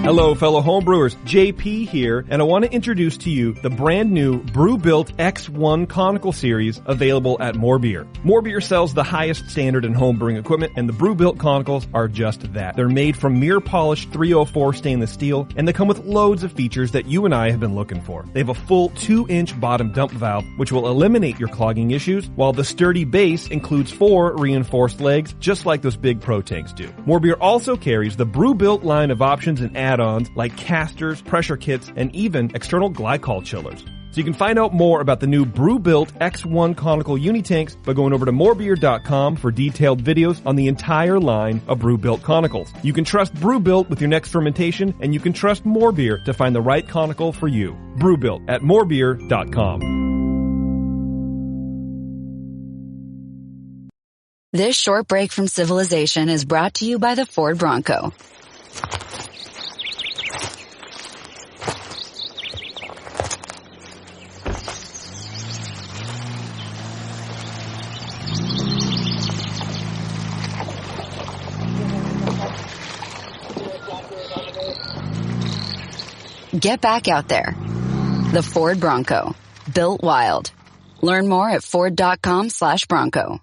Hello, fellow homebrewers. JP here, and I want to introduce to you the brand new Brewbuilt X1 Conical Series available at More Beer. More Beer sells the highest standard in homebrewing equipment, and the Brewbuilt Conicals are just that. They're made from mirror-polished 304 stainless steel, and they come with loads of features that you and I have been looking for. They have a full 2-inch bottom dump valve, which will eliminate your clogging issues, while the sturdy base includes 4 reinforced legs, just like those big Pro tanks do. More Beer also carries the Brewbuilt line of options and add-ons like casters, pressure kits, and even external glycol chillers. So you can find out more about the new Brewbuilt X1 Conical Unitanks by going over to morebeer.com for detailed videos on the entire line of Brewbuilt Conicals. You can trust Brewbuilt with your next fermentation, and you can trust More Beer to find the right conical for you. Brewbuilt at morebeer.com. This short break from civilization is brought to you by the Ford Bronco. Get back out there. The Ford Bronco. Built wild. Learn more at Ford.com/Bronco.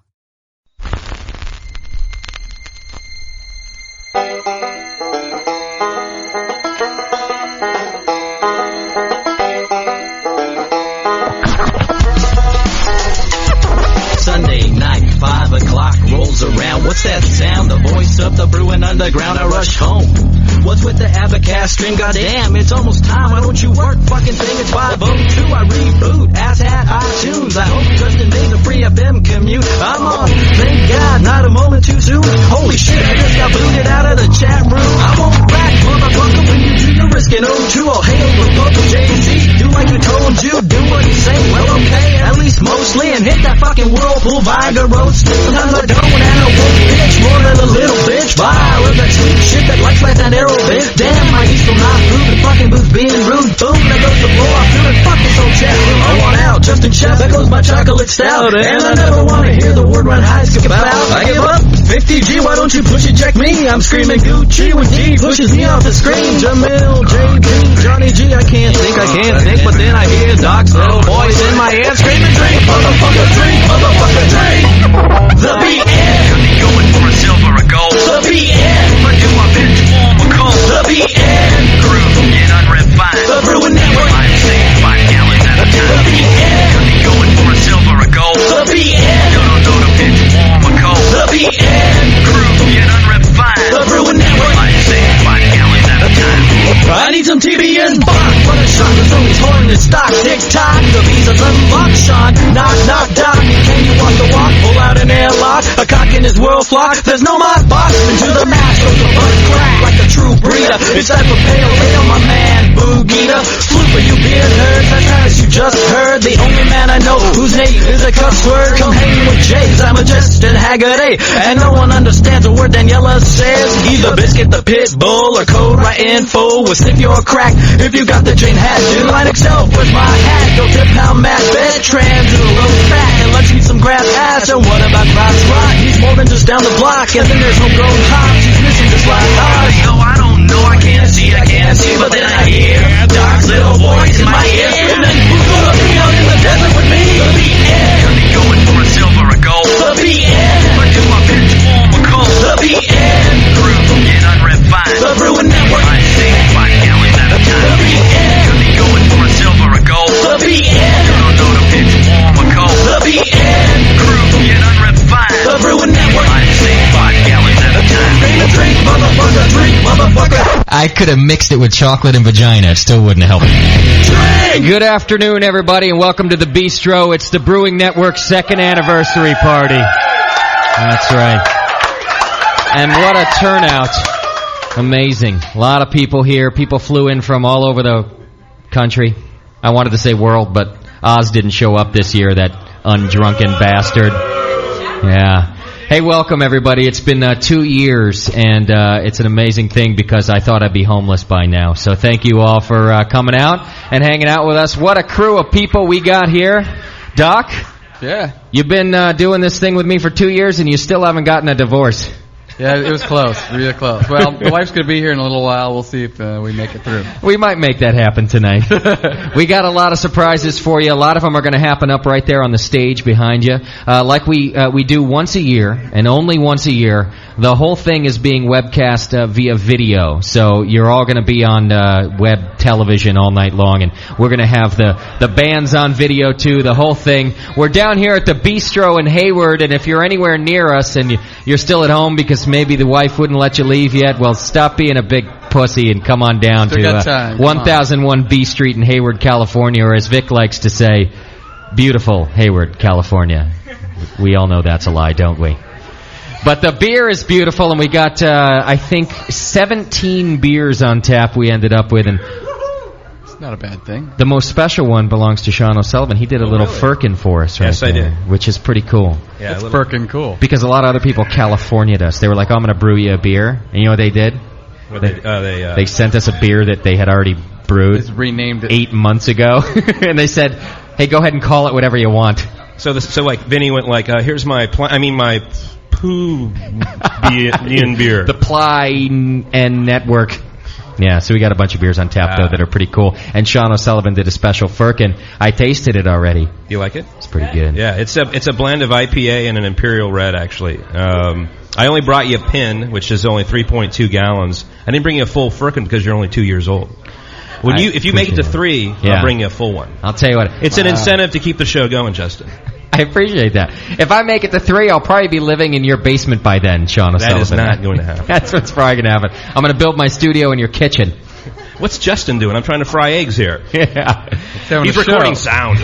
Sunday night, 5 o'clock rolls around. What's that sound? The voice of the brewing underground. I rush home. What's with the Abacast stream? Goddamn, it's almost time. Why don't you work? Fucking thing, it's 5:02. I reboot. Asshat iTunes. I hope Justin made the free FM commute. I'm on. Thank God, not a moment too soon. Holy shit, I just got booted out of the chat room. I won't back, motherfucker, when you do your risking. O2, oh, hail the local Jay-Z. Do like I told you, do what you say. Well, okay, at least mostly. And hit that fucking whirlpool, Viagra road. Sometimes I don't, and I won't bitch more than a little bitch. Bye, I love that sweet shit that likes like that arrow bitch. Damn, my he's still not rude. The fucking booth being rude. Boom, there goes the floor. I'm feeling fucking so chat room. I want out, Justin Chef. There goes my chocolate stout. And I never want to hear the word run high skip out. I give up. 50G, why don't you push it, check me? I'm screaming Gucci when G pushes me off the screen. Jamil, JB, Johnny G, I can't think, but then I hear Doc's little voice in my ear screaming, drink, motherfucker, drink, motherfucker, drink. The BN. Could be going for a silver or gold. The BN. But do I bitch warm or cold? The BN. Crew, get unrefined. The Brewing Network. I'm saying 5 gallons at a time. The BN. Could be going for a silver or gold. The BN. Don't know the bitch warm or cold. The BN. Crew, get unrefined. The Brewing Network. I'm saying 5 gallons at a time. I need some TBN bar. What a shot, the Tony's horn is stock. Tick-tock, the visa's unlocked. Sean, knock, knock, down. Can you walk the walk? Pull out an airlock. A cock in his world flock. There's no mod box. Into the mash goes the butt crack like a true breeder. It's type of pale ale, my man. Boogeater. Slooper, you beard nerds. That's as you just heard. The only man I know whose name is a cuss word. Come hang with Jays. I'm a Justin Haggerty. And no one understands a word Daniela says. Either biscuit the pit bull or code right info. We'll sniff your crack if you got the chain hat. Do line Excel, where's my hat? Go tip pound match. Bed trans to the road fat. And let's eat some grass ass. And what about Cross Rock? He's more than just down the block. And then there's homegrown hops. He's missing just like us. Yo, I don't know. I can't see. But then I hear Doc's little voice in my ear. Screaming, who's gonna be out in the desert with me? The BN. Could be going for a silver or gold. The BN. But do I bitch warm or cold? The BN. Crew, get unrefined. The Brewing Network. I'm saying 5 gallons at a time. The BN. Could be going for a silver or gold. The BN. Don't know the bitch warm or cold. The BN. Crew, get unrefined. The Brewing Network. I'm saying 5 gallons at a time. Drink, motherfucker, drink, motherfucker. I could have mixed it with chocolate and vagina. It still wouldn't help. Drink! Good afternoon, everybody, and welcome to the Bistro. It's the Brewing Network's 2nd anniversary party. That's right. And what a turnout. Amazing. A lot of people here. People flew in from all over the country. I wanted to say world, but Oz didn't show up this year, that undrunken bastard. Yeah. Hey, welcome, everybody. It's been 2 years, and it's an amazing thing because I thought I'd be homeless by now. So thank you all for coming out and hanging out with us. What a crew of people we got here. Doc? Yeah. You've been doing this thing with me for 2 years, and you still haven't gotten a divorce. Yeah, it was close, real close. Well, the wife's going to be here in a little while. We'll see if we make it through. We might make that happen tonight. We got a lot of surprises for you. A lot of them are going to happen up right there on the stage behind you. Like we do once a year, and only once a year, the whole thing is being webcast via video. So you're all going to be on web television all night long, and we're going to have the bands on video too, the whole thing. We're down here at the Bistro in Hayward, and if you're anywhere near us and you're still at home because maybe the wife wouldn't let you leave yet, well, stop being a big pussy and come on down to 1001 B Street in Hayward, California, or as Vic likes to say, beautiful Hayward, California. We all know that's a lie, don't we? But the beer is beautiful, and we got, I think, 17 beers on tap we ended up with, and it's not a bad thing. The most special one belongs to Sean O'Sullivan. He did a little firkin for us, right? Yes, I there, did. which is pretty cool. Yeah, it's firkin cool. Because a lot of other people California'd us. They were like, I'm going to brew you a beer. And you know what they did? They sent us a beer that they had already brewed. It's renamed it 8 months ago. And they said, hey, go ahead and call it whatever you want. So like Vinny went like, here's my my poo beer. The Ply and Network. Yeah, so we got a bunch of beers on tap, though, that are pretty cool. And Sean O'Sullivan did a special firkin. I tasted it already. You like it? It's pretty good. Yeah, it's a blend of IPA and an Imperial Red, actually. I only brought you a pin, which is only 3.2 gallons. I didn't bring you a full firkin because you're only 2 years old. If you make it to 3, I'll bring you a full one. I'll tell you what. It's an incentive to keep the show going, Justin. I appreciate that. If I make it to 3, I'll probably be living in your basement by then, Sean O'Sullivan. That is not going to happen. That's what's probably going to happen. I'm going to build my studio in your kitchen. What's Justin doing? I'm trying to fry eggs here. Yeah. He's recording sound.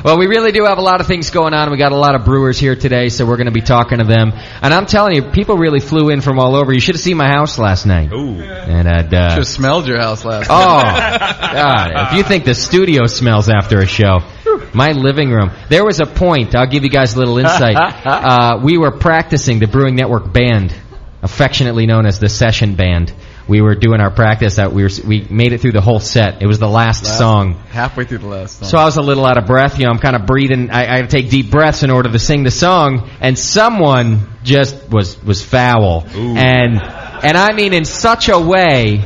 Well, we really do have a lot of things going on. We got a lot of brewers here today, so we're going to be talking to them. And I'm telling you, people really flew in from all over. You should have seen my house last night. Ooh. And I'd should have smelled your house last night. Oh, God. If you think the studio smells after a show, my living room. There was a point, I'll give you guys a little insight. We were practicing the Brewing Network band, affectionately known as the Session Band. We were doing our practice out. We made it through the whole set. It was the last song. Halfway through the last song. So I was a little out of breath. I'm kind of breathing. I had to take deep breaths in order to sing the song. And someone just was foul. Ooh. And I mean in such a way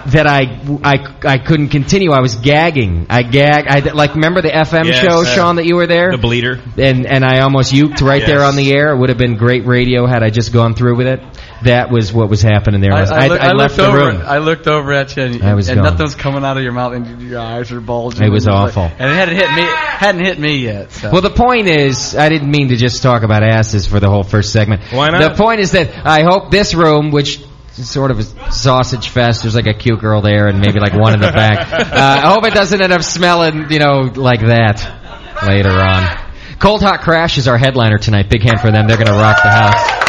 that I couldn't continue. I was gagging. I remember the FM show, Sean, that you were there? The Bleeder. And I almost uked right there on the air. It would have been great radio had I just gone through with it. That was what was happening there. I left the room. I looked over at you, and nothing was coming out of your mouth, and your eyes were bulging. It was awful. And it hadn't hit me yet. So. Well, the point is, I didn't mean to just talk about asses for the whole first segment. Why not? The point is that I hope this room, which is sort of a sausage fest, there's like a cute girl there and maybe like one in the back. I hope it doesn't end up smelling, like that later on. Cold Hot Crash is our headliner tonight. Big hand for them. They're going to rock the house.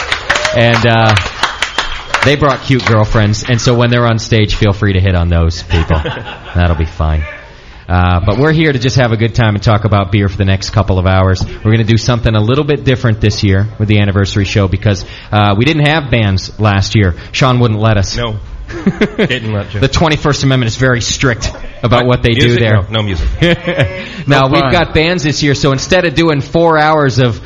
And they brought cute girlfriends, and so when they're on stage, feel free to hit on those people. That'll be fine. But we're here to just have a good time and talk about beer for the next couple of hours. We're going to do something a little bit different this year with the anniversary show because we didn't have bands last year. Sean wouldn't let us. No. Didn't let you. The 21st Amendment is very strict about what they music? do there. No music. Now, we've got bands this year, so instead of doing 4 hours of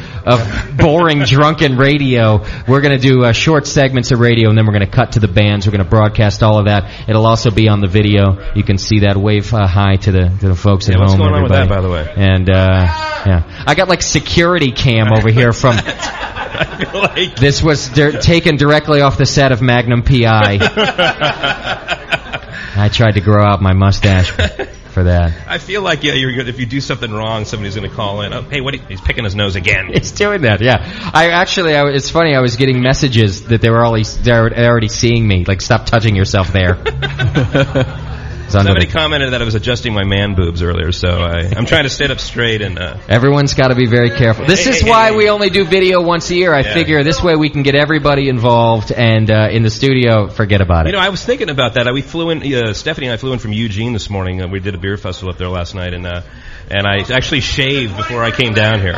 boring, drunken radio, we're going to do short segments of radio, and then we're going to cut to the bands. We're going to broadcast all of that. It'll also be on the video. You can see that. Wave hi to the folks at home. What's going on everybody. with that, by the way? And, yeah. I got, security cam over here from... I feel like... This was taken directly off the set of Magnum P.I. I tried to grow out my mustache for that. I feel like, you're good. If you do something wrong, somebody's going to call in. Oh, hey, he's picking his nose again. He's doing that, yeah. It's funny, I was getting messages that they're already seeing me. Like, stop touching yourself there. Somebody commented that I was adjusting my man boobs earlier, so I'm trying to sit up straight and... Everyone's got to be very careful. This is why we only do video once a year. I figure this way we can get everybody involved, and in the studio, forget about it. I was thinking about that. We flew in, Stephanie and I flew in from Eugene this morning. We did a beer festival up there last night, and I actually shaved before I came down here.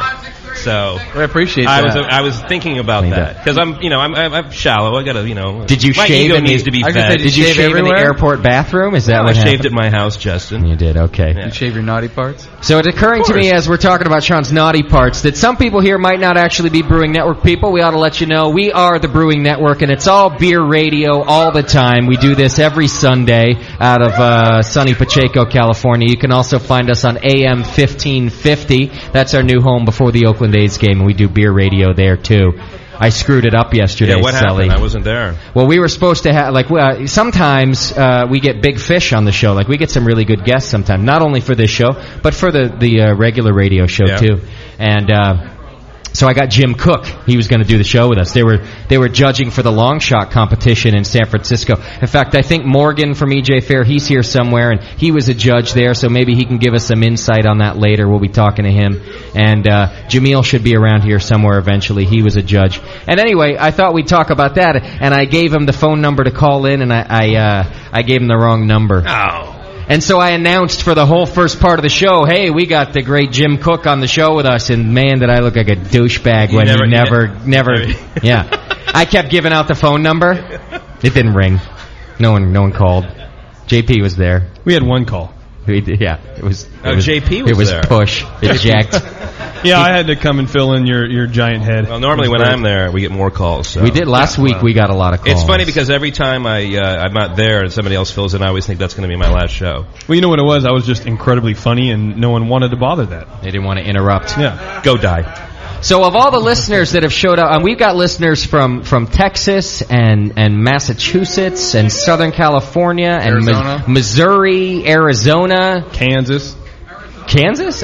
So I appreciate that. I was thinking about that because I'm shallow. I gotta Did you my shave ego in needs to be fed. Did you shave in the airport bathroom? Is that what I happened? shaved at my house, Justin. You did, okay. You shave your naughty parts? So it's occurring to me as we're talking about Sean's naughty parts that some people here might not actually be Brewing Network people. We ought to let you know we are the Brewing Network, and it's all beer radio all the time. We do this every Sunday out of sunny Pacheco, California. You can also find us on AM 1550. That's our new home before the Oakland A's game, and we do beer radio there too. I screwed it up yesterday, Yeah, what Sully. happened? I wasn't there. Well, we were supposed to have, sometimes we get big fish on the show. Like, we get some really good guests sometimes, not only for this show, but for the regular radio show, too. And so I got Jim Cook. He was going to do the show with us. They were judging for the long shot competition in San Francisco. In fact, I think Morgan from EJ Fair, he's here somewhere, and he was a judge there, so maybe he can give us some insight on that later. We'll be talking to him. And Jameel should be around here somewhere eventually. He was a judge. And anyway, I thought we'd talk about that, and I gave him the phone number to call in, and I gave him the wrong number. Oh. And so I announced for the whole first part of the show, hey, we got the great Jim Cook on the show with us, and man, did I look like a douchebag when he never, yeah. I kept giving out the phone number. It didn't ring. No one called. JP was there. We had one call. Yeah, it was. JP was It was there. push. Eject. Yeah, I had to come and fill in your giant head. Well, normally when I'm there, we get more calls. So. We did last week. We got a lot of calls. It's funny because every time I'm not there and somebody else fills in, I always think that's going to be my last show. Well, you know what it was? I was just incredibly funny, and no one wanted to bother that. They didn't want to interrupt. Yeah. Go die. So of all the listeners that have showed up, we've got listeners from Texas and Massachusetts and Southern California and Missouri, Arizona, Kansas.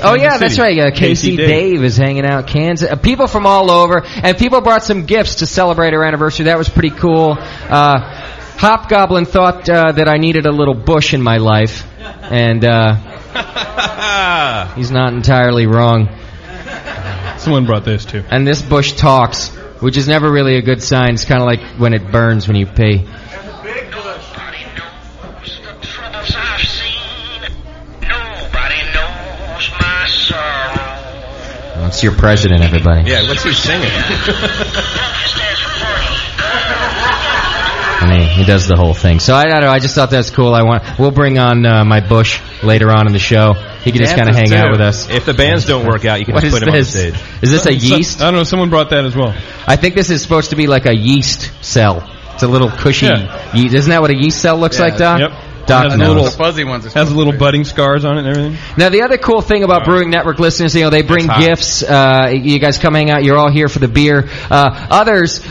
Oh yeah, that's right. KC Dave is hanging out. Kansas. People from all over, and people brought some gifts to celebrate our anniversary. That was pretty cool. Hopgoblin thought that I needed a little bush in my life, and he's not entirely wrong. Someone brought this too. And this bush talks, which is never really a good sign. It's kind of like when it burns when you pee. That's your president, everybody. Yeah, what's he singing? I mean, he does the whole thing. So I don't know. I just thought that's cool. We'll bring on my Bush later on in the show. He can just kind of hang out with us. If the bands don't work out, you can just put him on the stage. Is this a yeast? I don't know. Someone brought that as well. I think this is supposed to be like a yeast cell. It's a little cushy yeast. Isn't that what a yeast cell looks like, Doc? Yep. Doc knows. The fuzzy ones Has little budding scars on it and everything. Now, the other cool thing about Brewing Network listeners, they bring gifts. You guys come hang out. You're all here for the beer. Others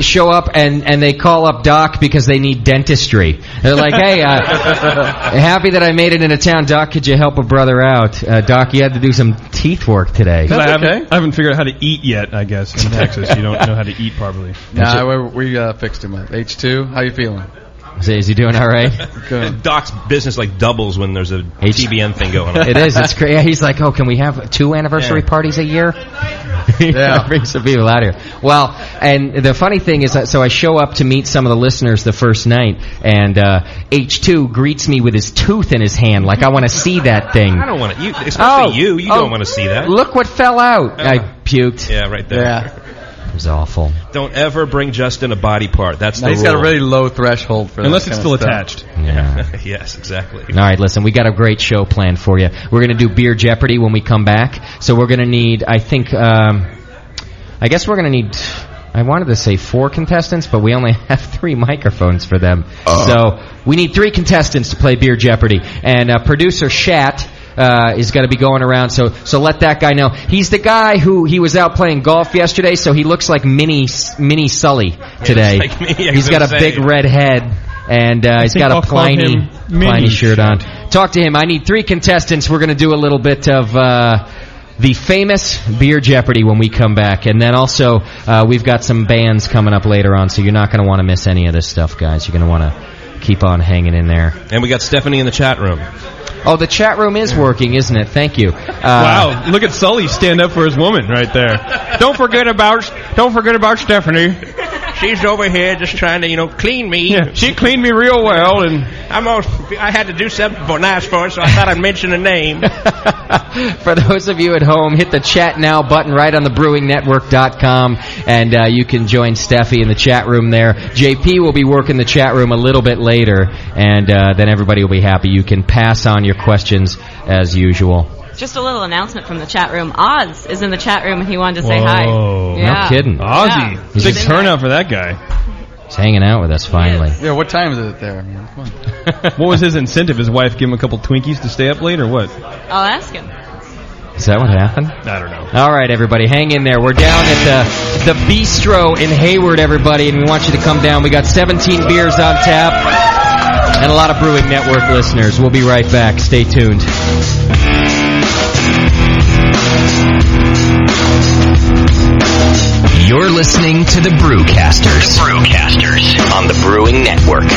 show up and they call up Doc because they need dentistry. They're like, hey, happy that I made it into town. Doc, could you help a brother out? Doc, you had to do some teeth work today. I haven't figured out how to eat yet, I guess, in Texas. You don't know how to eat properly. Nah, we fixed him up. H2, how you feeling? Is he doing all right? Good. Doc's business doubles when there's a TBN thing going on. It is. It's crazy. He's like, can we have 2 anniversary parties a year? Bring some people out here. Well, and the funny thing is that, so I show up to meet some of the listeners the first night, and H2 greets me with his tooth in his hand, like I want to see that thing. I don't want to. Especially you. You don't want to see that. Look what fell out. I puked. Yeah, right there. Yeah. It was awful. Don't ever bring Justin a body part. That's the He's rule. got a really low threshold for unless that it's kind still of stuff. attached. Yeah. Yes, exactly. All right, listen, we got a great show planned for you. We're going to do Beer Jeopardy when we come back. So we're going to need, I think, I guess we're going to need, I wanted to say 4 contestants, but we only have 3 microphones for them. So we need 3 contestants to play Beer Jeopardy. And producer Shat is going to be going around, so let that guy know. He's the guy who he was out playing golf yesterday, so he looks like mini Sully today. Like me, he's got a big red head, and he's got a Pliny shirt on. Talk to him. I need 3 contestants. We're going to do a little bit of the famous Beer Jeopardy when we come back, and then also we've got some bands coming up later on, so you're not going to want to miss any of this stuff, guys. You're going to want to keep on hanging in there. And we got Stephanie in the chat room. Oh, the chat room is working, isn't it? Thank you. Wow, look at Sully stand up for his woman right there. Don't forget about Stephanie. She's over here just trying to, clean me. Yeah, she cleaned me real well, and I had to do something nice for her, so I thought I'd mention a name. For those of you at home, hit the chat now button right on the BrewingNetwork.com, and you can join Steffi in the chat room there. JP will be working the chat room a little bit later, and then everybody will be happy. You can pass on your questions as usual. Just a little announcement from the chat room. Oz is in the chat room, and he wanted to say hi. No kidding. Ozzy. Yeah. Big turnout for that guy. He's hanging out with us finally. Yeah, what time is it there? I mean, come on. What was his incentive? His wife give him a couple Twinkies to stay up late, or what? I'll ask him. Is that what happened? I don't know. All right, everybody, hang in there. We're down at the Bistro in Hayward, everybody, and we want you to come down. We got 17 beers on tap and a lot of Brewing Network listeners. We'll be right back. Stay tuned. You're listening to the Brewcasters. On the Brewing Network.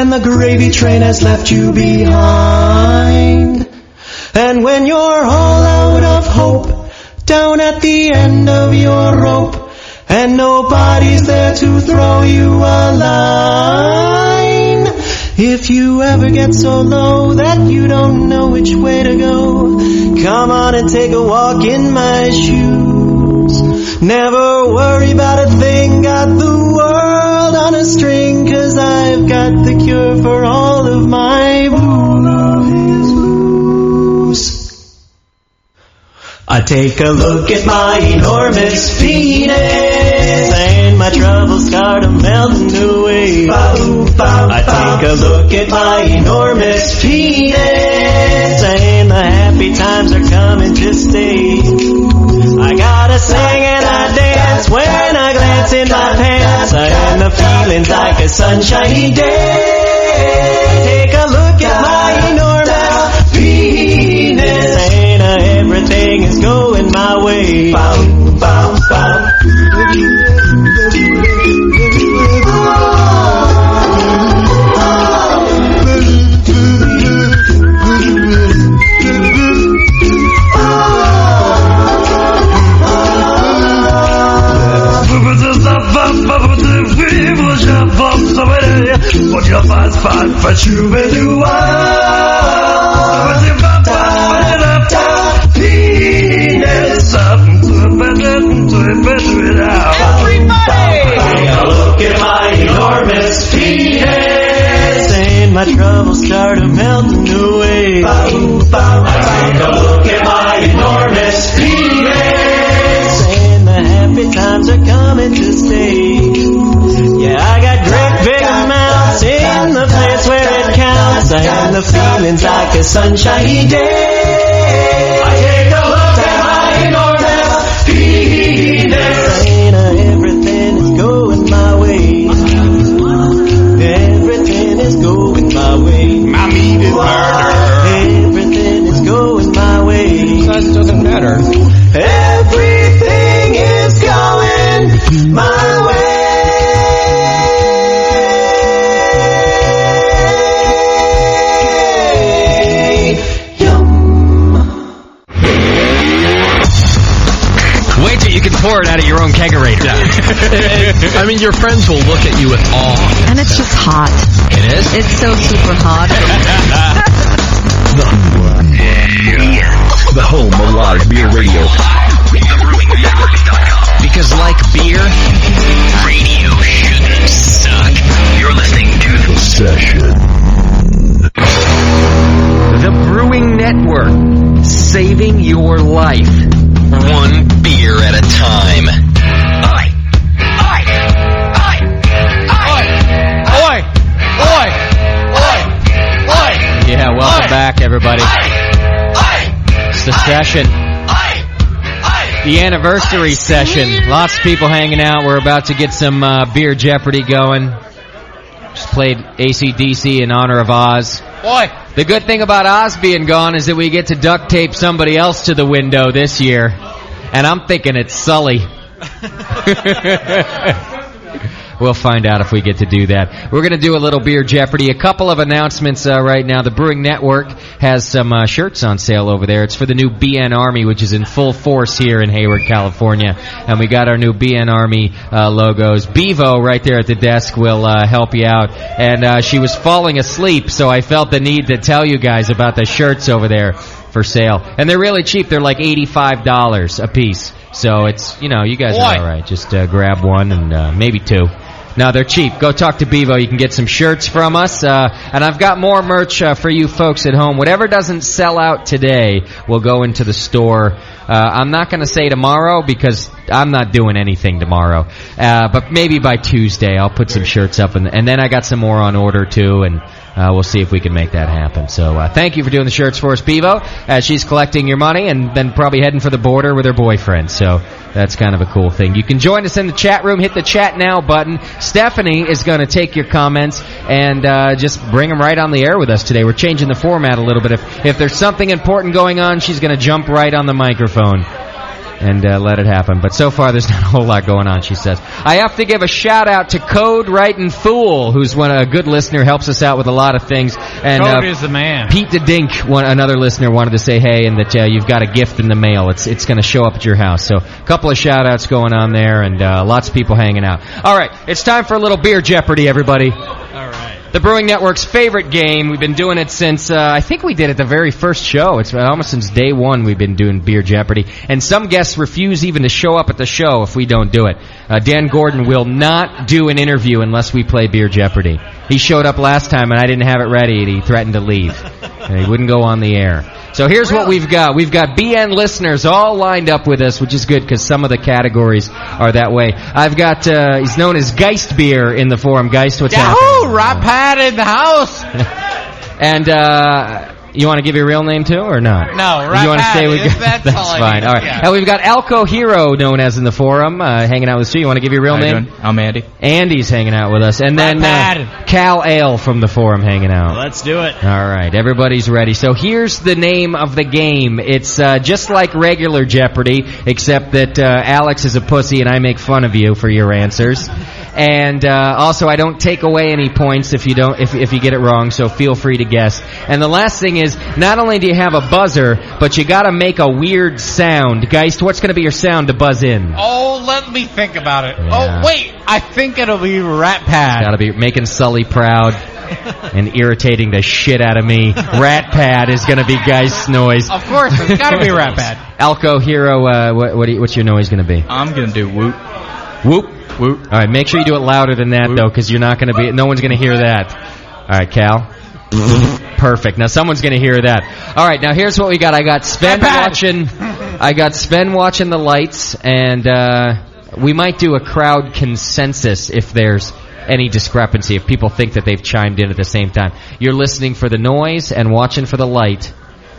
The gravy train has left you behind. And when you're all out of hope, down at the end of your rope, and nobody's there to throw you a line, if you ever get so low that you don't know which way to go, come on and take a walk in my shoes. Never worry about a thing, got the world on a string, 'cause I've got the cure for all of my blues. I take a look at my enormous penis, and my troubles start melting away. I take a look at my enormous penis, and the happy times are coming to stay. I gotta sing and I dance when I glance in my pants, and the feeling's like a sunshiny day. Take a look at my enormous penis, and everything is going my way. Bum, bum, bum. Everybody! started melting away. I take a look at my enormous penis, saying the happy times are coming to stay. Yeah, I got great big amounts in the place where it counts, and the feeling's like a sunshiny day. I take a look at my enormous penis, saying everything is going my way. Everything is going my way. My meat is murder. Everything is going my way. That doesn't matter. Everything is going my way. Wait till you can pour it out of your own kegerator. I mean, your friends will look at you with awe. And it's just hot. It is? It's so super hot. The home of live beer radio. Because like beer, Radio shouldn't suck. You're listening to The Session. the Brewing Network, saving your life. One beer at a time. Oi! Oi! Oi! Oi! Oi! Oi! Oi! Yeah, welcome back, everybody. It's the session. The anniversary session. Lots of people hanging out. We're about to get some Beer Jeopardy going. Just played AC/DC in honor of Oz. Boy! The good thing about Oz being gone is that we get to duct tape somebody else to the window this year. And I'm thinking it's Sully. We'll find out if we get to do that. We're going to do a little Beer Jeopardy. A couple of announcements right now. The Brewing Network has some shirts on sale over there. It's for the new BN Army, which is in full force here in Hayward, California. And we got our new BN Army logos. Bevo right there at the desk will help you out. And she was falling asleep, so I felt the need to tell you guys about the shirts over there for sale. And they're really cheap. They're like $85 a piece. So it's, you know, you guys are all right. Just grab one and maybe two. No, they're cheap. Go talk to Bevo. You can get some shirts from us. And I've got more merch for you folks at home. Whatever doesn't sell out today will go into the store. I'm not going to say tomorrow because I'm not doing anything tomorrow. But maybe by Tuesday I'll put some shirts up. And then I got some more on order, too. And we'll see if we can make that happen. So thank you for doing the shirts for us, Bevo, as she's collecting your money and then probably heading for the border with her boyfriend. So that's kind of a cool thing. You can join us in the chat room. Hit the chat now button. Stephanie is going to take your comments and just bring them right on the air with us today. We're changing the format a little bit. If there's something important going on, she's going to jump right on the microphone and let it happen. But so far, there's not a whole lot going on, she says. I have to give a shout-out to Code Writing Fool, who's a good listener, helps us out with a lot of things. And Code is the man. Pete DeDink, another listener, wanted to say hey, and that you've got a gift in the mail. It's going to show up at your house. So a couple of shout-outs going on there, and lots of people hanging out. All right, it's time for a little Beer Jeopardy, everybody. All right. The Brewing Network's favorite game. We've been doing it since, I think we did it the very first show. It's almost since day one we've been doing Beer Jeopardy. And some guests refuse even to show up at the show if we don't do it. Dan Gordon will not do an interview unless we play Beer Jeopardy. He showed up last time and I didn't have it ready and he threatened to leave. And he wouldn't go on the air. So here's what we've got. We've got BN listeners all lined up with us, which is good because some of the categories are that way. I've got, he's known as Geist Beer in the forum. Geist, what's happening? Yahoo! Rat Pad in the house! And, you want to give your real name too, or not? No, you want to stay with that's fine. All right. Yeah. And we've got Alco Hero, known as in the forum, hanging out with us too. You want to give your real name? I'm Andy. Andy's hanging out with us. And then Cal Ale from the forum hanging out. Let's do it. All right. Everybody's ready. So here's the name of the game. It's just like regular Jeopardy, except that Alex is a pussy and I make fun of you for your answers. And also, I don't take away any points if you get it wrong, so feel free to guess. And the last thing is, not only do you have a buzzer, but you got to make a weird sound. Geist, what's going to be your sound to buzz in? Oh, let me think about it. Yeah. Oh, wait. I think it'll be Rat Pad. Got to be making Sully proud and irritating the shit out of me. Rat Pad is going to be Geist's noise. Of course, it's got to be Rat Pad. Alco Hero, what's your noise going to be? I'm going to do whoop. Whoop. Whoop. All right, make sure you do it louder than that, though, because you're not going to be. No one's going to hear that. All right, Cal. Perfect. Now someone's going to hear that. All right, now here's what we got. I got Sven watching the lights, and we might do a crowd consensus if there's any discrepancy, if people think that they've chimed in at the same time. You're listening for the noise and watching for the light.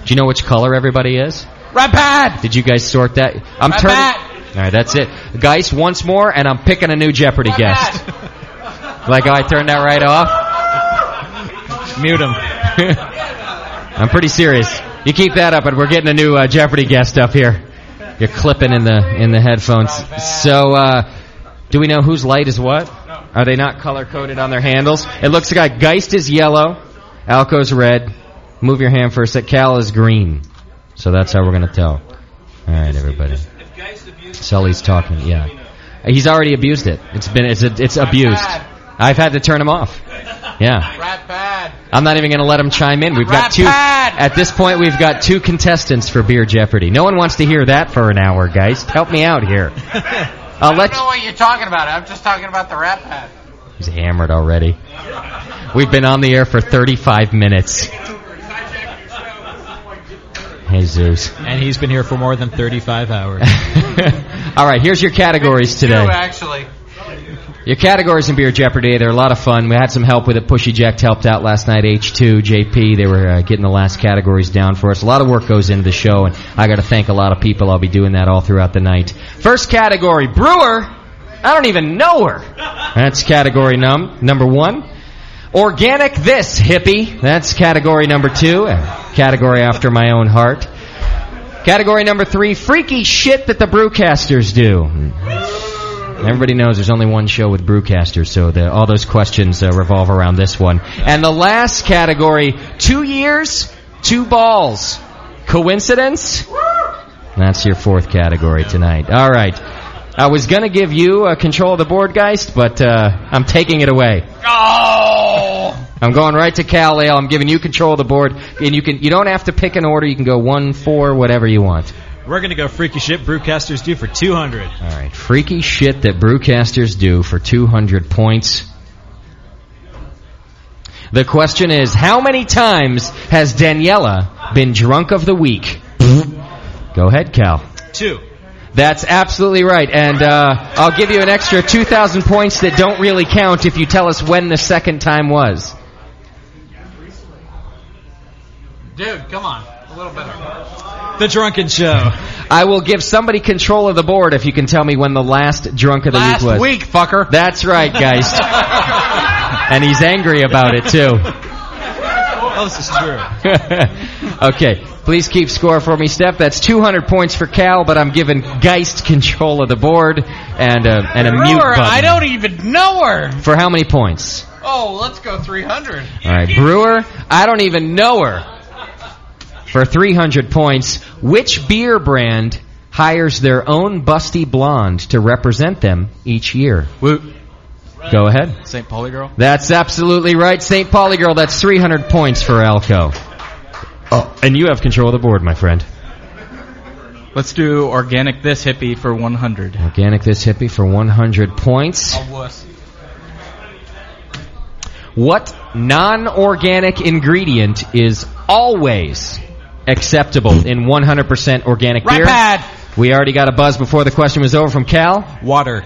Do you know which color everybody is? Red pad! Did you guys sort that? I'm Red turning. pad! All right, that's it. Geist, once more, and I'm picking a new Jeopardy guest. Like how I turned that right off? Mute him. I'm pretty serious. You keep that up, and we're getting a new Jeopardy guest up here. You're clipping in the headphones. So, do we know whose light is what? Are they not color-coded on their handles? It looks like Geist is yellow, Alco's red. Move your hand for a sec. Cal is green. So that's how we're going to tell. All right, everybody. Sully's talking. Yeah, he's already abused it. It's abused. I've had to turn him off. Yeah. Rat pad. I'm not even going to let him chime in. We've got two. At this point, we've got 2 contestants for Beer Jeopardy. No one wants to hear that for an hour, guys. Help me out here. I don't know what you're talking about. I'm just talking about the rat pad. He's hammered already. We've been on the air for 35 minutes. Jesus. And he's been here for more than 35 hours. All right, here's your categories today. Actually. Your categories in Beer Jeopardy, they're a lot of fun. We had some help with it. Pushy Jack helped out last night. H2, JP, they were getting the last categories down for us. A lot of work goes into the show, and I got to thank a lot of people. I'll be doing that all throughout the night. First category, Brewer. I don't even know her. That's category number 1. Organic This, hippie. That's category number 2. Category after my own heart. Category number 3, freaky shit that the brewcasters do. Everybody knows there's only one show with brewcasters, so all those questions revolve around this one. And the last category, 2 years, 2 balls. Coincidence? That's your 4th category tonight. All right. I was going to give you control of the board, Geist, but I'm taking it away. Oh! I'm going right to Cal Ale. I'm giving you control of the board, and you don't have to pick an order. You can go 1, 4, whatever you want. We're going to go freaky shit brewcasters do for 200. All right, freaky shit that brewcasters do for 200 points. The question is, how many times has Daniela been drunk of the week? Go ahead, Cal. 2. That's absolutely right, and I'll give you an extra 2,000 points that don't really count if you tell us when the second time was. Dude, come on. A little better. The Drunken Show. I will give somebody control of the board if you can tell me when the last drunk of the week was. Last week, fucker. That's right, guys. And he's angry about it, too. Oh, this is true. Okay, please keep score for me, Steph. That's 200 points for Cal, but I'm giving Geist control of the board and a mute button. I don't even know her. For how many points? Oh, let's go 300. All right, Brewer, I don't even know her. For 300 points, which beer brand hires their own busty blonde to represent them each year? Woot. Go ahead. St. Pauli Girl. That's absolutely right. St. Pauli Girl, that's 300 points for Alco. Oh, and you have control of the board, my friend. Let's do Organic This Hippie for 100. Organic This Hippie for 100 points. A wuss. What non-organic ingredient is always acceptable in 100% organic beer? Rat pad. We already got a buzz before the question was over from Cal. Water.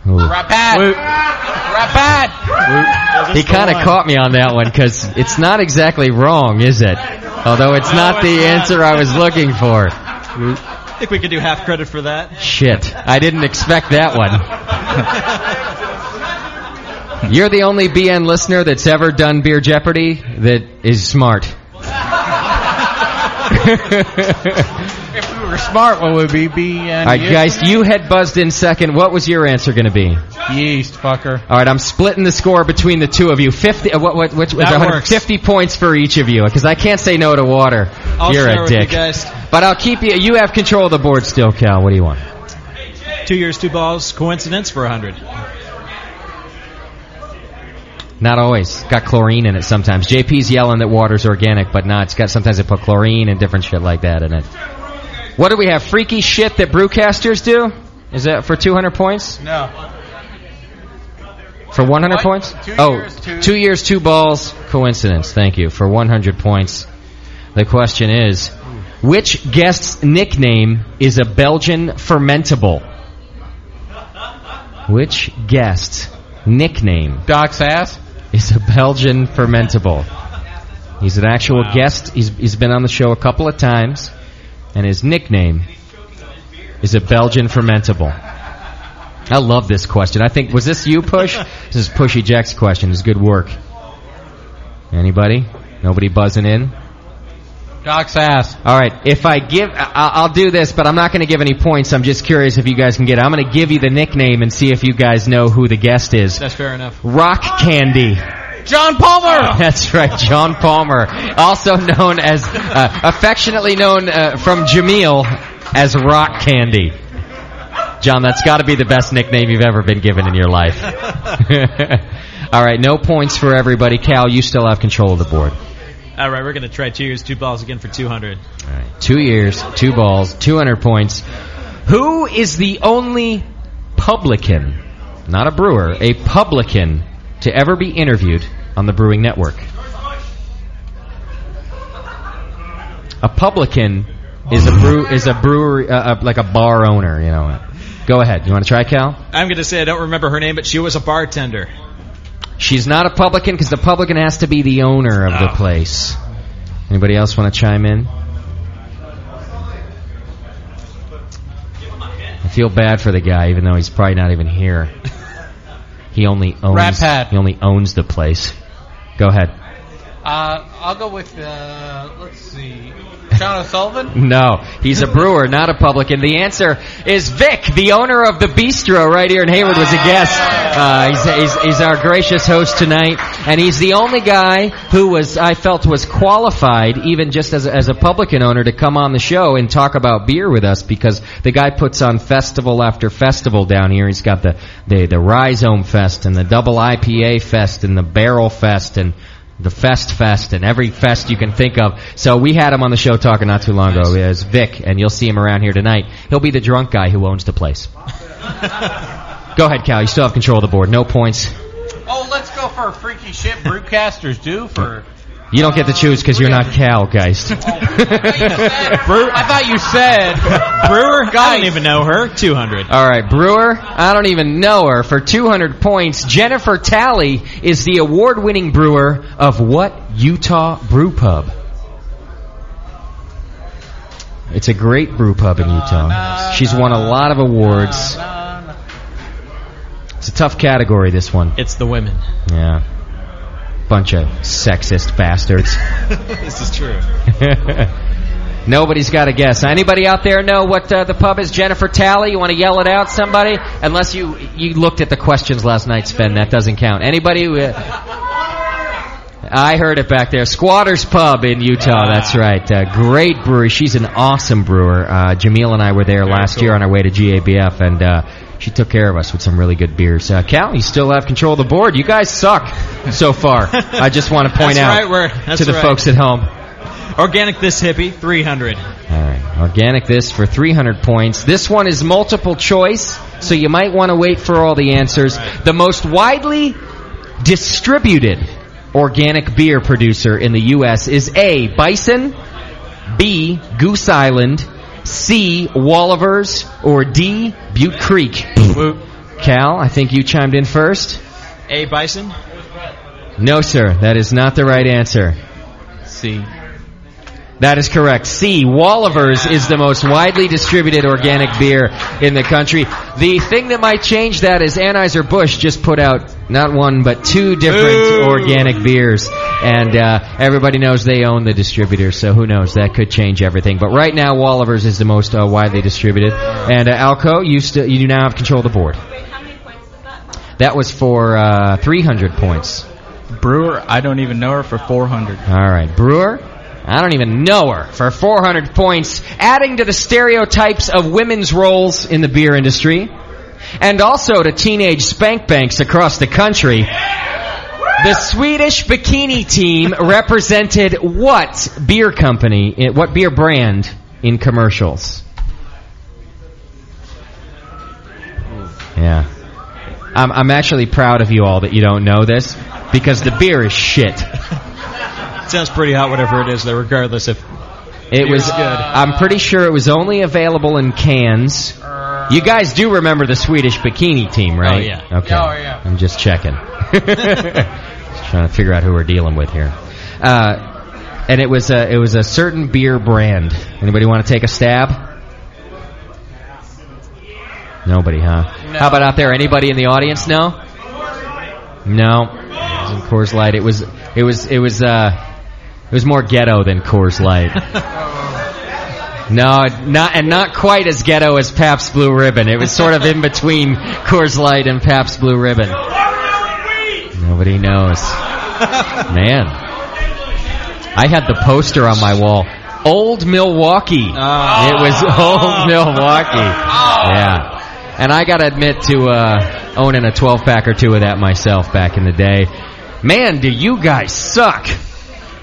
Ooh. Rat pad. Rat pad. He kind of caught me on that one because it's not exactly wrong, is it? Although it's not the answer I was looking for. I think we could do half credit for that. Shit. I didn't expect that one. You're the only BN listener that's ever done Beer Jeopardy that is smart. If we were smart, what would we be? All right, guys, you had buzzed in second. What was your answer going to be? Yeast, fucker. All right, I'm splitting the score between the two of you. 50. Which was 150 points for each of you because I can't say no to water. You're a dick. You guys. But I'll keep you. You have control of the board still, Cal. What do you want? 2 years, 2 balls. Coincidence for 100. Not always. Got chlorine in it sometimes. JP's yelling that water's organic, but not. It's got sometimes they put chlorine and different shit like that in it. What do we have? Freaky shit that brewcasters do? Is that for 200 points? No. For 100 points? 2 years, 2 years, 2 balls. coincidence. Thank you. For 100 points. The question is, which guest's nickname is a Belgian fermentable? Which guest's nickname Doc Sass is a Belgian fermentable? He's an actual guest. He's been on the show a couple of times, and his nickname is a Belgian fermentable. I love this question. I think, was this you, Push? This is Pushy Jack's question. It's good work. Anybody? Nobody buzzing in? Doc Sass. All right. If I give, I'll do this, but I'm not going to give any points. I'm just curious if you guys can get it. I'm going to give you the nickname and see if you guys know who the guest is. That's fair enough. Rock Candy. John Palmer! That's right, John Palmer. Also known as, affectionately known from Jameel as Rock Candy. John, that's got to be the best nickname you've ever been given in your life. All right, no points for everybody. Cal, you still have control of the board. All right, we're going to try 2 years, 2 balls again for 200. All right, 2 years, 2 balls, 200 points. Who is the only publican, not a brewer, a publican to ever be interviewed on the Brewing Network? A publican is a brewery, like a bar owner, you know. Go ahead. You want to try, Cal? I'm going to say I don't remember her name, but she was a bartender. She's not a publican because the publican has to be the owner of the place. Anybody else want to chime in? I feel bad for the guy, even though he's probably not even here. He only owns. Rat Pat. He only owns the place. Go ahead. I'll go with, let's see, John O'Sullivan? No, he's a brewer, not a publican. The answer is Vic, the owner of the Bistro right here in Hayward, was a guest. He's our gracious host tonight, and he's the only guy who I felt was qualified, even just as a publican owner, to come on the show and talk about beer with us, because the guy puts on festival after festival down here. He's got the Rhizome Fest and the Double IPA Fest and the Barrel Fest and the Fest and every fest you can think of. So we had him on the show talking not too long ago. It's Vic, and you'll see him around here tonight. He'll be the drunk guy who owns the place. Go ahead, Cal. You still have control of the board. No points. Oh, let's go for freaky shit brewcasters do for... You don't get to choose because you're not Cal, Geist. I thought you said... Brewer? I don't even know her. 200. All right, Brewer. I don't even know her. For 200 points, Jennifer Talley is the award-winning brewer of what Utah brew pub? It's a great brew pub in Utah. She's won a lot of awards. It's a tough category, this one. It's the women. Yeah. Bunch of sexist bastards. This is true. Nobody's got a guess. Anybody out there know what the pub is? Jennifer Talley? You want to yell it out, somebody? Unless you looked at the questions last night, Sven. That doesn't count. Anybody? I heard it back there. Squatters Pub in Utah. That's right. Great brewery. She's an awesome brewer. Jameel and I were there last year on our way to GABF, and she took care of us with some really good beers. Cal, you still have control of the board. You guys suck so far. I just want to point out to the folks at home. Organic This Hippie, 300. All right. Organic This for 300 points. This one is multiple choice, so you might want to wait for all the answers. Right. The most widely distributed organic beer producer in the U.S. is A, Bison, B, Goose Island, C, Wallivers, or D, Butte Creek. Cal, I think you chimed in first. A, Bison? No, sir. That is not the right answer. C. That is correct. C, Wallivers is the most widely distributed organic beer in the country. The thing that might change that is Anheuser-Busch just put out not one but 2 different organic beers. And everybody knows they own the distributor, so who knows? That could change everything. But right now, Wallivers is the most widely distributed. And Alco, you now have control of the board. Wait, how many points was that? That was for 300 points. Brewer, I don't even know her, for 400. All right. Brewer? I don't even know her, for 400 points, adding to the stereotypes of women's roles in the beer industry, and also to teenage spank banks across the country. The Swedish bikini team represented what beer company, what beer brand in commercials? Yeah. I'm actually proud of you all that you don't know this, because the beer is shit. Sounds pretty hot, whatever it is, though, regardless if it was good. I'm pretty sure it was only available in cans. You guys do remember the Swedish bikini team, right? Oh, yeah. Okay. Oh, yeah. I'm just checking. Just trying to figure out who we're dealing with here. And it was a certain beer brand. Anybody want to take a stab? Nobody, huh? No. How about out there? Anybody in the audience know? No. It wasn't Coors Light. It was more ghetto than Coors Light. No, not quite as ghetto as Pabst Blue Ribbon. It was sort of in between Coors Light and Pabst Blue Ribbon. Nobody knows. Man. I had the poster on my wall. Old Milwaukee. Oh. It was Old Milwaukee. Yeah. And I got to admit to owning a 12-pack or two of that myself back in the day. Man, do you guys suck.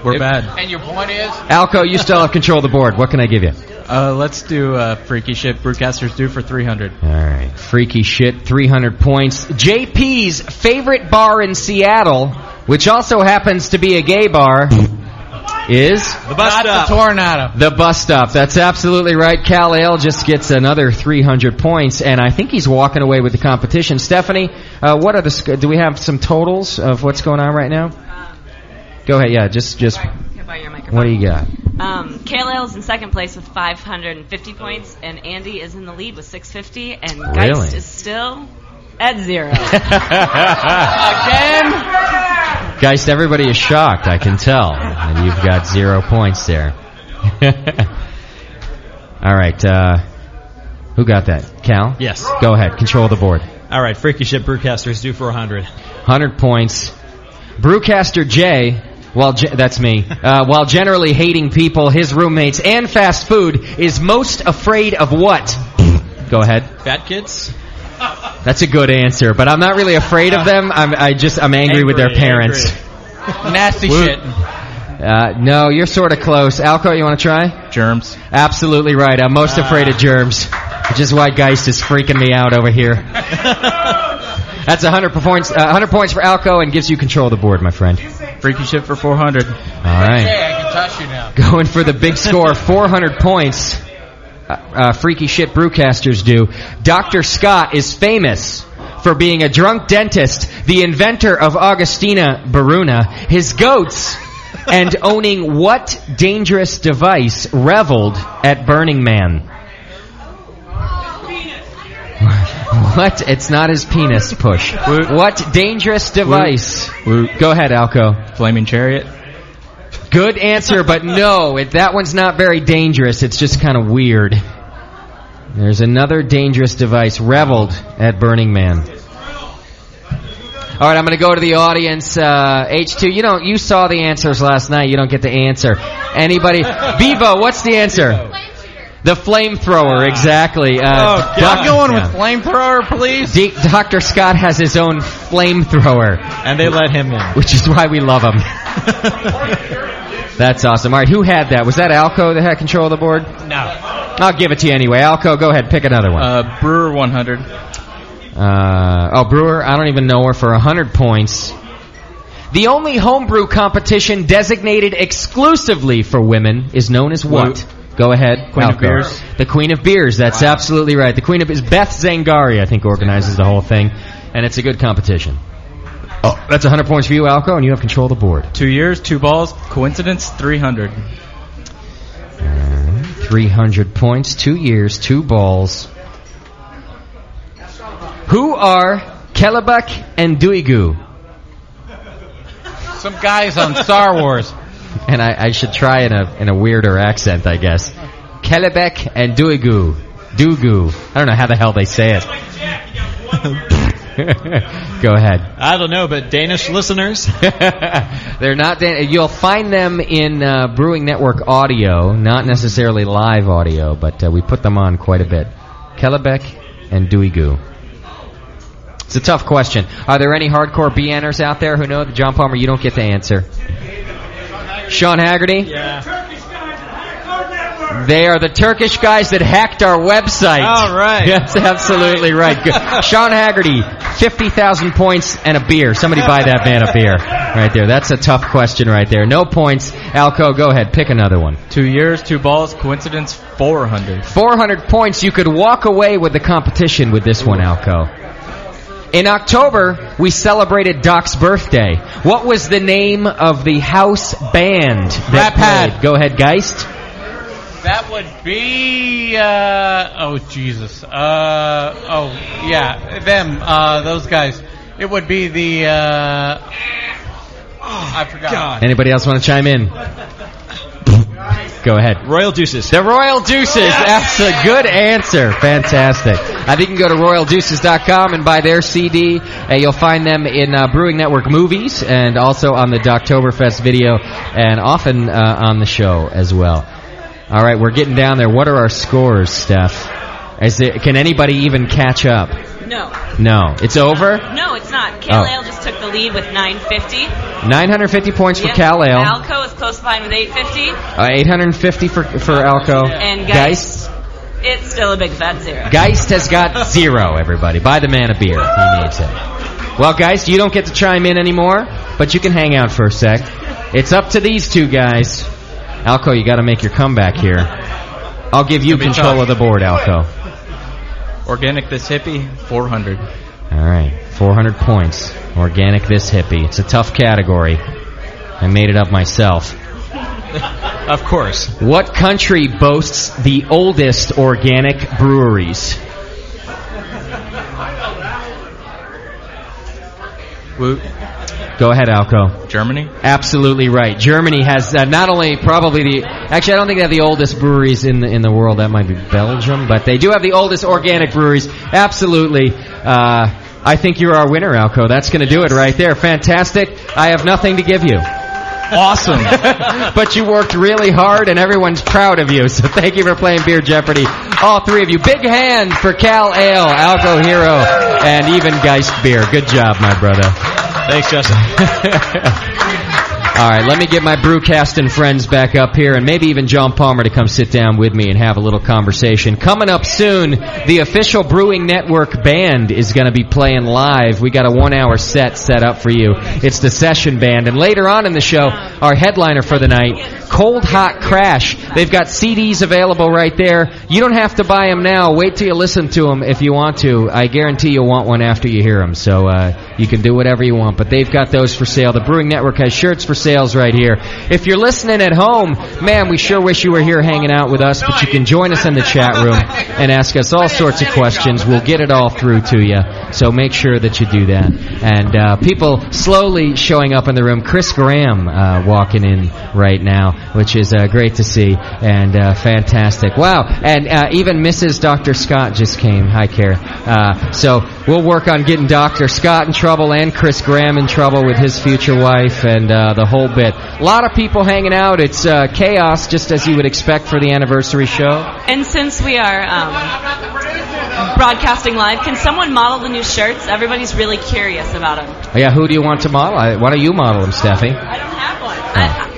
We're bad. And your point is? Alco, you still have control of the board. What can I give you? Let's do Freaky Shit Brewcasters do for 300. All right. Freaky Shit, 300 points. JP's favorite bar in Seattle, which also happens to be a gay bar, is? The Bus Stop. The Tornado. The Bus Stop. That's absolutely right. Cal Ale just gets another 300 points, and I think he's walking away with the competition. Stephanie, what are do we have some totals of what's going on right now? Go ahead, yeah, just what do you got? Kale Ale's in second place with 550 points, and Andy is in the lead with 650, and Really? Geist is still at 0. Again? Geist, everybody is shocked, I can tell. And you've got 0 points there. All right, who got that? Cal? Yes. Go ahead, control the board. All right, Freaky Shit Brewcasters due for 100. 100 points. Brewcaster Jay, that's me, while generally hating people, his roommates, and fast food, is most afraid of what? Go ahead. Fat kids? That's a good answer, but I'm not really afraid of them. I'm angry with their parents. Nasty shit. No, you're sort of close. Alco, you want to try? Germs. Absolutely right. I'm most afraid of germs, which is why Geist is freaking me out over here. That's 100 points for Alco and gives you control of the board, my friend. Freaky Shit for 400. All right. Hey, I can touch you now. Going for the big score, 400 points. Freaky Shit Brewcasters do. Dr. Scott is famous for being a drunk dentist, the inventor of Augustina Baruna, his goats, and owning what dangerous device reveled at Burning Man? What? It's not his penis push. What dangerous device? Go ahead, Alco. Flaming Chariot. Good answer, but no. That one's not very dangerous. It's just kind of weird. There's another dangerous device reveled at Burning Man. All right, I'm going to go to the audience. H2, you saw the answers last night. You don't get to answer. Anybody? Bevo, what's the answer? The flamethrower, exactly. I'm going with flamethrower, please. Dr. Scott has his own flamethrower. And they let him in. Which is why we love him. That's awesome. All right, who had that? Was that Alco that had control of the board? No. I'll give it to you anyway. Alco, go ahead, pick another one. Brewer 100. Brewer, I don't even know her, for 100 points. The only homebrew competition designated exclusively for women is known as what? Go ahead. Queen of Beers. The Queen of Beers. That's absolutely right. The Queen of Beers. Beth Zangari, I think, organizes the whole thing. And it's a good competition. Oh, that's 100 points for you, Alco, and you have control of the board. 2 years, 2 balls. Coincidence, 300. 300 points, 2 years, 2 balls. Who are Kellebuck and Duigu? Some guys on Star Wars. And I should try in a weirder accent, I guess. Kellebuck and Duigu. Dugu. I don't know how the hell they say it. Go ahead. I don't know, but Danish listeners? They're not you'll find them in Brewing Network audio, not necessarily live audio, but we put them on quite a bit. Kellebuck and Duigu. It's a tough question. Are there any hardcore BNers out there who know? John Palmer, you don't get to answer. Sean Haggerty? Yeah. They are the Turkish guys that hacked our website. All right. That's absolutely right. Good. Sean Haggerty, 50,000 points and a beer. Somebody buy that man a beer right there. That's a tough question right there. No points. Alco, go ahead. Pick another one. 2 years, 2 balls, coincidence, 400. 400 points. You could walk away with the competition with this one, Alco. In October, we celebrated Doc's birthday. What was the name of the house band that played? Go ahead, Geist. That would be, oh, Jesus. Those guys. It would be the, I forgot. God. Anybody else want to chime in? Go ahead. Royal Deuces. The Royal Deuces. That's a good answer. Fantastic. I think you can go to royaldeuces.com and buy their CD. You'll find them in Brewing Network movies and also on the Doctoberfest video and often on the show as well. All right, we're getting down there. What are our scores, Steph? Can anybody even catch up? No. It's over? No, it's not. Cal Ale just took the lead with 950. 950 points for Cal Ale. Alco is close behind with 850. 850 for Alco. And Geist, it's still a big fat 0. Geist has got 0, everybody. Buy the man a beer. He needs it. Well, Geist, you don't get to chime in anymore, but you can hang out for a sec. It's up to these two guys. Alco, you got to make your comeback here. I'll give you control of the board, Alco. Organic This Hippie, 400. All right, 400 points. Organic This Hippie. It's a tough category. I made it up myself. Of course. What country boasts the oldest organic breweries? Go ahead, Alco. Germany? Absolutely right. Germany has not only probably the... Actually, I don't think they have the oldest breweries in the world. That might be Belgium. But they do have the oldest organic breweries. Absolutely. I think you're our winner, Alco. That's going to do it right there. Fantastic. I have nothing to give you. Awesome. But you worked really hard, and everyone's proud of you. So thank you for playing Beer Jeopardy. All three of you. Big hand for Cal Ale, Alco Hero, and even Geist Beer. Good job, my brother. Thanks, Justin. All right, let me get my Brewcast and friends back up here, and maybe even John Palmer to come sit down with me and have a little conversation. Coming up soon, the official Brewing Network band is going to be playing live. We got a 1-hour set up for you. It's the Session Band. And later on in the show, our headliner for the night, Cold Hot Crash. They've got CDs available right there. You don't have to buy them now. Wait till you listen to them if you want to. I guarantee you'll want one after you hear them. So you can do whatever you want. But they've got those for sale. The Brewing Network has shirts for sales right here. If you're listening at home, man, we sure wish you were here hanging out with us, but you can join us in the chat room and ask us all sorts of questions. We'll get it all through to you, so make sure that you do that. And people slowly showing up in the room. Chris Graham walking in right now, which is great to see, and fantastic. Wow, and even Mrs. Dr. Scott just came. Hi, Kara. So we'll work on getting Dr. Scott in trouble and Chris Graham in trouble with his future wife and the whole bit. A lot of people hanging out. It's chaos, just as you would expect for the anniversary show. And since we are broadcasting live, can someone model the new shirts? Everybody's really curious about them. Yeah, who do you want to model? Why don't you model them, Steffi? I don't have one.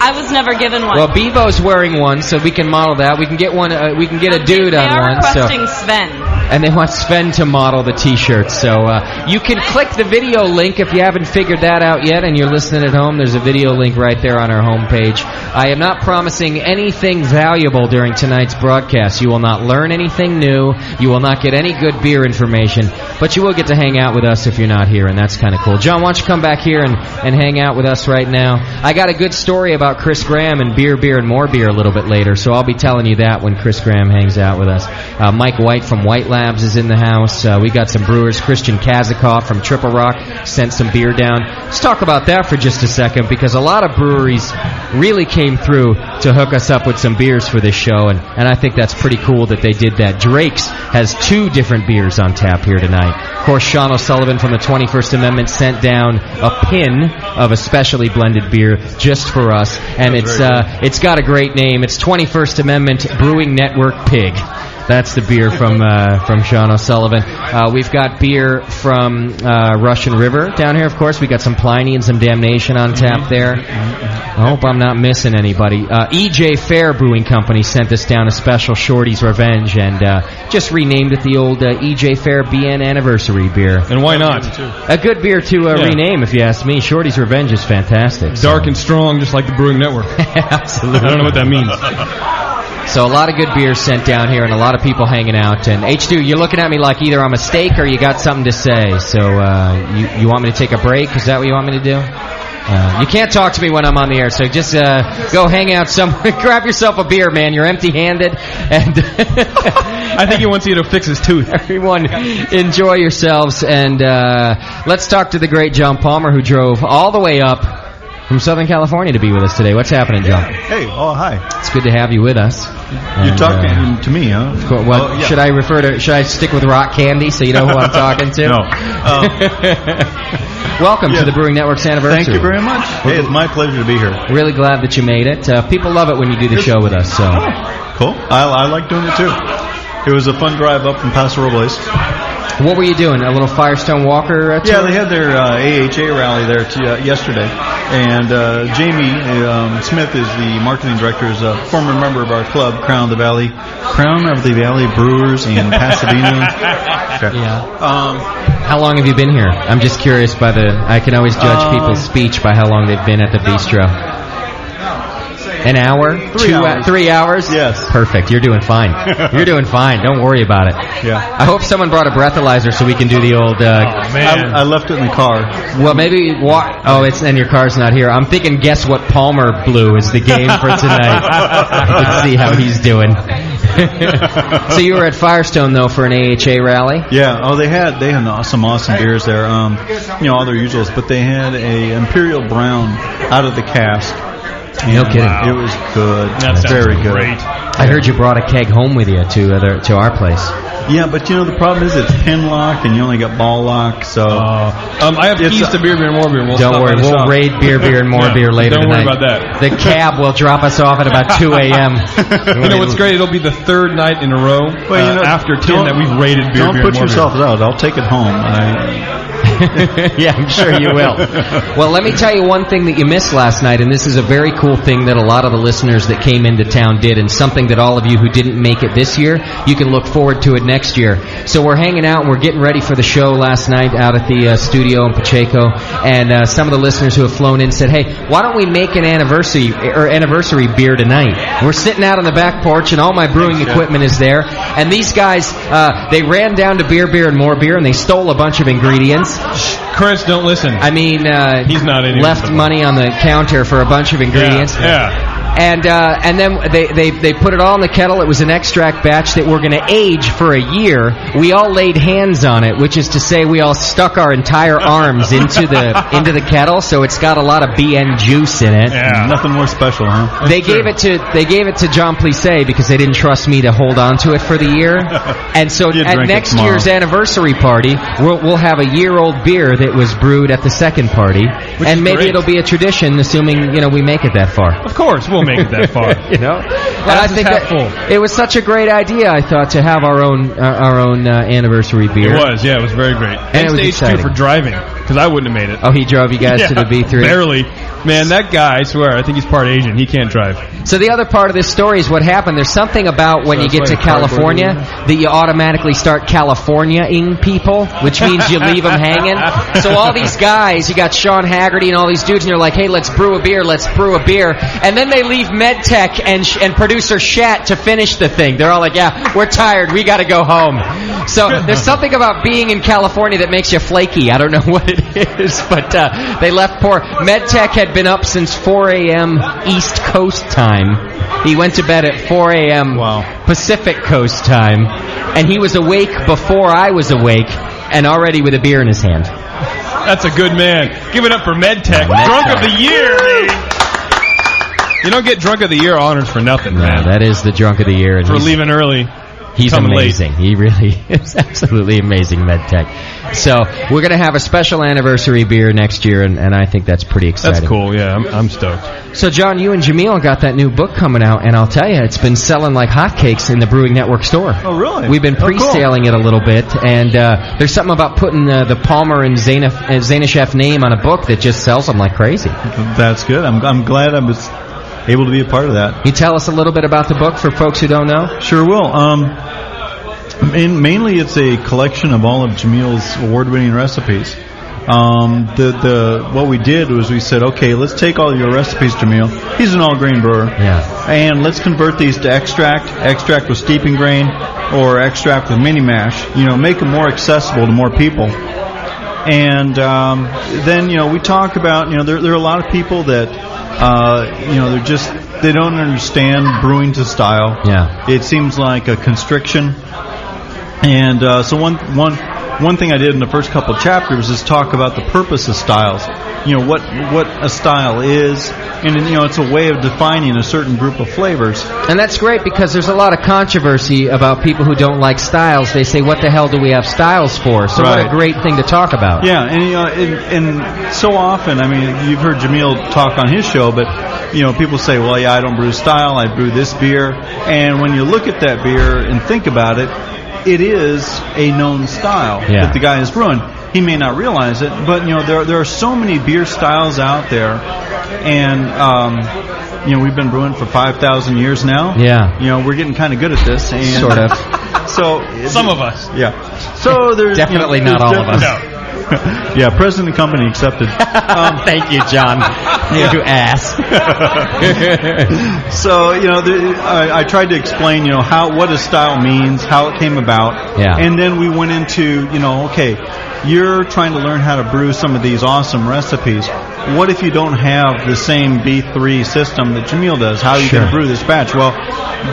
I was never given one. Well, Bevo's wearing one, so we can model that. We can get one. We can get a dude on one. They are requesting Sven. And they want Sven to model the T-shirts. So you can click the video link if you haven't figured that out yet and you're listening at home. There's a video link right there on our homepage. I am not promising anything valuable during tonight's broadcast. You will not learn anything new. You will not get any good beer information. But you will get to hang out with us if you're not here, and that's kind of cool. John, why don't you come back here and hang out with us right now? I got a good story about Chris Graham and beer, and more beer a little bit later, so I'll be telling you that when Chris Graham hangs out with us. Mike White from White Labs is in the house. We got some brewers. Christian Kazakov from Triple Rock sent some beer down. Let's talk about that for just a second, because a lot of breweries really came through to hook us up with some beers for this show, and I think that's pretty cool that they did that. Drake's has 2 different beers on tap here tonight. Of course, Sean O'Sullivan from the 21st Amendment sent down a pin of a specially blended beer just for us, and it's got a great name. It's 21st Amendment Brewing Network Pig. That's the beer from Sean O'Sullivan. We've got beer from Russian River down here, of course. We got some Pliny and some Damnation on tap there. I hope I'm not missing anybody. E.J. Fair Brewing Company sent us down a special Shorty's Revenge and just renamed it the old E.J. Fair BN Anniversary beer. And why not? A good beer to rename, if you ask me. Shorty's Revenge is fantastic. Dark and strong, just like the Brewing Network. Absolutely. I don't know what that means. So a lot of good beers sent down here and a lot of people hanging out. And H2, you're looking at me like either I'm a steak or you got something to say. So you want me to take a break? Is that what you want me to do? You can't talk to me when I'm on the air, so just go hang out somewhere. Grab yourself a beer, man. You're empty-handed. And I think he wants you to fix his tooth. Everyone, enjoy yourselves. And let's talk to the great John Palmer, who drove all the way up from Southern California to be with us today. What's happening, John? Hey, hi. It's good to have you with us. You're talking to me, huh? Of course, well, yeah. Should I stick with Rock Candy so you know who I'm talking to? No. Welcome to the Brewing Network's anniversary. Thank you very much. Hey, it's my pleasure to be here. Really glad that you made it. People love it when you do the show with us. So cool. I like doing it too. It was a fun drive up from Paso Robles. What were you doing? A little Firestone Walker tour? Yeah, they had their AHA rally there yesterday. And Jamie Smith is the marketing director, is a former member of our club, Crown of the Valley Brewers in Pasadena. Okay. Yeah. How long have you been here? I'm just curious I can always judge people's speech by how long they've been at the bistro. An hour? 3 hours? Yes. Perfect. You're doing fine. You're doing fine. Don't worry about it. Yeah. I hope someone brought a breathalyzer so we can do the old... man. I left it in the car. Well, maybe... and your car's not here. I'm thinking Guess What Palmer Blew is the game for tonight. Let's see how he's doing. So you were at Firestone, though, for an AHA rally? Yeah. Oh, they had some awesome beers there. All their usuals. But they had a Imperial Brown out of the cask. No kidding. Wow. It was good. That sounds very good. Great. I heard you brought a keg home with you to our place. Yeah, but the problem is it's pin lock and you only got ball lock, so... I have keys to Beer, More Beer. Don't worry, we'll raid Beer, and More Beer later tonight. Don't worry about that. The cab will drop us off at about 2 a.m. You know what's great? It'll be the third night in a row after 10 that we've raided Beer, Don't put yourself out. I'll take it home. Yeah, I'm sure you will. Well, let me tell you one thing that you missed last night, and this is a very cool thing that a lot of the listeners that came into town did, and something that all of you who didn't make it this year, you can look forward to it next year. So we're hanging out and we're getting ready for the show last night out at the studio in Pacheco, and some of the listeners who have flown in said, hey, why don't we make an anniversary beer tonight? We're sitting out on the back porch and all my brewing equipment is there, and these guys, they ran down to Beer, and More Beer, and they stole a bunch of ingredients. Chris, don't listen. I mean, he's not in left money on the counter for a bunch of ingredients. Yeah. And then they put it all in the kettle. It was an extract batch that we're going to age for a year. We all laid hands on it, which is to say we all stuck our entire arms into the kettle, so it's got a lot of BN juice in it. Yeah. Nothing more special, huh? They gave it to John Plissé because they didn't trust me to hold on to it for the year. And so at next year's anniversary party, we'll have a year-old beer that was brewed at the second party, and maybe it'll be a tradition, assuming we make it that far. Of course, we'll make it that far. And I think that it was such a great idea, I thought, to have our own anniversary beer. It was, it was very great. And it was exciting. for driving, because I wouldn't have made it. Oh, he drove you guys to the B3? Barely. Man, that guy, I swear, I think he's part Asian. He can't drive. So the other part of this story is what happened. There's something about when you get to California that you automatically start California-ing people, which means you leave them hanging. So all these guys, you got Sean Haggerty and all these dudes, and you're like, hey, let's brew a beer. And then they leave MedTech and producer Shat to finish the thing. They're all like, yeah, we're tired. We got to go home. So there's something about being in California that makes you flaky. I don't know what it is, but they left poor. MedTech had been up since 4 a.m. East Coast time. He went to bed at 4 a.m. Pacific Coast time, and he was awake before I was awake and already with a beer in his hand. That's a good man. Give it up for MedTech. Drunk of the year, baby. You don't get Drunk of the Year honors for nothing, man. That is the Drunk of the Year. For leaving early. He's coming amazing. late. He really is absolutely amazing, MedTech. So we're going to have a special anniversary beer next year, and I think that's pretty exciting. That's cool. Yeah, I'm stoked. So, John, you and Jameel got that new book coming out, and I'll tell you, it's been selling like hotcakes in the Brewing Network store. Oh, really? We've been pre-sailing it a little bit, and there's something about putting the Palmer and Zanishev name on a book that just sells them like crazy. That's good. I'm glad I was able to be a part of that. You tell us a little bit about the book for folks who don't know? Sure will. Mainly it's a collection of all of Jameel's award-winning recipes. What we did was we said, okay, let's take all your recipes, Jameel. He's an all-grain brewer. Yeah. And let's convert these to extract with steeping grain, or extract with mini mash. Make them more accessible to more people. And then we talk about there are a lot of people that they don't understand brewing to style. Yeah. It seems like a constriction. And so one thing I did in the first couple of chapters is talk about the purpose of styles. What a style is, and it's a way of defining a certain group of flavors. And that's great because there's a lot of controversy about people who don't like styles. They say, "What the hell do we have styles for?" So Right. what a great thing to talk about. Yeah, and so often, you've heard Jameel talk on his show, but people say, "Well, yeah, I don't brew style. I brew this beer." And when you look at that beer and think about it, it is a known style that the guy is brewing. He may not realize it, but there are so many beer styles out there, and we've been brewing for 5,000 years now. Yeah. We're getting kind of good at this, and Sort of. So Some of us. Yeah. So there's Definitely not all of us. No. Yeah, president and company accepted. Thank you, John. You ass. So I tried to explain what a style means, how it came about, and then we went into okay, you're trying to learn how to brew some of these awesome recipes. What if you don't have the same B3 system that Jameel does? How are you going to brew this batch? Well,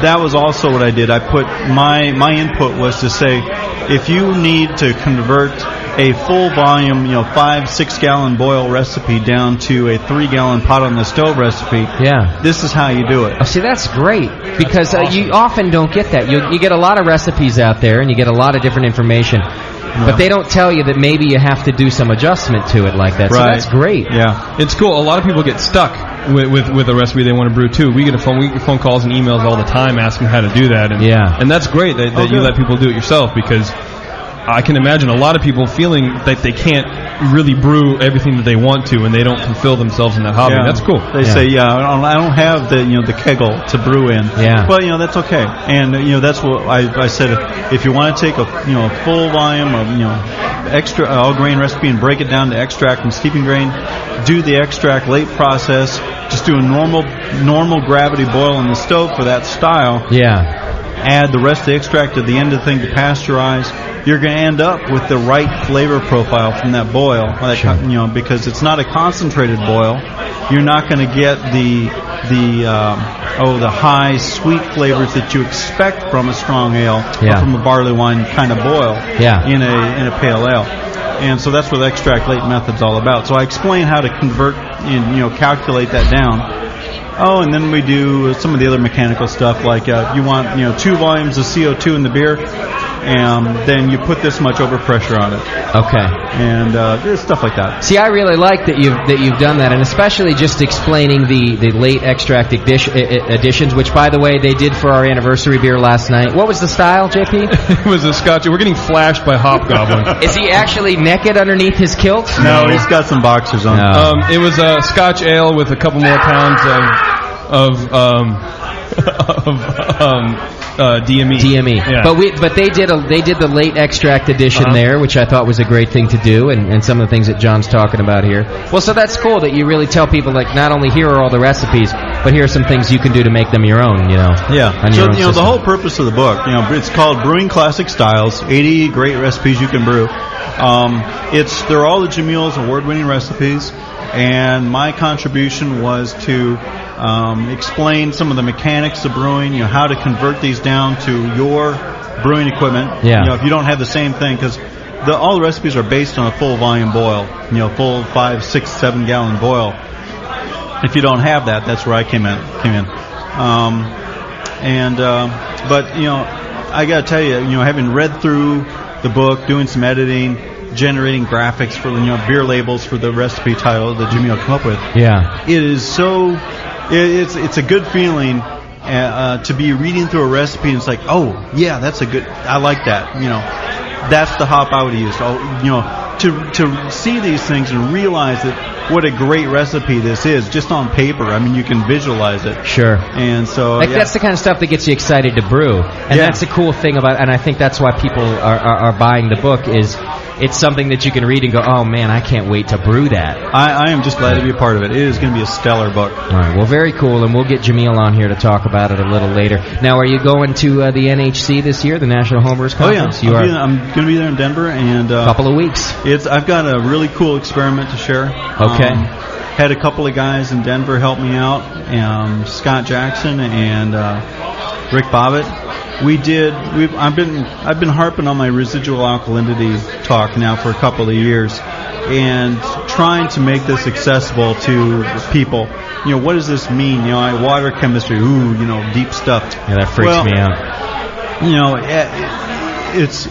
that was also what I did. I put my input was to say, if you need to convert a full volume, 5-6 gallon boil recipe down to a 3 gallon pot on the stove recipe, this is how you do it. Oh, see, that's great because you often don't get that. You get a lot of recipes out there and you get a lot of different information, but they don't tell you that maybe you have to do some adjustment to it like that. So that's great. Yeah, it's cool. A lot of people get stuck with a recipe they want to brew too. We get phone calls and emails all the time asking how to do that, and that's great that you let people do it yourself, because I can imagine a lot of people feeling that they can't really brew everything that they want to, and they don't fulfill themselves in that hobby. Yeah. That's cool. They say, I don't have the kegel to brew in. Yeah. But that's okay. And that's what I said. If you want to take a full volume of extra all grain recipe and break it down to extract and steeping grain, do the extract late process. Just do a normal gravity boil on the stove for that style. Yeah. Add the rest of the extract at the end of the thing to pasteurize. You're going to end up with the right flavor profile from that boil, because it's not a concentrated boil. You're not going to get the high sweet flavors that you expect from a strong ale or from a barley wine kind of boil in a pale ale. And so that's what the extract late method's all about. So I explain how to convert and calculate that down. Oh, and then we do some of the other mechanical stuff, like you want 2 volumes of CO2 in the beer, and then you put this much overpressure on it. Okay. And stuff like that. See, I really like that you've done that, and especially just explaining the late extract additions, which, by the way, they did for our anniversary beer last night. What was the style, JP? It was a Scotch. We're getting flashed by Hobgoblin. Is he actually naked underneath his kilt? No, he's got some boxers on. No. It was a Scotch ale with a couple more pounds of DME. DME. Yeah. But they did the late extract edition there, which I thought was a great thing to do, and some of the things that John's talking about here. Well, so that's cool that you really tell people, like, not only here are all the recipes, but here are some things you can do to make them your own. Yeah. So the whole purpose of the book, it's called Brewing Classic Styles: 80 Great Recipes You Can Brew. They're all the Jameel's award-winning recipes, and my contribution was to explain some of the mechanics of brewing, how to convert these down to your brewing equipment. Yeah. If you don't have the same thing, because all the recipes are based on a full volume boil, full 5, 6, 7 gallon boil. If you don't have that, that's where I came in. But I got to tell you, having read through the book, doing some editing, generating graphics for beer labels for the recipe title that Jimmy will come up with. Yeah. It is so. It's a good feeling to be reading through a recipe and it's like, oh yeah, that's a good. I like that. That's the hop I would have used. To see these things and realize that what a great recipe this is just on paper. I mean, you can visualize it. Sure. And so that's the kind of stuff that gets you excited to brew, and that's the cool thing about. And I think that's why people are buying the book is. It's something that you can read and go, oh man, I can't wait to brew that. I am just glad to be a part of it. It is going to be a stellar book. All right, well, very cool, and we'll get Jameel on here to talk about it a little later. Now, are you going to the NHC this year, the National Homebrewers Conference? Oh yeah, I'm going to be there in Denver and a couple of weeks. I've got a really cool experiment to share. Okay. Had a couple of guys in Denver help me out, Scott Jackson and Rick Bobbitt. I've been harping on my residual alkalinity talk now for a couple of years, and trying to make this accessible to people. What does this mean? Water chemistry, deep stuff. Yeah, that freaks me out.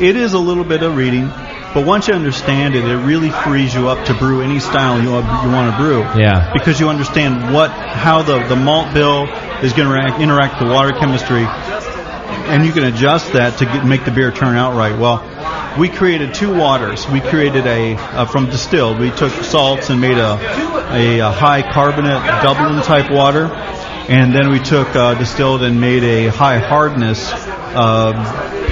It is a little bit of reading, but once you understand it, it really frees you up to brew any style you want to brew. Yeah. Because you understand how the malt bill is going to interact with the water chemistry. And you can adjust that to make the beer turn out right. Well, we created two waters. We created from distilled. We took salts and made a high carbonate Dublin type water, and then we took distilled and made a high hardness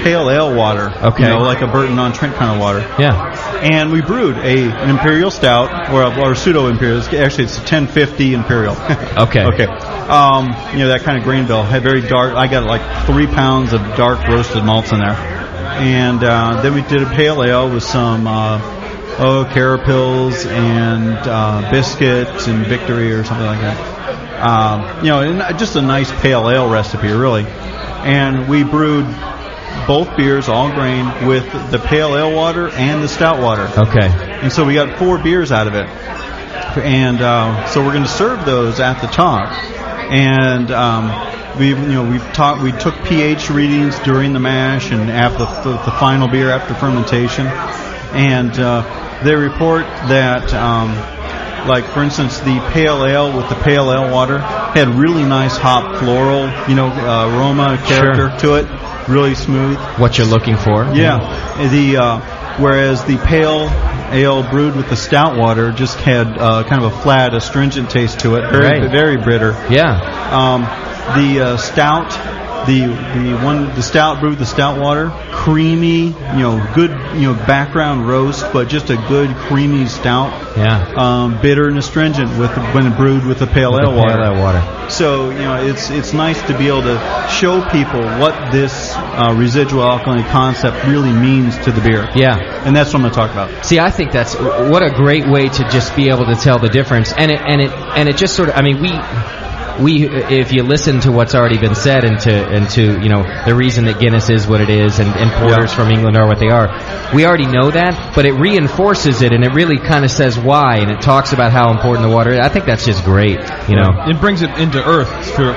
pale ale water. Okay. Like a Burton-on-Trent kind of water. Yeah. And we brewed an imperial stout or pseudo imperial. Actually, it's a 1050 imperial. Okay. Okay. That kind of grain bill had very dark. I got like 3 pounds of dark roasted malts in there, and then we did a pale ale with some Carapils and Biscuit and Victory or something like that. And just a nice pale ale recipe, really. And we brewed both beers, all grain, with the pale ale water and the stout water. Okay. And so we got 4 beers out of it. And so we're going to serve those at the talk. And we took pH readings during the mash and after the final beer after fermentation. And they report that, like for instance, the pale ale with the pale ale water had really nice hop floral, aroma character to it, really smooth. What you're looking for? Yeah. Whereas the pale ale brewed with the stout water just had kind of a flat, astringent taste to it, very bitter. Yeah. The stout, the stout brewed with the stout water, creamy, good, background roast, but just a good creamy stout. Yeah. Bitter and astringent when brewed with the pale ale water. Pale ale water. So it's nice to be able to show people what this residual alkaline concept really means to the beer. Yeah. And that's what I'm going to talk about. See, I think that's what a great way to just be able to tell the difference, and it just sort of. I mean, we if you listen to what's already been said and to the reason that Guinness is what it is and porters from England are what they are, we already know that, but it reinforces it and it really kind of says why, and it talks about how important the water is. I think that's just great. It brings it into earth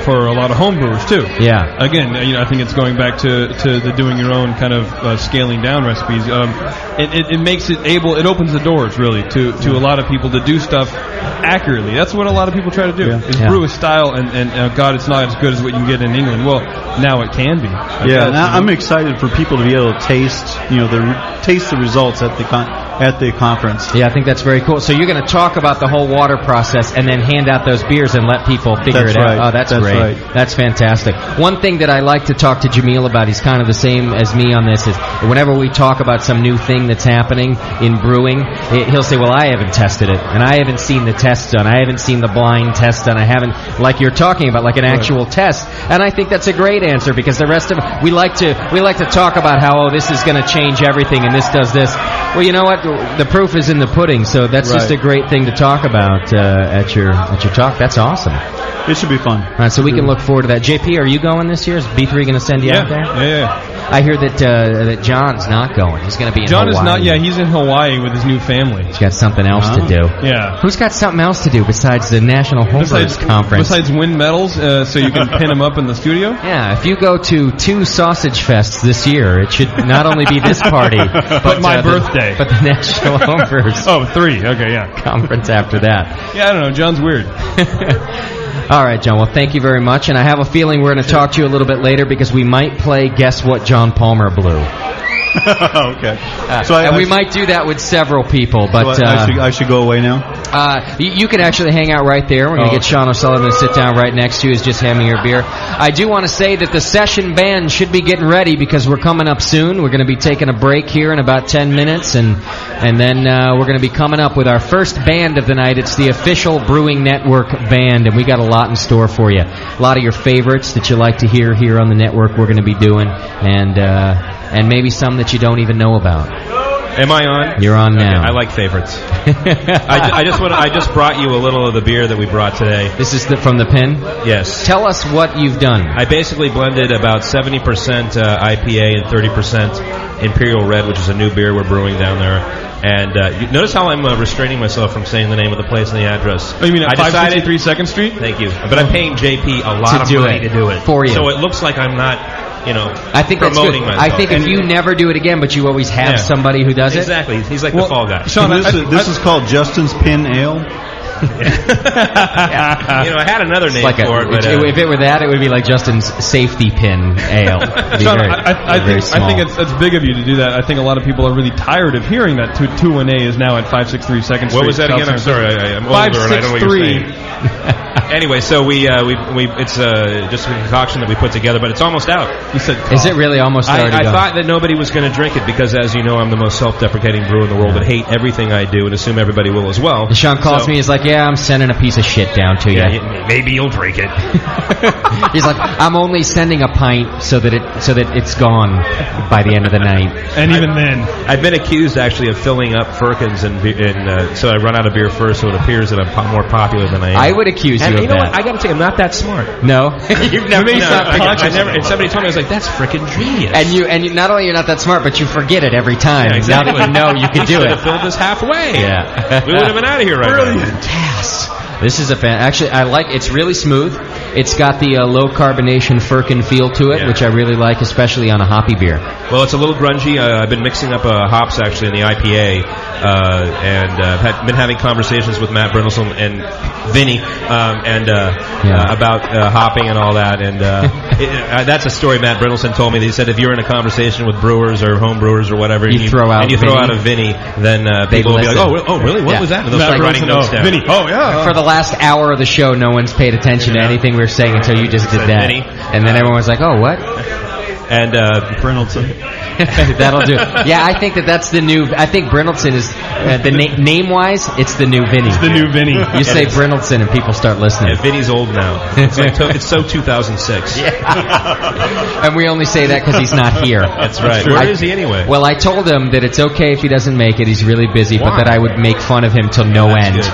for a lot of homebrewers too. Yeah. Again, I think it's going back to the doing your own kind of scaling down recipes. It makes it able. It opens the doors really to a lot of people to do stuff accurately. That's what a lot of people try to do. Is brew a style. And God, it's not as good as what you can get in England. Well, now it can be. I'm excited for people to be able to taste the results at the conference. Yeah, I think that's very cool. So you're going to talk about the whole water process and then hand out those beers and let people figure it out. Oh, that's great. Right. That's fantastic. One thing that I like to talk to Jameel about, he's kind of the same as me on this, is whenever we talk about some new thing that's happening in brewing, he'll say, well, I haven't tested it, and I haven't seen the tests done. I haven't seen the blind test done. I haven't, like you're talking about, like an actual test. And I think that's a great answer, because the rest of it, we like to talk about how, this is going to change everything and this does this. Well, you know what? The proof is in the pudding, so that's just a great thing to talk about at your talk. That's awesome. It should be fun. All right, so we can look forward to that. JP, are you going this year? Is B3 going to send you out there? Yeah. I hear that John's not going. He's going to be in John Hawaii. is not. Yeah, he's in Hawaii with his new family. He's got something else to do. Yeah. Who's got something else to do besides the National Homebrews Conference? Besides win medals, so you can pin them up in the studio? Yeah, if you go to 2 sausage fests this year, it should not only be this party, but my birthday. but the National Homebrewers. Oh, 3. Okay, yeah. Conference after that. Yeah, I don't know. John's weird. All right, John. Well, thank you very much. And I have a feeling we're going to talk to you a little bit later because we might play Guess What John Palmer Blew. Okay. And we might do that with several people, but So I should go away now? you can actually hang out right there. We're going to get Sean O'Sullivan to sit down right next to you. He's just handing your beer. I do want to say that the session band should be getting ready because we're coming up soon. We're going to be taking a break here in about 10 minutes, and then we're going to be coming up with our first band of the night. It's the official Brewing Network band, and we got a lot in store for you. A lot of your favorites that you like to hear here on the network we're going to be doing, and maybe some that you don't even know about. Am I on? You're on now. Okay, I like favorites. I just brought you a little of the beer that we brought today. This is from the Pin? Yes. Tell us what you've done. I basically blended about 70% IPA and 30% Imperial Red, which is a new beer we're brewing down there. And you notice how I'm restraining myself from saying the name of the place and the address. Oh, you mean at 563 2nd Street? Thank you. But I'm paying JP a lot of money to do it. For you. So it looks like I'm not, I think promoting that's good. myself. I think if you never do it again, but you always have somebody who does it. Exactly. He's like the fall guy. Sean, this is called Justin's Pin Ale. I had another name for it, but if it were that, it would be like Justin's Safety Pin Ale. Sean, I think it's big of you to do that. I think a lot of people are really tired of hearing that 2-1A is now at 563 2nd Street. What was that again? I'm sorry, I'm older and I don't know what you're saying. Anyway, so we it's just a concoction that we put together, but it's almost out. You said is it really almost already I gone? thought that nobody was going to drink it because, as you know, I'm the most self-deprecating brewer in the world and hate everything I do and assume everybody will as well. And Sean calls me. He's like, "Yeah, I'm sending a piece of shit down to you. Yeah, maybe you'll drink it." He's like, "I'm only sending a pint so that it's gone by the end of the night." And even then, I've been accused actually of filling up Firkins and so I run out of beer first, so it appears that I'm more popular than I am. I would accuse you of you know that. What? I got to tell you, I'm not that smart. No, you've never. And somebody told me, I was like, "That's freaking genius." And you not only you're not that smart, but you forget it every time. Yeah, exactly. Now that you know you can do should it. have filled this halfway. Yeah, we would have been out of here right now. Yes. This is actually, I like, it's really smooth. It's got the low carbonation Firkin feel to it, which I really like, especially on a hoppy beer. Well, it's a little grungy. I've been mixing up hops actually in the IPA, and been having conversations with Matt Brindleson and Vinny, about hopping and all that. And that's a story Matt Brindleson told me. He said if you're in a conversation with brewers or home brewers or whatever, you throw out a Vinny, then people will be like, "Oh, really? What was that?" And they'll start writing notes down. Vinny. Oh, yeah. For the last hour of the show, no one's paid attention to anything we were saying until you just did that. Vinny. And then everyone was like, "Oh, what?" And Brindleson. That'll do. Yeah, I think that's the new. I think Brindleson is name-wise, it's the new Vinny. It's the new Vinny. You say Brindleson and people start listening. Yeah, Vinny's old now. It's like it's so 2006. Yeah. And we only say that because he's not here. That's right. Where is he anyway? Well, I told him that it's okay if he doesn't make it. He's really busy, but that I would make fun of him till no end.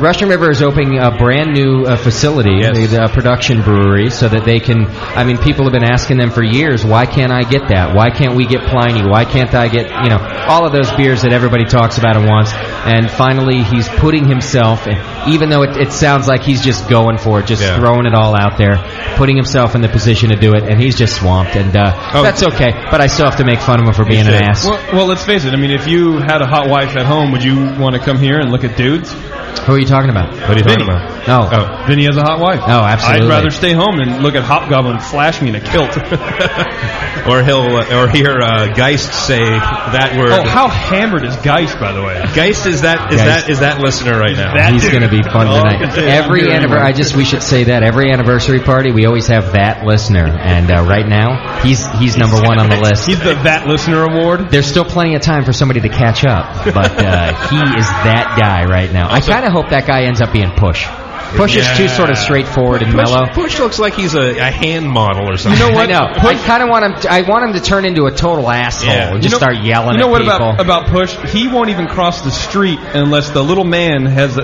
Russian River is opening a brand new facility, the production brewery, so that they can. I mean, people have been asking them for years, why can't I get that? Why can't we get Pliny? Why can't I get, all of those beers that everybody talks about and wants? And finally, he's putting himself, even though it sounds like he's just going for it, just throwing it all out there, putting himself in the position to do it, and he's just swamped. And that's okay, but I still have to make fun of him for being an ass. Well, let's face it. I mean, if you had a hot wife at home, would you want to come here and look at dudes? Who are you talking about? What are you talking about? Oh, Vinny has a hot wife. Oh, absolutely. I'd rather stay home than look at Hobgoblin flash me in a kilt. Or hear Geist say that word. Oh, how hammered is Geist, by the way? Geist is that listener right now. He's going to be fun tonight. We should say that every anniversary party we always have that listener, and right now he's number one on the list. He's the That Listener Award. There's still plenty of time for somebody to catch up, but he is that guy right now. I kind of hope that guy ends up being Push. Push is too sort of straightforward and mellow. Push looks like he's a hand model or something. You know what? I know. I kind of want him. I want him to turn into a total asshole and just start yelling. You know at what people. about Push? He won't even cross the street unless the little man is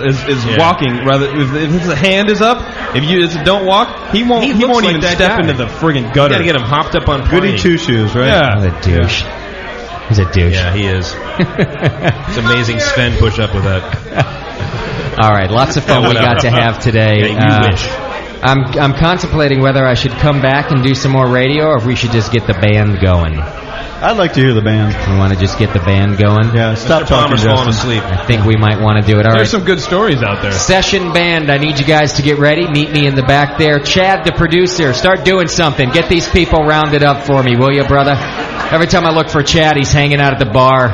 walking. Rather, if his hand is up, if don't walk, he won't like even that step guy. into the friggin' gutter. You gotta get him hopped up on plane. Goody two shoes, right? Yeah. He's a douche. He's a douche. Yeah, he is. It's amazing Sven push up with that. All right, lots of fun we got to have today. Yeah, you wish. I'm contemplating whether I should come back and do some more radio or if we should just get the band going. I'd like to hear the band. We want to just get the band going? Yeah, stop Mr. talking, Palmer's falling Justin. asleep. I think we might want to do it. All right. There's some good stories out there. Session band, I need you guys to get ready. Meet me in the back there. Chad, the producer, start doing something. Get these people rounded up for me, will you, brother? Every time I look for Chad, he's hanging out at the bar.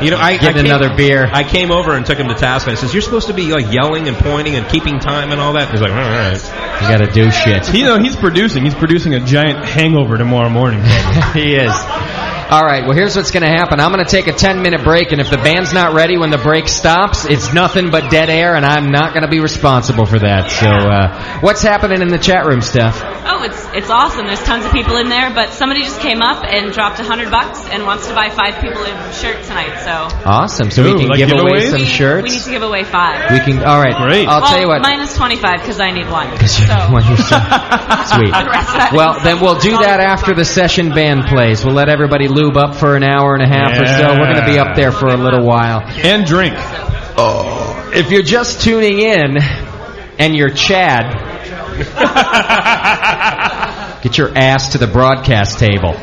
You know, I getting another beer. I came over and took him to task. I says, "You're supposed to be like yelling and pointing and keeping time and all that." He's like, "All right." You got to do shit. He's producing. He's producing a giant hangover tomorrow morning. He is. All right, well, here's what's going to happen. I'm going to take a 10-minute break, and if the band's not ready when the break stops, it's nothing but dead air, and I'm not going to be responsible for that. So what's happening in the chat room, Steph? Oh, it's awesome. There's tons of people in there, but somebody just came up and dropped $100 and wants to buy 5 people a shirt tonight. So awesome. So we can give away some shirts. We need to give away 5. We can. All right. Great. I'll tell you what. Minus 25 because I need one. Sweet. The rest of that Well, then we'll do that after the session band plays. We'll let everybody lube up for an hour and a half or so. We're going to be up there for a little while. And drink. Oh. If you're just tuning in and you're Chad, get your ass to the broadcast table.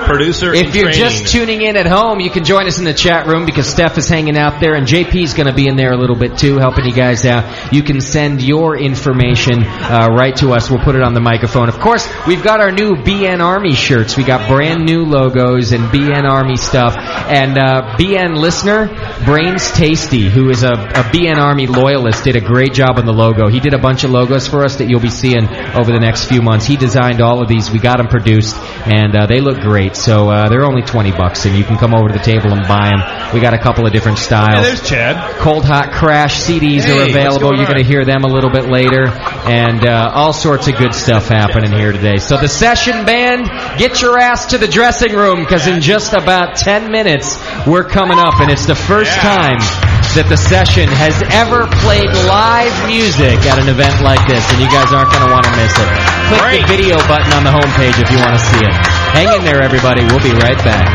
Producer. If you're just tuning in at home, you can join us in the chat room because Steph is hanging out there and JP's going to be in there a little bit too, helping you guys out. You can send your information right to us. We'll put it on the microphone. Of course, we've got our new BN Army shirts. We got brand new logos and BN Army stuff. And BN listener, Brains Tasty, who is a BN Army loyalist, did a great job on the logo. He did a bunch of logos for us that you'll be seeing over the next few months. He designed all of these. We got them produced, and they look great. So they're only $20, and you can come over to the table and buy them. We got a couple of different styles. Hey, there's Chad. Cold Hot Crash CDs are available. You're going to hear them a little bit later, and all sorts of good stuff happening here today. So the session band, get your ass to the dressing room, because in just about 10 minutes, we're coming up, and it's the first time that the session has ever played live music at an event like this, and you guys aren't going to want to miss it. Click the video button on the homepage if you want to see it. Hang in there, everybody. We'll be right back.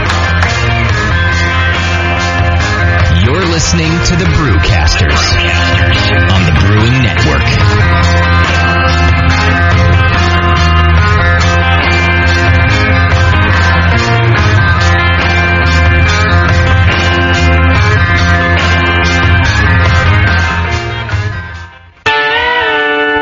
You're listening to the Brewcasters on the Brewing Network.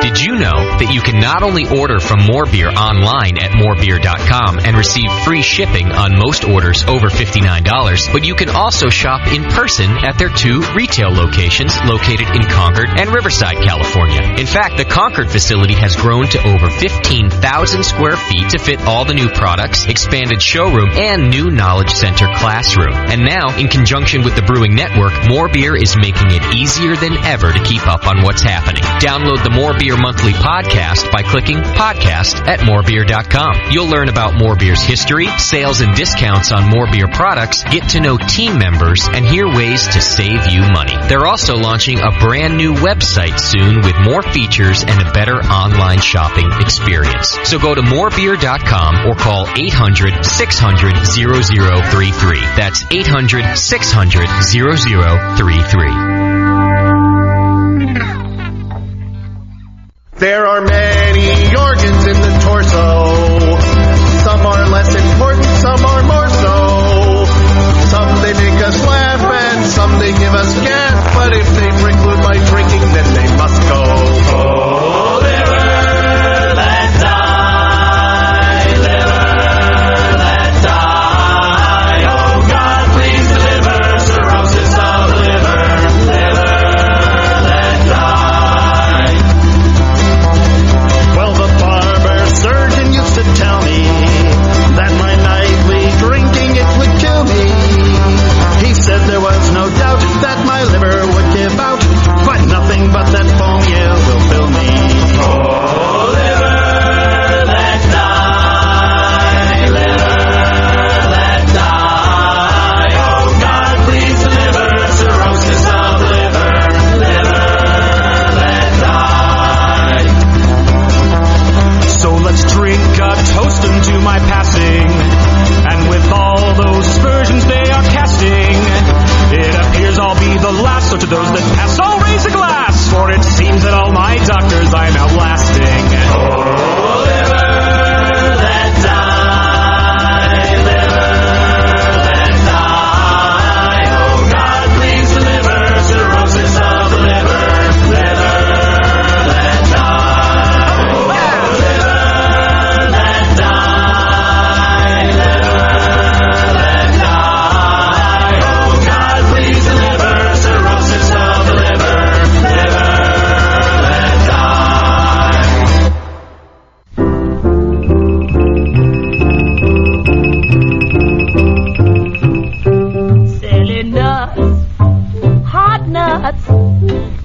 Did you know that you can not only order from More Beer online at morebeer.com and receive free shipping on most orders over $59, but you can also shop in person at their 2 retail locations located in Concord and Riverside, California. In fact, the Concord facility has grown to over 15,000 square feet to fit all the new products, expanded showroom, and new Knowledge Center classroom. And now, in conjunction with the Brewing Network, More Beer is making it easier than ever to keep up on what's happening. Download the More Beer monthly podcast by clicking podcast at morebeer.com. You'll learn about More Beer's history, sales and discounts on More Beer products, get to know team members, and hear ways to save you money. They're also launching a brand new website soon with more features and a better online shopping experience. So go to morebeer.com or call 800-600-0033. That's 800-600-0033. There are many organs in the torso. Some are less important, some are more so. Some they make us laugh and some they give us gas. But if they preclude my drinking, then they must go. Oh, liver, let die. Liver, let die. Oh God, please deliver cirrhosis of liver. Liver, let die.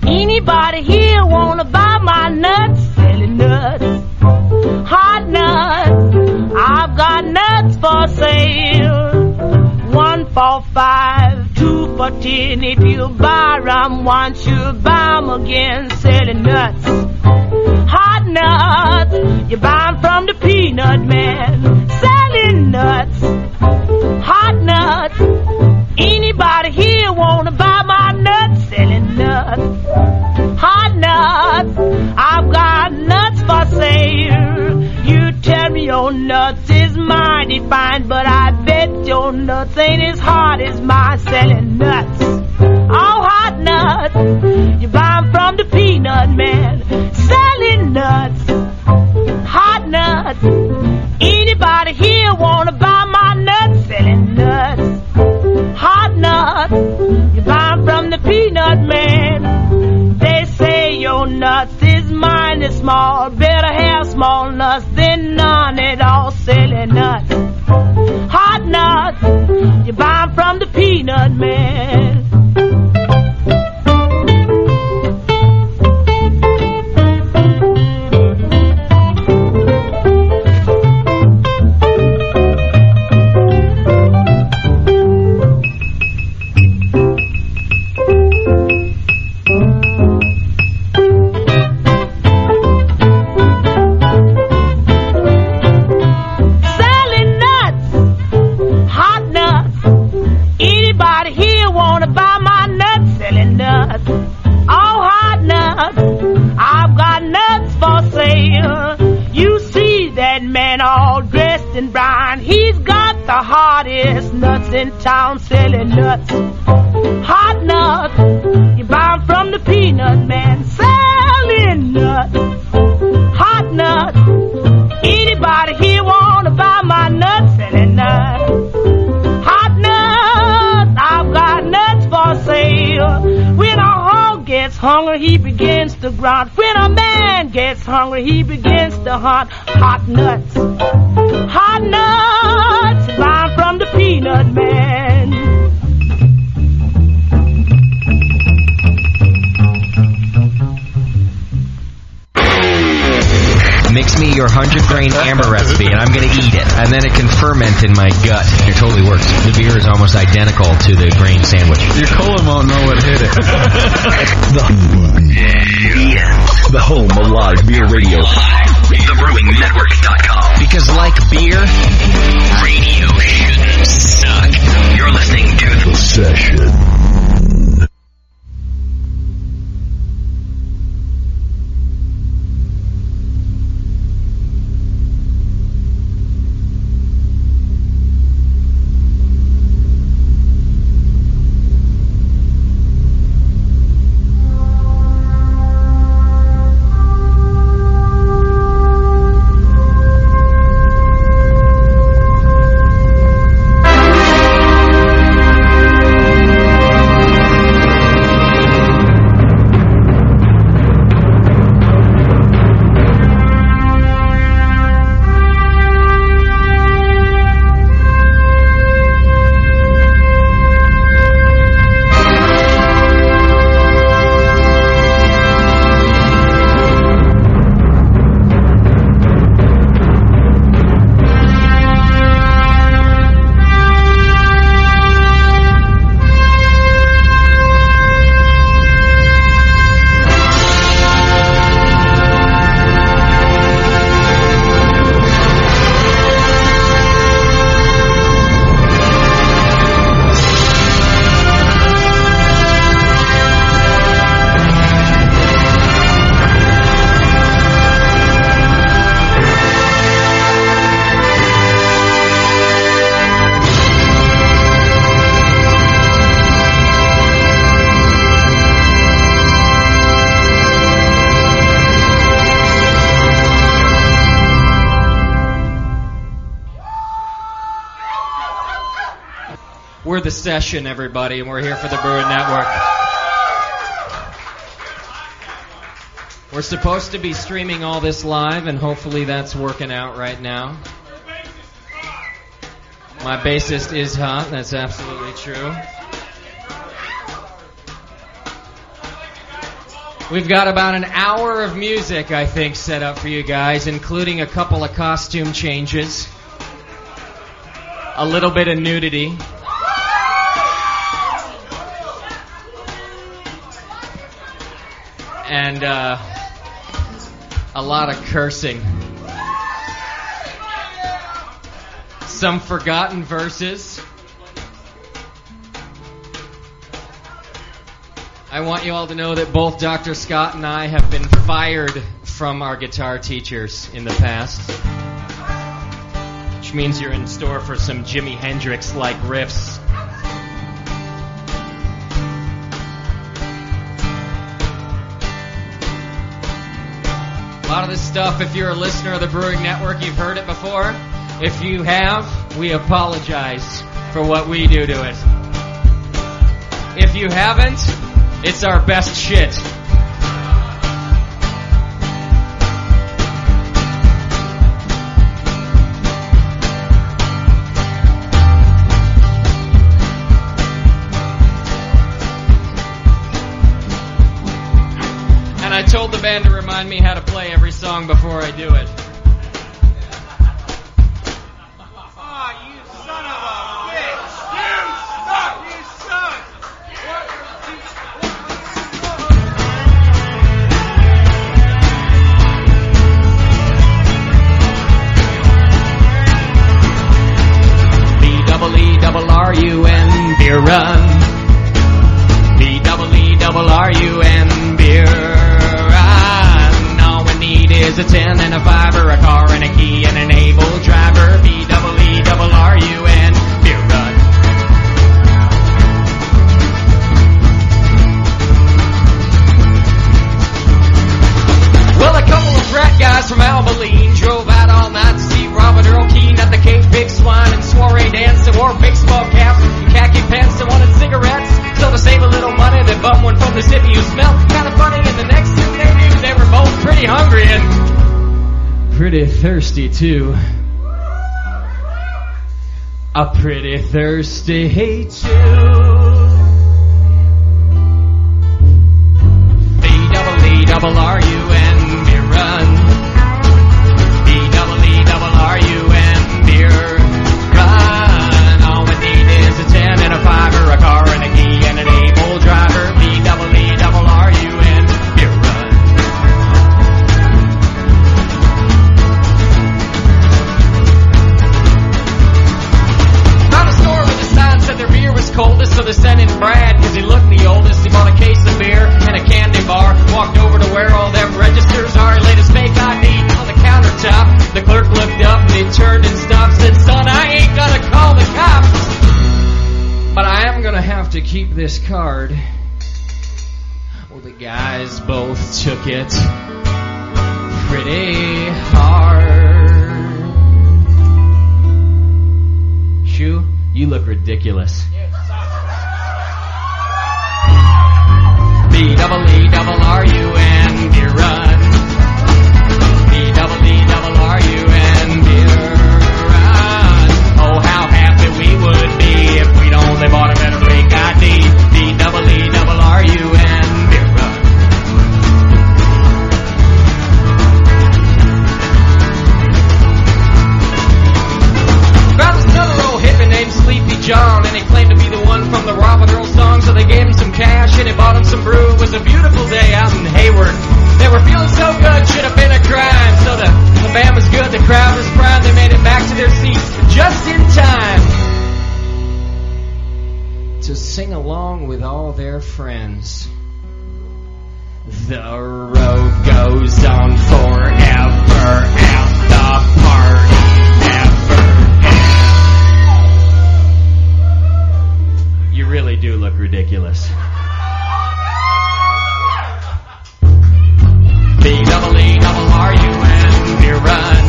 Anybody here wanna buy my nuts? Selling nuts, hot nuts. I've got nuts for sale. 1 for $5, 2 for $10. If you buy 'em once, you buy 'em again. Selling nuts, hot nuts. You buy 'em from the peanut man. Selling nuts, hot nuts. Anybody here wanna buy my nuts? Selling nuts, hot nuts. I've got nuts for sale. You tell me your nuts is mighty fine, but I bet your nuts ain't as hard as mine. Selling nuts, all hot nuts. You buy 'em from the peanut man. Selling nuts, hot nuts. Anybody here wanna buy my nuts? Selling nuts, hot nuts. You buy 'em from the peanut man. They say your nuts is mighty small. Better have small nuts than none at all. Selling nuts, hot nuts. You buy 'em from the peanut man. In brown, he's got the hardest nuts in town. Selling nuts, hot nuts. You buy 'em from the peanut man. Selling nuts, hot nuts. Anybody here wanna buy my nuts? Selling nuts, hot nuts. I've got nuts for sale. When a hog gets hungry, he begins to grunt. When a man gets hungry, he begins to hunt. Hot nuts, hot nuts. Buy 'em from the peanut man. Mix me your 100-grain amber recipe, and I'm going to eat it. And then it can ferment in my gut. It totally works. The beer is almost identical to the grain sandwich. Your colon won't know what hit it. The home of live beer radio. TheBrewingNetwork.com. Because like beer, radio shouldn't suck. You're listening to The Session. We're The Session, everybody, and we're here for the Brewing Network. We're supposed to be streaming all this live, and hopefully that's working out right now. My bassist is hot, that's absolutely true. We've got about an hour of music, I think, set up for you guys, including a couple of costume changes, a little bit of nudity, and a lot of cursing. Some forgotten verses. I want you all to know that both Dr. Scott and I have been fired from our guitar teachers in the past. Which means you're in store for some Jimi Hendrix-like riffs. A lot of this stuff, if you're a listener of the Brewing Network, you've heard it before. If you have, we apologize for what we do to it. If you haven't, it's our best shit. And I told the band to remind me how to play every song before I do it. B-double-E-double-R-U-N, beer run. B-double-E-double-R-U-N, beer run. All we need is a 10 and a 5 or a car and a key and an able driver. B-double-E-double-R-U-N, beer run. Well, a couple of frat guys from Abilene drove out all night to see Robert Earl Keen at the Cape Big Swine and soiree dance. They wore baseball caps and khaki pants and wanted cigarettes. So to save a little money, they bummed one from the city who smelled kind of funny. And the next thing they knew, they were both pretty hungry and pretty thirsty too. A pretty thirsty too. B-double-E-double-R-U-N, beer run. B-double-E-double-R-U-N, beer run. All we need is a 10 and a 5 or a car and a key and an able driver. B-double-E-double-R-U-N, beer run. Found a store where the sign said their beer was coldest, so they sent in Brad because he looked the oldest. He bought a case of beer and a candy bar. Walked over to where all them registers are. He laid his fake ID on the countertop. The clerk looked up and he turned and stopped. Said, son, I ain't gonna call the cops, but I am gonna have to keep this card. Well, the guys both took it pretty hard. Shoo, you look ridiculous. B-double-E-double-R-U-N, beer run. B-double-E-double-R-U-N, beer run. Oh, how happy we would be if we'd only bought a better fake ID. B-double-E-double-R-U-N, beer run. Found this another old hippie named Sleepy John, and he claimed to be the one from the Robert Earl song, so they gave him some cash and he bought him some brew. It was a beautiful day out in Hayward. They were feeling so good, should have been a crime. So the band was good, the crowd was proud. They made it back to their seats just in time to sing along with all their friends. The road goes on forever at the party never ends. You really do look ridiculous. B-double-E-double-R-U-N, beer run.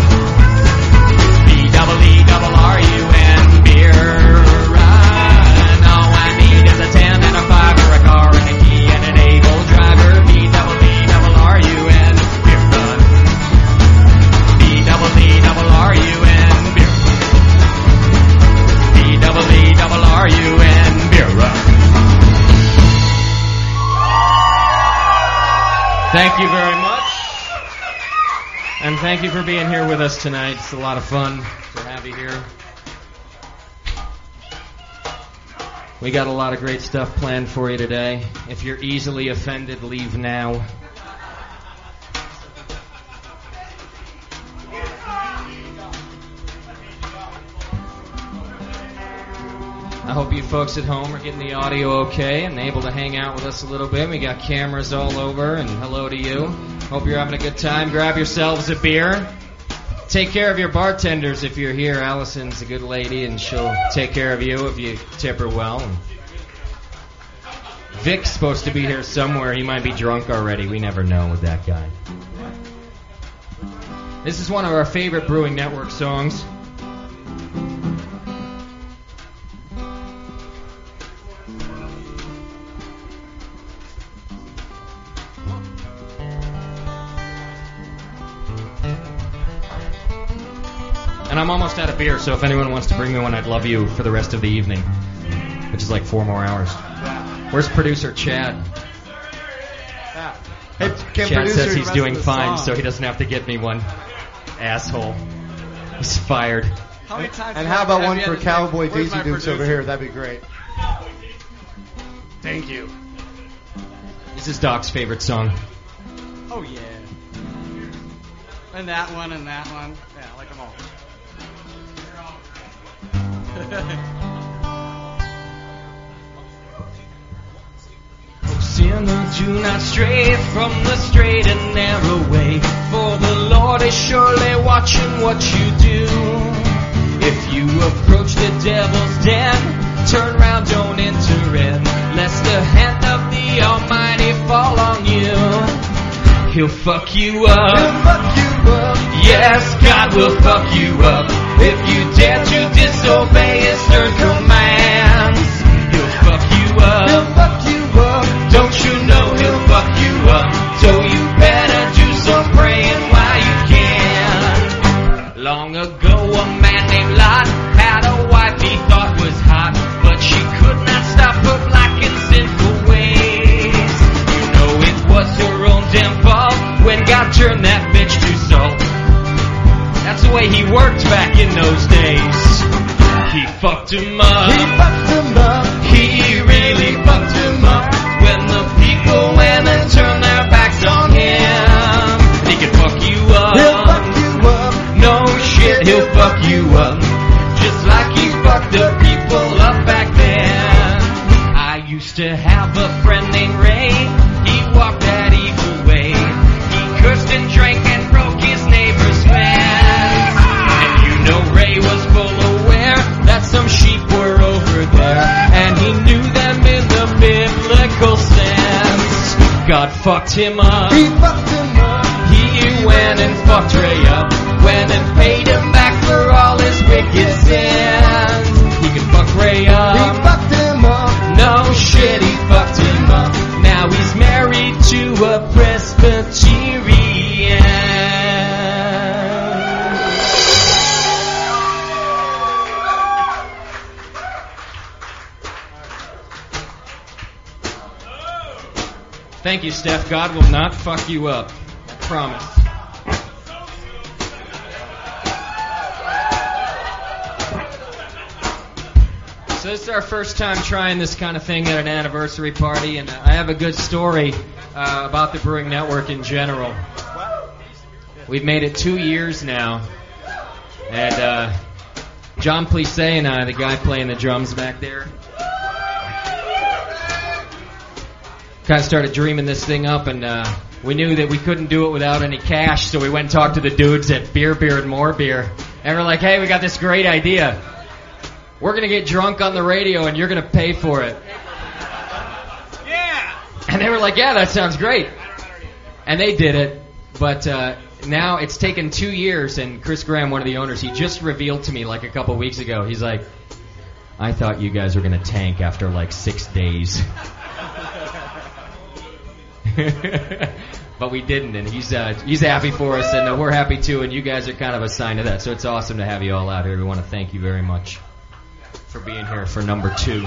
B-double-E-double-R-U-N, beer run. All I need is a 10 and a 5 or a car and a key and an able driver. B-double-E-double-R-U-N, beer run. B-double-E-double-R-U-N, beer run. B-double-E-double-R-U-N, beer run. Thank you very much. And thank you for being here with us tonight. It's a lot of fun to have you here. We got a lot of great stuff planned for you today. If you're easily offended, leave now. I hope you folks at home are getting the audio okay and able to hang out with us a little bit. We got cameras all over, and hello to you. Hope you're having a good time. Grab yourselves a beer. Take care of your bartenders if you're here. Allison's a good lady, and she'll take care of you if you tip her well. And Vic's supposed to be here somewhere. He might be drunk already. We never know with that guy. This is one of our favorite Brewing Network songs. And I'm almost out of beer, so if anyone wants to bring me one, I'd love you for the rest of the evening, which is like 4 more hours. Where's producer Chad? Hey, Chad says he's doing fine, so he doesn't have to get me one. Asshole. He's fired. How many times? And how about one for Cowboy Daisy Dukes over here? That'd be great. Thank you. This is Doc's favorite song. Oh, yeah. And that one, and that one. Yeah, I like them all. Oh, sinner, do not stray from the straight and narrow way, for the Lord is surely watching what you do. If you approach the devil's den, turn round, don't enter in, lest the hand of the Almighty fall on you. He'll fuck you up. He'll fuck you up. Yes, God will fuck you up if you dare to disobey His stern commands. He'll fuck you up. He'll fuck you up. Don't you know He'll fuck you up? So you better do some praying while you can. Long ago, a man named Lot had a wife he thought was hot, but she could not stop her black and sinful ways. You know it was her own damn fault when God turned that bitch to salt. That's the way he worked back in those days. He fucked him up. He fucked him up. He really fucked him up. When the people went and turned their backs on him, he can fuck you up. He'll fuck you up. No shit, he'll fuck you up. Just like he fucked the people up back then. I used to have a friend named Ray. He walked that evil way. He cursed and drank and broke his neighbor's fence. And you know Ray was full aware that some sheep were over there, and he knew them in the biblical sense. God fucked him up. He fucked him up. He went and fucked Ray up. Went and paid him back for all his wicked sins. He can fuck Ray up. He fucked him up. No shit, he fucked him up. Now he's married to a Presbyterian. Thank you, Steph. God will not fuck you up. I promise. So this is our first time trying this kind of thing at an anniversary party, and I have a good story about the Brewing Network in general. We've made it 2 years now, and John Plisse and I, the guy playing the drums back there, kind of started dreaming this thing up, and we knew that we couldn't do it without any cash, so we went and talked to the dudes at Beer, Beer, and More Beer, and we're like, hey, we got this great idea. We're going to get drunk on the radio, and you're going to pay for it. Yeah! And they were like, yeah, that sounds great. And they did it, but now it's taken 2 years, and Chris Graham, one of the owners, he just revealed to me like a couple weeks ago, he's like, I thought you guys were going to tank after like 6 days. But we didn't, and he's happy for us, and we're happy too, and you guys are kind of a sign of that, so it's awesome to have you all out here. We want to thank you very much for being here for number 2.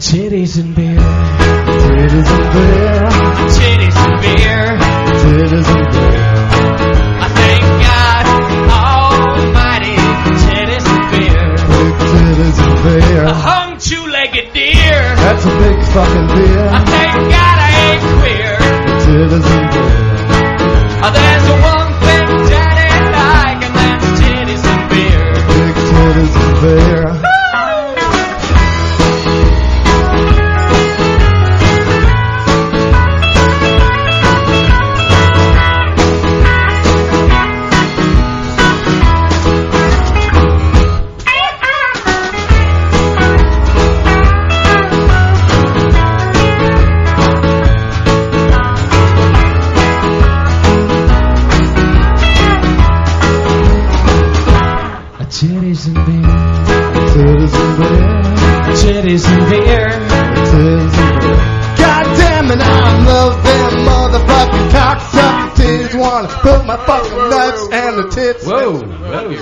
Titties and beer. Titties and beer. Titties and beer. Titties and beer. I thank God Almighty for titties and beer. Big titties and beer. A hung two-legged deer. That's a big fucking beer. I thank God I ain't queer. Titties and beer. There's one thing Daddy like, and that's titties and beer. Big titties and beer. Titties and beer. Titties and beer. Titties and beer. Titties and beer. God damn it, I love them motherfucking cocksucker titties. Wanna put my fucking nuts and the tits. Whoa, whoa. Dude.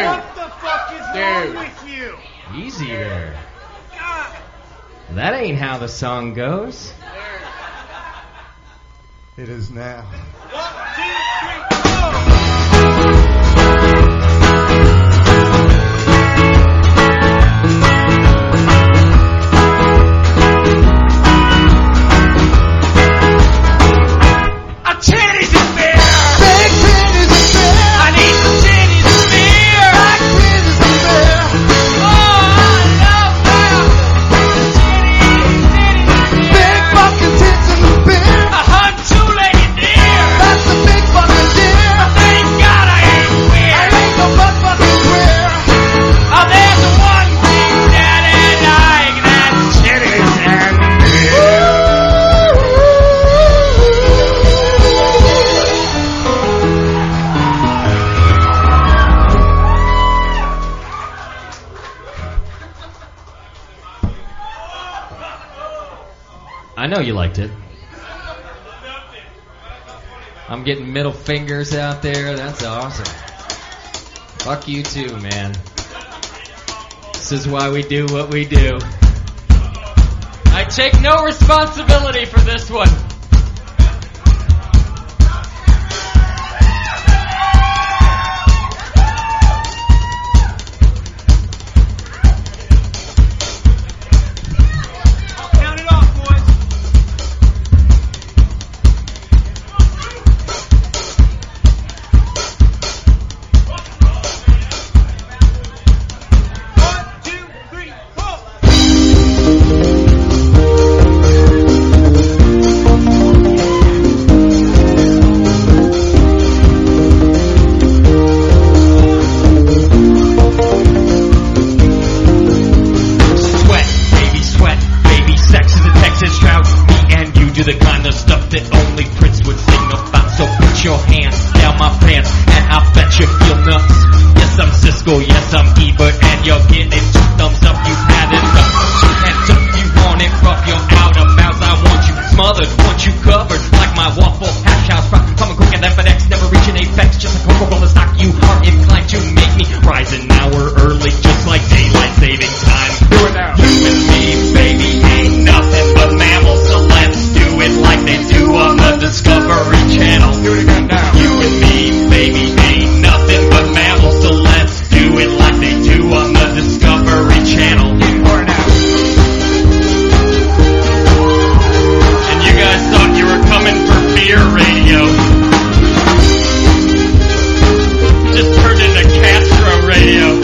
What the fuck is wrong with you? Easy there. That ain't how the song goes. It is now. 1, 2, 3, 4. Titties and beer. Big titties and beer. I need some titties and beer. Black titties and beer. Oh, I love that. Titties and beer. Big fucking tits and beer. A hung two-legged deer. That's a big fucking deer. Thank God I ain't queer. I ain't no butt fucking queer. Oh, there's the one thing that I like, that's titties and beer. I know you liked it. I'm getting middle fingers out there. That's awesome. Fuck you too, man. This is why we do what we do. I take no responsibility for this one. Count it off, boys. Do the kind of stuff that only Prince would sing about. So put your hands down my pants, and I bet you feel nuts. Yes, I'm Siskel, yes, I'm Ebert, and you're getting 2 thumbs up. You've had enough. Hands up, you want it rough, you're out of bounds. I want you smothered, want you covered, like my waffle hash house. Rockin' coming quick and then FedEx, never reaching apex. Just a Coca-Cola stock, you are inclined to make me rise an hour early, just like daylight saving time. Do it now. You and me, baby, ain't nothing but mammals, so let's do it like they do on the Discovery Channel. Do it again now. You and me, baby, ain't nothing but mammals, so let's do it like they do on the Discovery Channel. Or now. And you guys thought you were coming for beer radio. You just turned into Castro radio.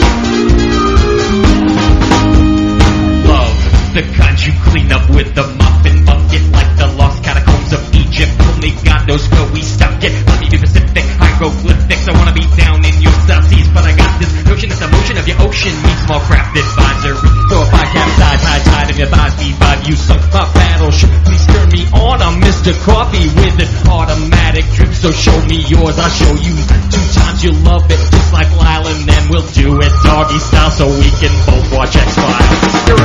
Love, the kind you clean up with the muffin bucket like the lost catacombs of Egypt. Only God knows where we stuck it. Let me be Pacific, hieroglyphics. I wanna be down in your South Seas, but I got this notion that the motion of your ocean needs small craft advisory. Throw a 5 capsize, high tide of your thighs, B5. You sunk my battleship. Please turn me on. I'm Mr. Coffee with an automatic drip. So show me yours, I'll show you 2 times. You love it, just like Lyle, and then we'll do it doggy style so we can both watch X-Files. You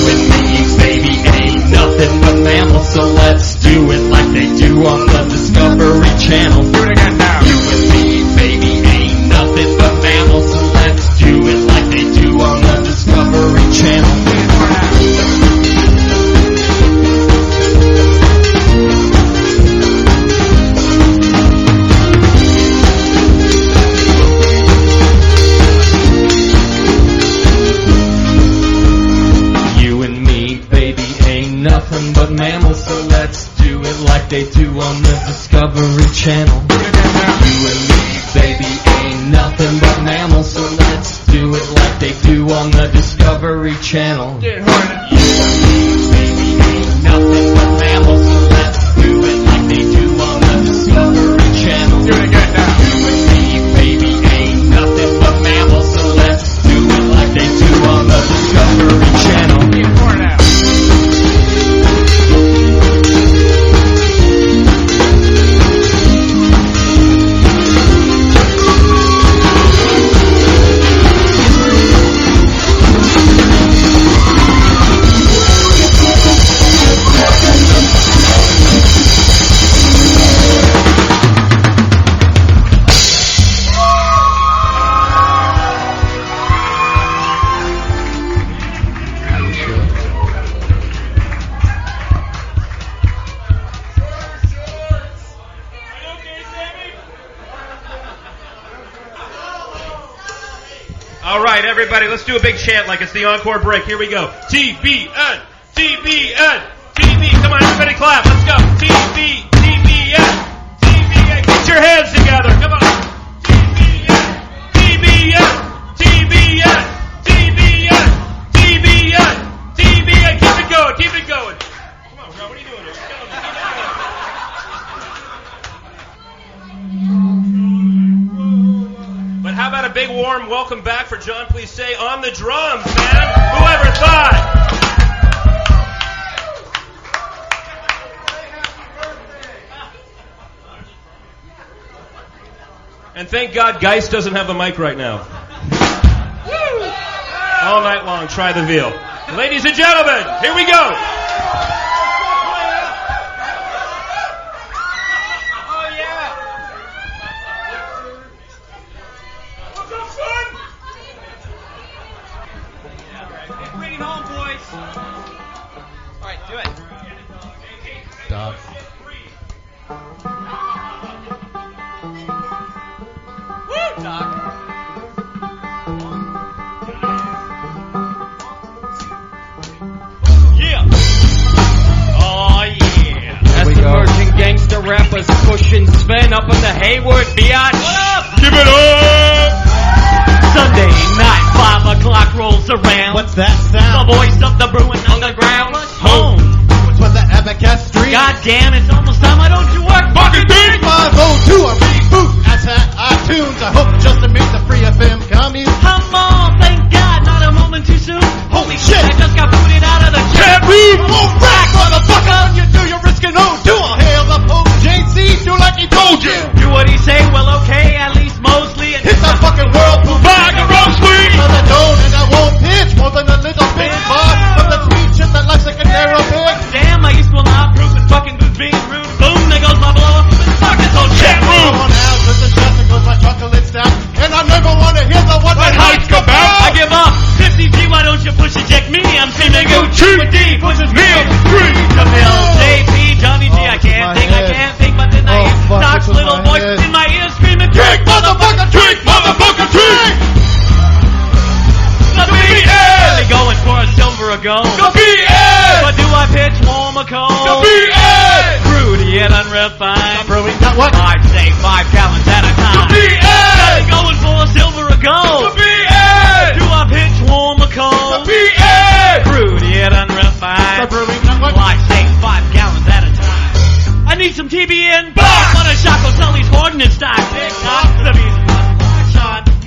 and me, baby, ain't nothing but mammals, so let's do it like they do on the Discovery Channel. Do it again now. You and me, baby, ain't nothing but mammals, so let's do it like they do on the Discovery Channel. mammals, so let's do it like they do on the Discovery Channel. You and me, baby, ain't nothing but mammals, so let's do it like they do on the Discovery Channel. You and me, baby, ain't nothing but mammals, so let's do it like they do on the Discovery Channel. Do it again now. You and me, baby, ain't nothing but mammals, so let's do it like they do on the Discovery Channel. Get more now. All right, everybody, let's do a big chant like it's the encore break. Here we go. TBN, TBN, TB. Come on, everybody clap. Let's go. TB, TBN, TBN. Get your hands together. Come on. TBN, TBN, TBN, TBN, TBN, TBN. Keep it going. Keep it going. Come on, bro. What are you doing here? But how about a big warm welcome back for John Plisse on the drums, man? Whoever thought? And thank God Geist doesn't have a mic right now. All night long, try the veal. Ladies and gentlemen, here we go. Dog. Woo, dog. Yeah. Oh, yeah. That's the emerging gangster rappers pushing Sven up in the Hayward biatch. What up? Give it up! Sunday night, 5 o'clock rolls around. What's that sound? The voice of the brewing underground. Home. Was the Abacus Street? God damn, it's almost time. Why don't you work? Fucking thing! 502, a reboot. That's at iTunes. I hope just to meet the Free FM commies. Come on, thank God, not a moment too soon. Holy shit, I just got booted out of the chat room. Move back, motherfucker! You do your risking O2. I'll hail the Pope JC, do like he told you. Do what he say, well okay, at least mostly. Hit the fucking whirlpool. Bag of roast beef! So the don't and I won't pitch more than a little bit bar. But the sweet shit that life's like a narrow bit. Damn, I used to not proof and fucking who's being rude. Boom, there goes my blow up. Fuck this whole chat room. Come on out, listen, testicles, my chocolate stack. And I never want to hear the one that heights come out. I give up. 50G, why don't you push eject me? I'm singing go cheap with D, pushes me up the street. The mill, JP, Johnny G, I can't think, but then I hear Doc's little voice in my ear screaming, drink, motherfucker, drink, motherfucker, drink. The BS! They going for a silver a go. The BS! But do I pitch warm or cold? The BS! Fruity and unrefined. Brewing, not what? I'd say 5 gallons at a time. The BS! They going for a silver a go. The BS! Do I pitch warm or cold? The BS! Fruity and unrefined. The brewing, not what? I'd say 5 gallons at a time. I need some TBN box. What a shock will tell these ordnance stock. Tick tock, the bees.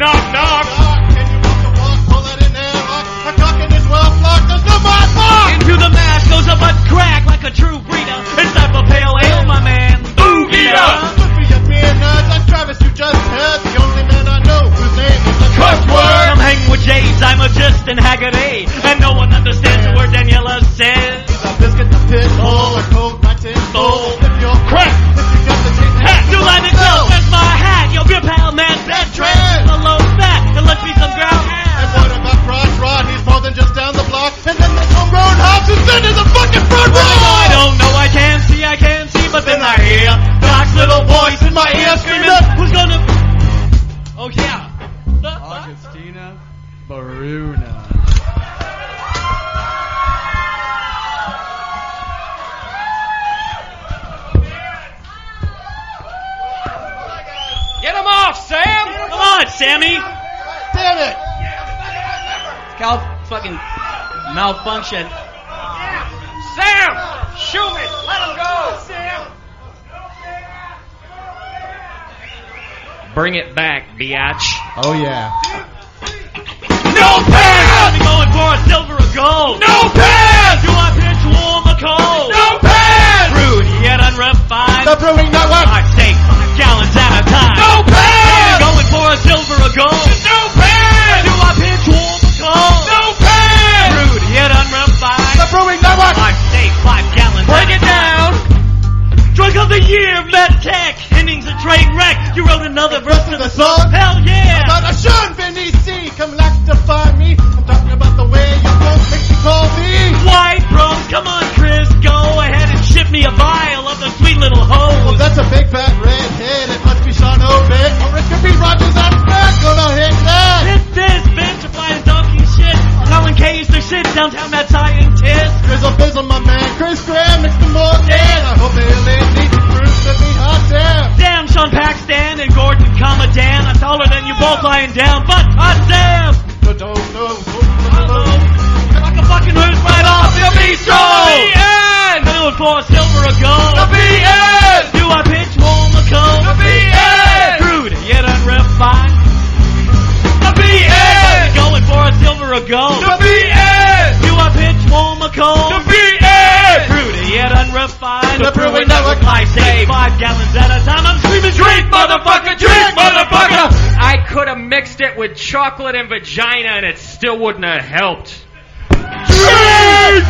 Knock, knock. Into the mask goes a butt crack like a true breeder. It's time for pale ale, my man. Oogie up. Good for your beer nuts. I'm Travis, you just heard. The only man I know whose name is the Cuss fucking malfunction. Sam! Shoot me! Let him go! Sam! Bring it back, biatch. Oh, yeah. No pass! I'm going for a silver or gold. No pass! Do I pitch warm or cold? No pass! Rude yet unrefined. The Brewing Network. I take 5 gallons at a time. No pass! I'm going for a silver or gold. No pass! Do I pitch warm or cold? No pass! Rude yet unrefined. The Brewing Network. I take 5 gallons Break at a it time. Drug of the year, MedTech. Endings a train wreck. You wrote another verse to the song. Hell yeah! But I shouldn't be DC. Come electrify me. I'm talking about the way you don't make me call me. White bros, come on, Chris. Go ahead and ship me a vial of the sweet little hose. Well, that's a big fat redhead. It must be Sean Obed. Or it could be Rogers. I'm not gonna hit that. Hit this, bitch. You're flying donkey shit. Colin K used to shit downtown that scientist. Grizzle Bizzle, my man. Chris Graham, next to Morgan. I hope they'll need to prove to me hot damn. Damn, Sean Paxton and Gordon Dan. I'm taller than you both lying down, but hot damn. I can fucking move right off the bistro. The BN. Going for a silver or gold. The BN. Do I pitch warm or cold? The BN. Crude yet unrefined. The BN. Going for a silver or gold. The BN. Do I pitch warm or cold? The BN. Crude yet unrefined. The Brewing Network. I say 5 gallons at a time. I'm screaming, drink, motherfucker, drink, motherfucker. I could have mixed it with chocolate and vagina and it still wouldn't have helped. Drink!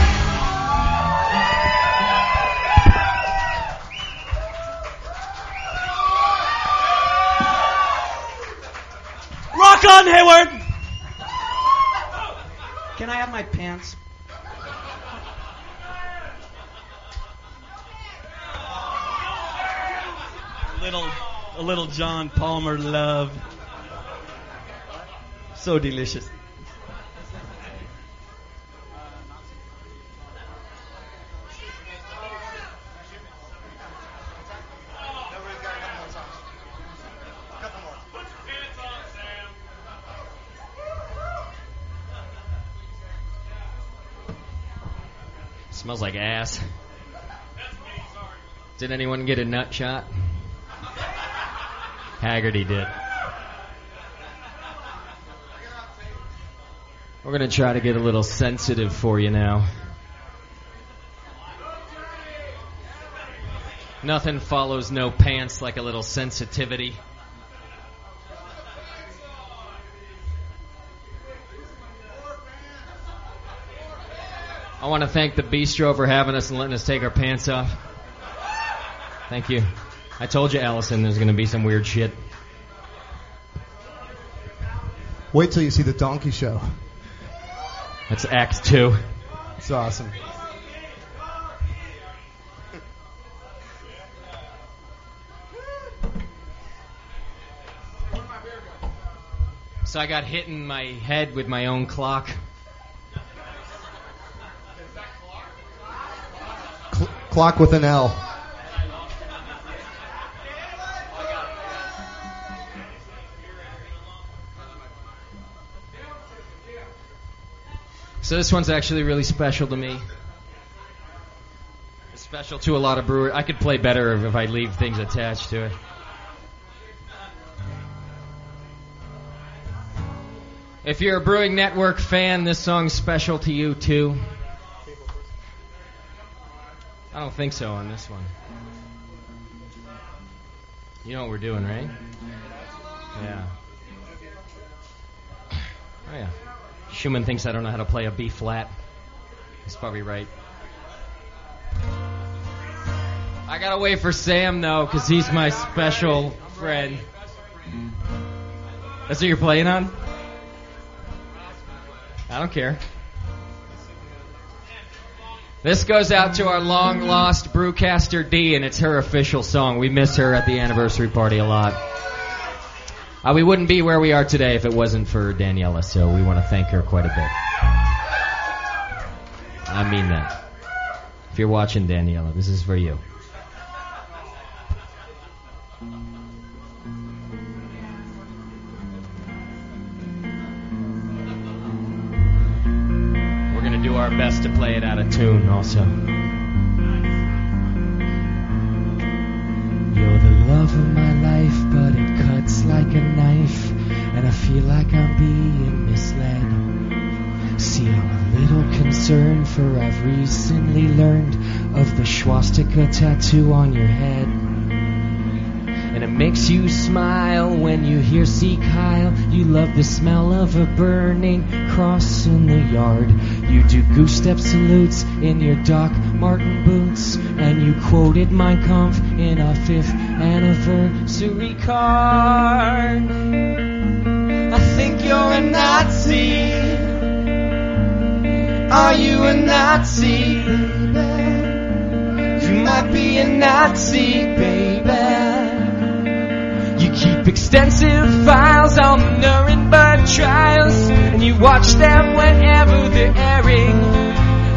Rock on, Hayward! Can I have my pants? A little John Palmer love. So delicious. Smells like ass. Did anyone get a nut shot? Haggerty did. We're going to try to get a little sensitive for you now. Nothing follows no pants like a little sensitivity. I want to thank the Bistro for having us and letting us take our pants off. Thank you. I told you, Allison, there's going to be some weird shit. Wait till you see the Donkey Show. That's Act 2. It's awesome. So I got hit in my head with my own clock. Clock with an L. So this one's actually really special to me. It's special to a lot of brewers. I could play better if I leave things attached to it. If you're a Brewing Network fan, this song's special to you too. I don't think so on this one. You know what we're doing, right? Yeah. Oh yeah. Schumann thinks I don't know how to play a B flat. He's probably right. I gotta wait for Sam though, because he's my special friend. That's what you're playing on? I don't care. This goes out to our long-lost Brewcaster D, and it's her official song. We miss her at the anniversary party a lot. We wouldn't be where we are today if it wasn't for Daniela, so we want to thank her quite a bit. I mean that. If you're watching, Daniela, this is for you. it out of tune also. You're the love of my life, but it cuts like a knife, and I feel like I'm being misled. See, I'm a little concerned, for I've recently learned of the swastika tattoo on your head. And it makes you smile when you hear "See Kyle." You love the smell of a burning cross in the yard. You do goose step salutes in your Doc Marten boots, and you quoted Mein Kampf in our 5th anniversary card. I think you're a Nazi. Are you a Nazi? You might be a Nazi, baby. You keep extensive files on the Nuremberg trials, and you watch them whenever they're airing.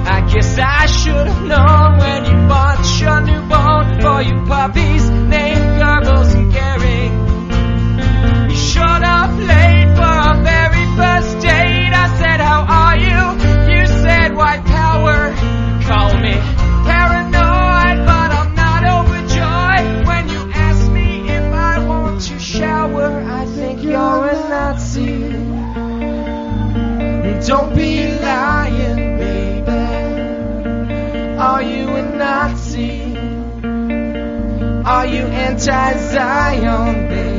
I guess I should have known when you bought your newborn for your puppies named Goebbels and Goering. You showed up late for our very first date. I said, how are you? You said, white power. Call me paranoid, but I'm not overjoyed when you ask me if I want to shower. I think you're a Nazi. Don't be lying, baby. Are you a Nazi? Are you anti-Zion, baby?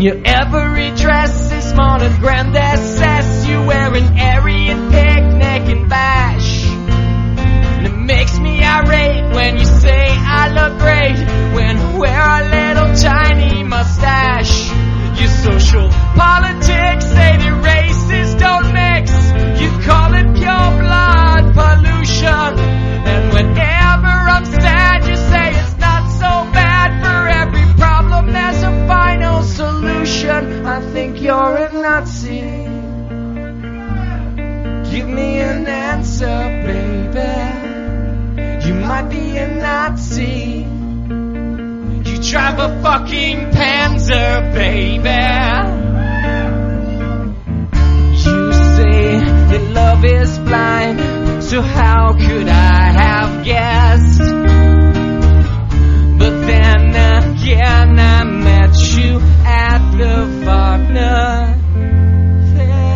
Your every dress is monogrammed SS. You wear an Aryan picnic and bash. And it makes me irate when you say I look great when I wear a little tiny mustache. Your social politics say that races don't mix. You call it pure blood pollution. And whenever I'm sad, you say it's not so bad. For every problem there's a final solution. I think you're a Nazi. Give me an answer, baby. You might be a Nazi. You drive a fucking Panzer, baby. You say that love is blind, so how could I have guessed? But then again, I met you at the Wagner Fest.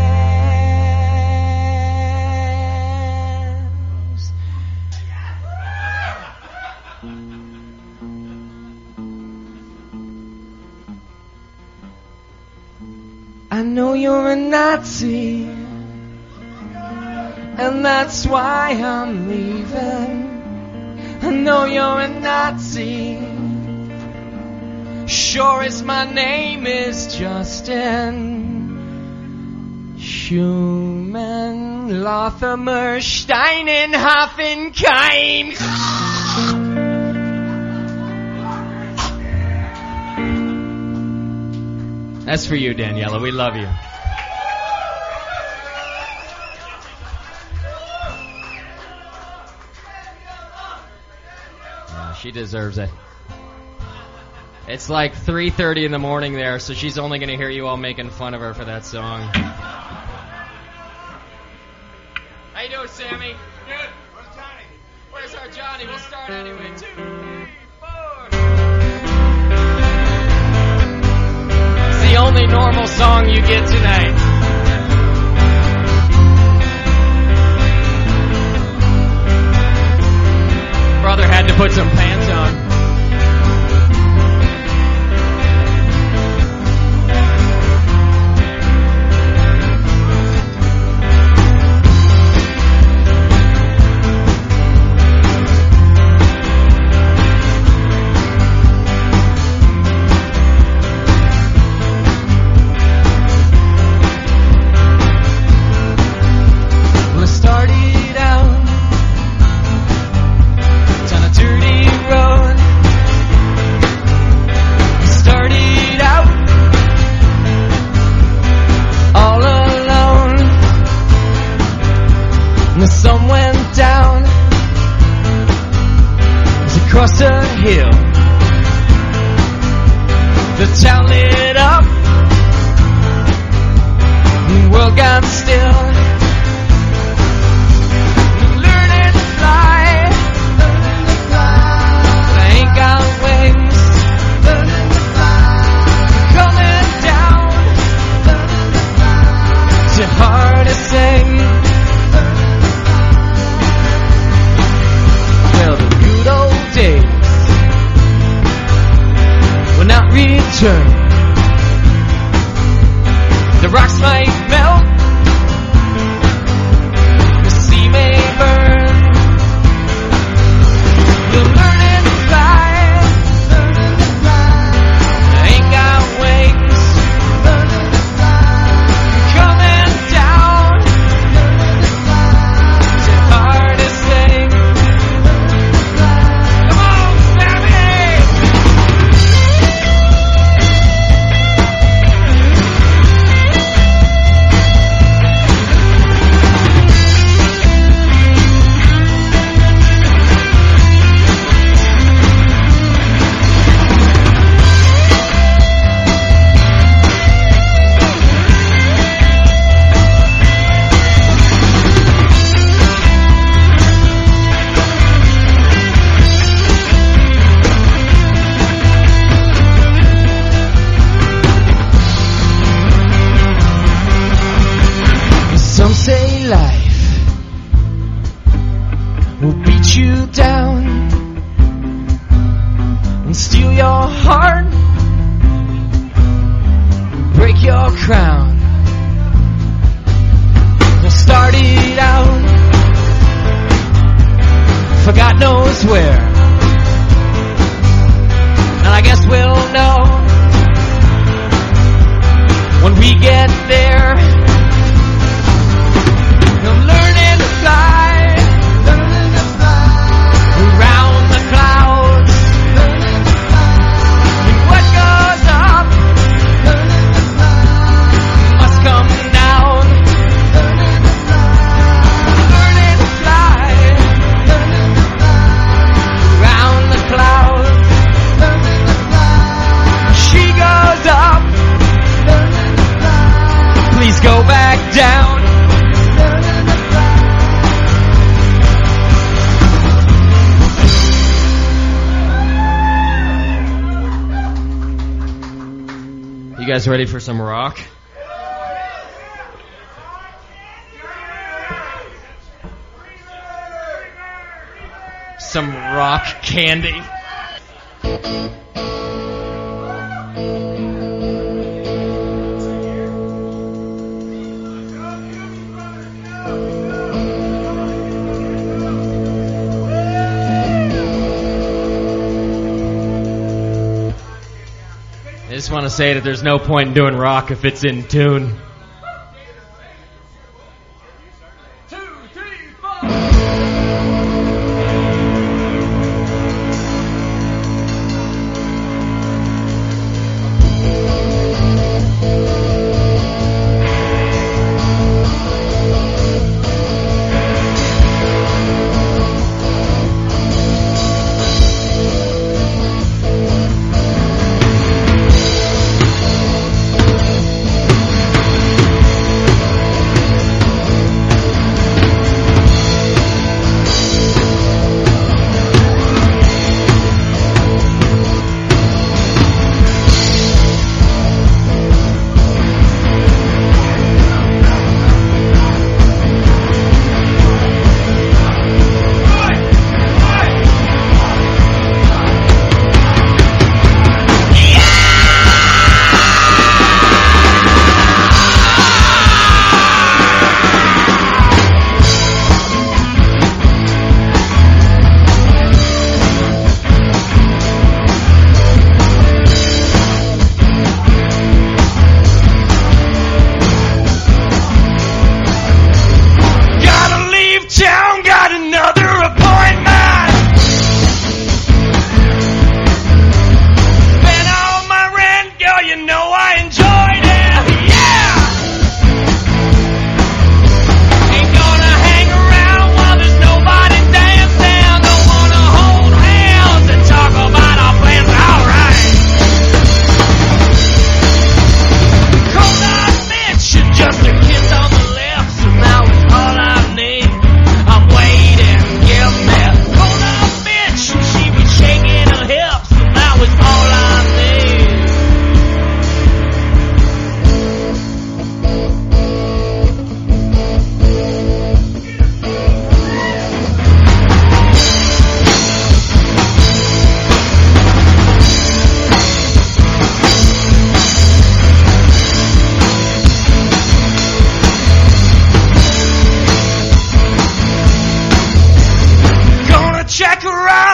I know you're a Nazi, and that's why I'm leaving. I know you're a Nazi, sure as my name is Justin Schumann, Lothamer, Steinen, Hoffenheim. That's for you, Daniela. We love you. She deserves it. It's like 3:30 in the morning there, so she's only going to hear you all making fun of her for that song. How you doing, Sammy? Good. Where's Johnny? Where's our Johnny? We'll start anyway. 2, 3, 4. It's the only normal song you get tonight. Brother had to put some pants on. Well, I started out down a dirty road. Started out all alone. And the sun went down as across a hill. The town lit up, and the world got still. beat you down and steal your heart, break your crown. We'll start it out for God knows where, and I guess we'll know when we get there. I'm learning to fly around the clouds, and what goes up must come down. Learning to fly around the clouds. She goes up, please go back down. You guys ready for some rock? Some rock candy. I just want to say that there's no point in doing rock if it's in tune.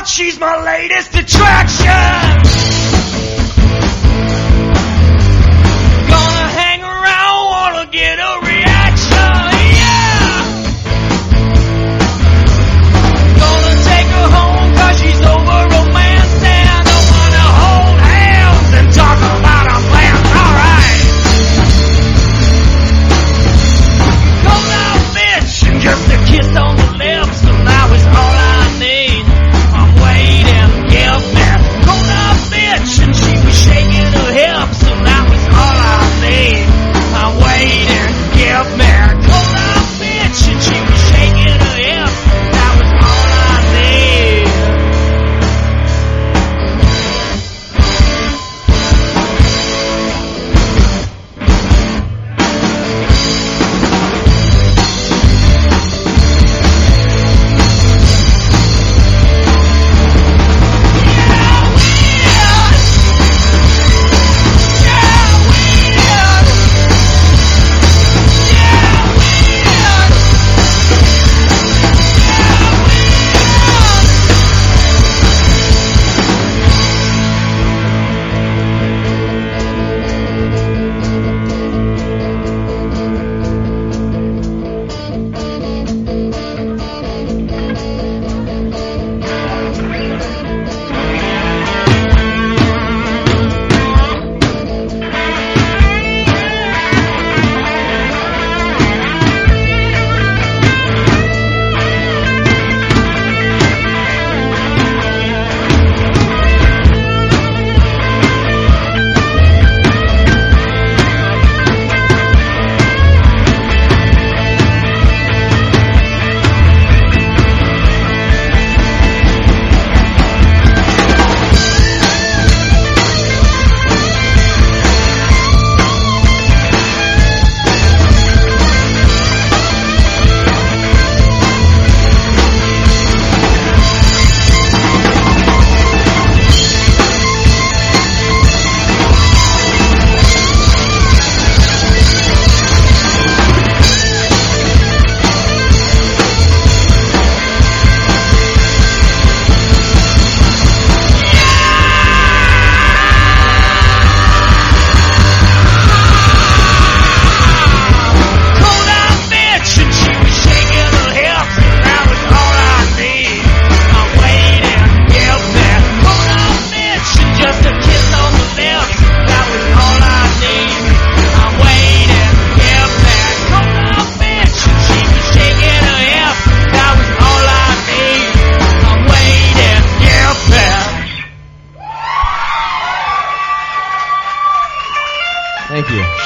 She's my latest attraction. Gonna hang around, wanna get a reaction. Yeah. Gonna take her home 'cause she's over romance and I wanna hold hands and talk about our plans. Alright. Go now, bitch, and just a kiss on the lips, and that was all I need. And she was shaking her hips, and that was all I need. I'm waiting,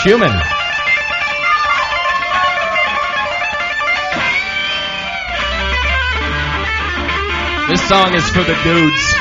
Schumann. This song is for the dudes.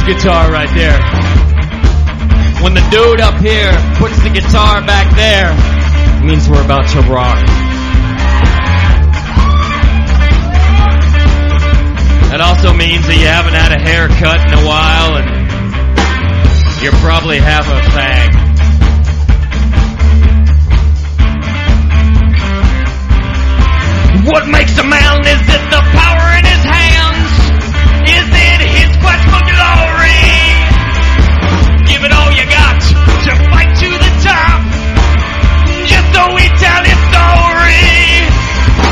Guitar right there. When the dude up here puts the guitar back there, it means we're about to rock. That also means that you haven't had a haircut in a while and you're probably half a fag. What makes a man? Is it the power in his hands? Is it his quest for glory? Give it all you got to fight to the top, just so we tell his story.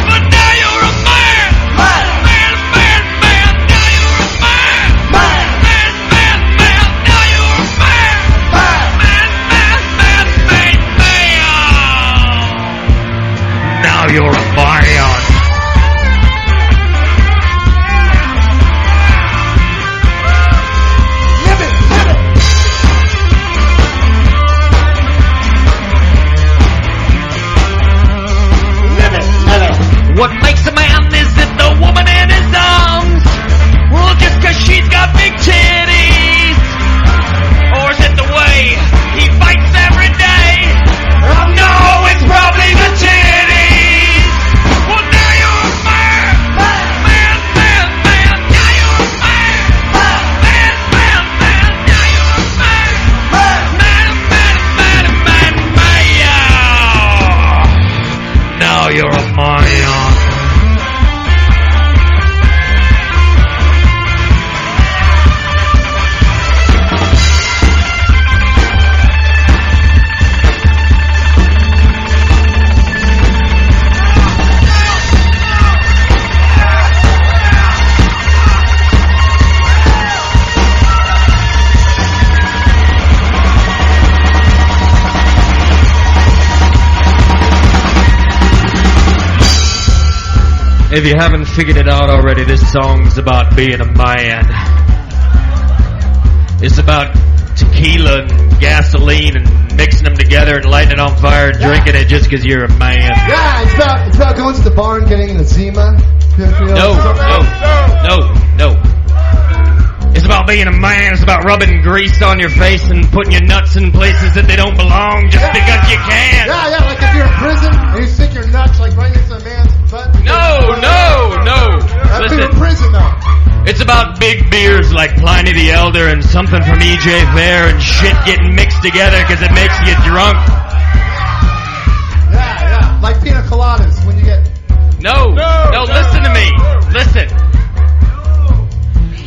But now you're a man, man, man, man. Now you're a man, man, man, man, man. Now you're a man, man, man, man, man, man. Now you're a man. What makes a man? Is it the woman in his arms? Well, just 'cause she's got big titties? Or is it the way he fights every day? No, it's probably the titties. Well, now you're a man, man, man, man. Now you're a man, man, man, man. Now you're a man, man, man, man, man, man. Now you're a man. If you haven't figured it out already, this song's about being a man. It's about tequila and gasoline and mixing them together and lighting it on fire and drinking it just 'cause you're a man. Yeah, it's about going to the bar and getting an eczema. No. It's about being a man. It's about rubbing grease on your face and putting your nuts in places that they don't belong just because you can. Yeah, like if you're in prison and you stick your nuts like right next to a man's butt. No. That's in prison though. It's about big beers like Pliny the Elder and something from E.J. Fair and shit getting mixed together 'cause it makes you drunk. Yeah, like pina coladas when you get... No, listen to me. Listen.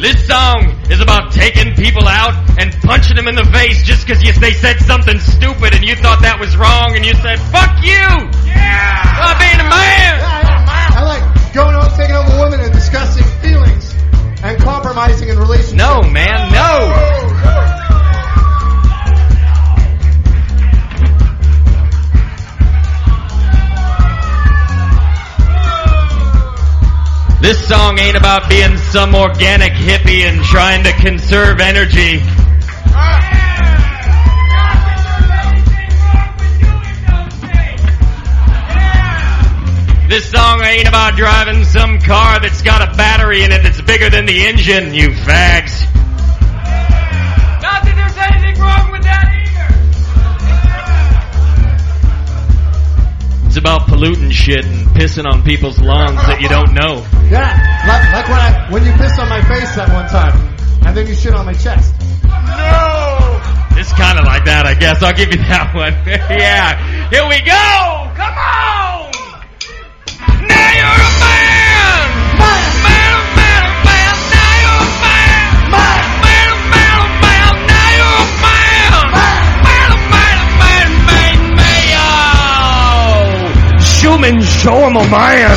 This song is about taking people out and punching them in the face just 'cause they said something stupid and you thought that was wrong and you said, fuck you! Yeah! About being a man! I like going out, taking home a woman and discussing feelings and compromising in relationships. No, man, no! This song ain't about being some organic hippie and trying to conserve energy. This song ain't about driving some car that's got a battery in it that's bigger than the engine, you fags. Not that there's anything wrong with that either. It's about polluting shit and pissing on people's lawns that you don't know. Yeah, like when you pissed on my face that one time, and then you shit on my chest. No! It's kind of like that, I guess. I'll give you that one. Yeah. Here we go! Come on! Now you're a man! Man, man, man, man, now you're a man! Man, man, man, man, now you're a man! Man, man, man, man, man, Schumann, show him a man!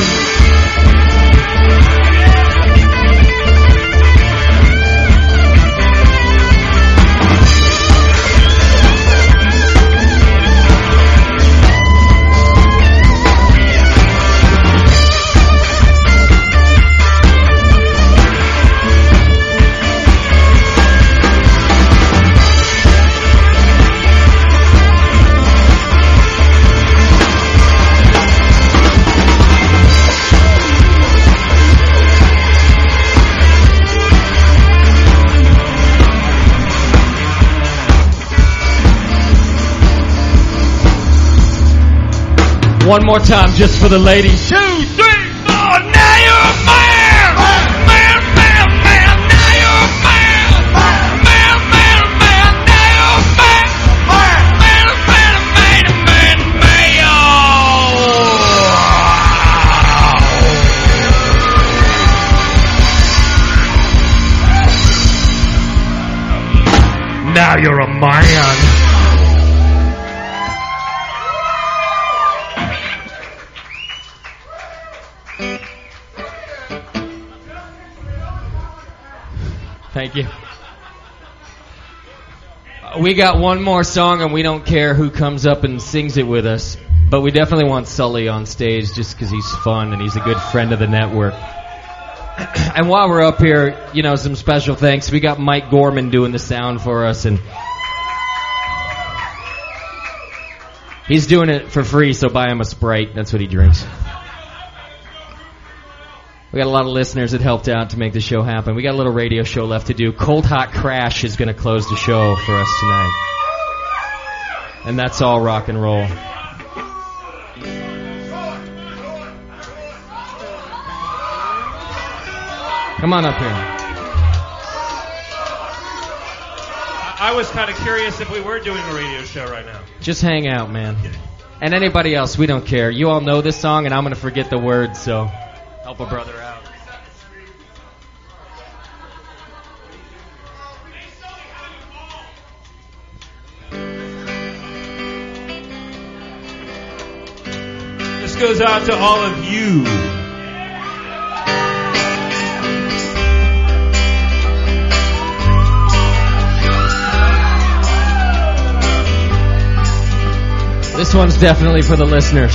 One more time, just for the ladies. 2, 3, 4. Now you're a man. Man, man, man. Now you're a man. Man, man, man. Now you're a man. Man, man, man, man, man. Now you're a man. Thank you. We got one more song, and we don't care who comes up and sings it with us. But we definitely want Sully on stage just because he's fun and he's a good friend of the network. And while we're up here, you know, some special thanks. We got Mike Gorman doing the sound for us, and he's doing it for free, so buy him a Sprite. That's what he drinks. We got a lot of listeners that helped out to make the show happen. We got a little radio show left to do. Cold Hot Crash is going to close the show for us tonight. And that's all rock and roll. Come on up here. I was kind of curious if we were doing a radio show right now. Just hang out, man. And anybody else, we don't care. You all know this song, and I'm going to forget the words, so help a brother out. This goes out to all of you. This one's definitely for the listeners.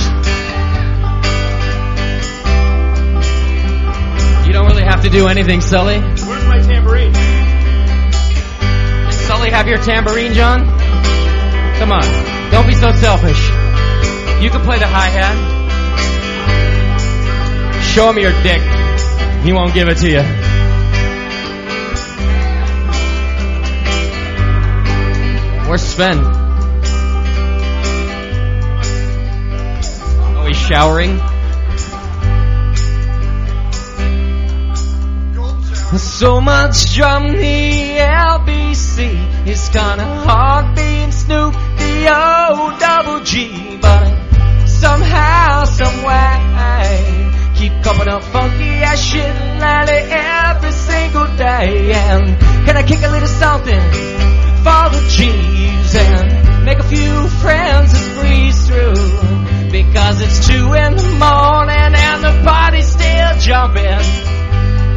You don't really have to do anything, Sully. Where's my tambourine? Can Sully have your tambourine, John? Come on. Don't be so selfish. You can play the hi-hat. Show him your dick. He won't give it to you. Where's Sven? Oh, he's showering? So much drum the LBC. It's kinda hard being Snoop D-O-double-G. But somehow, someway, keep coming up funky ass shit lately every single day. And can I kick a little something for the G's and make a few friends and breeze through? Because it's 2 in the morning and the party's still jumping.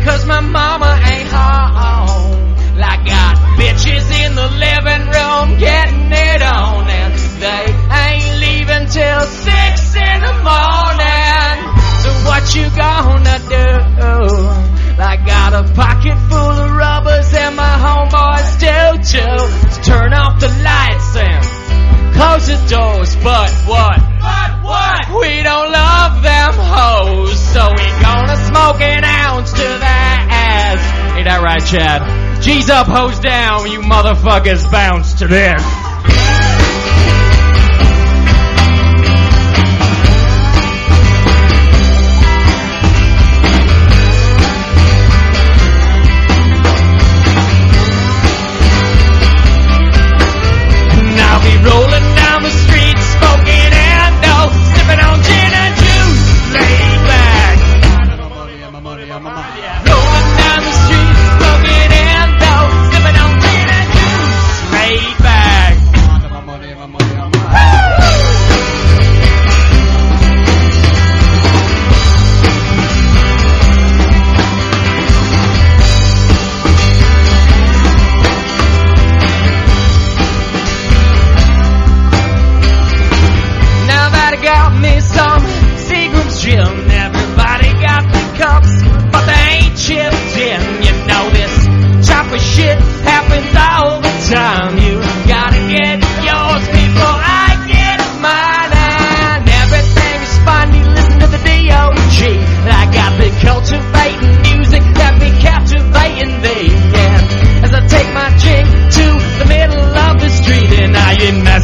'Cause my mama ain't home. I got bitches in the living room getting it on, and they ain't leaving till 6 in the morning. So what you gonna do? I got a pocket full of rubbers and my homeboys do too. So turn off the lights and close the doors. But what? We don't love them hoes, so we gonna smoke an ounce to that ass. Ain't that right, Chad? G's up, hoes down, you motherfuckers bounce to this.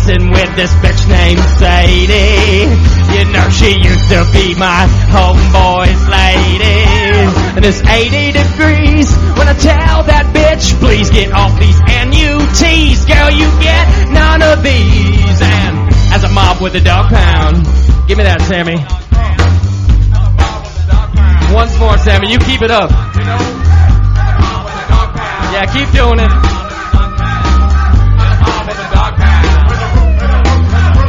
messing with this bitch named Sadie. You know she used to be my homeboy's lady. And it's 80 degrees when I tell that bitch, please get off these NUTs. Girl, you get none of these. And as a mob with a dog pound, give me that, Sammy. Once more, Sammy, you keep it up. Yeah, keep doing it.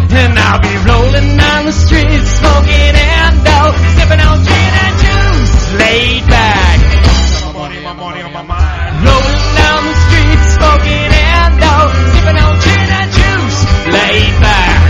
And I'll be rolling down the street, smoking endo, sipping on gin and juice, laid back. Rolling down the street, smoking endo, sipping on gin and juice, laid back.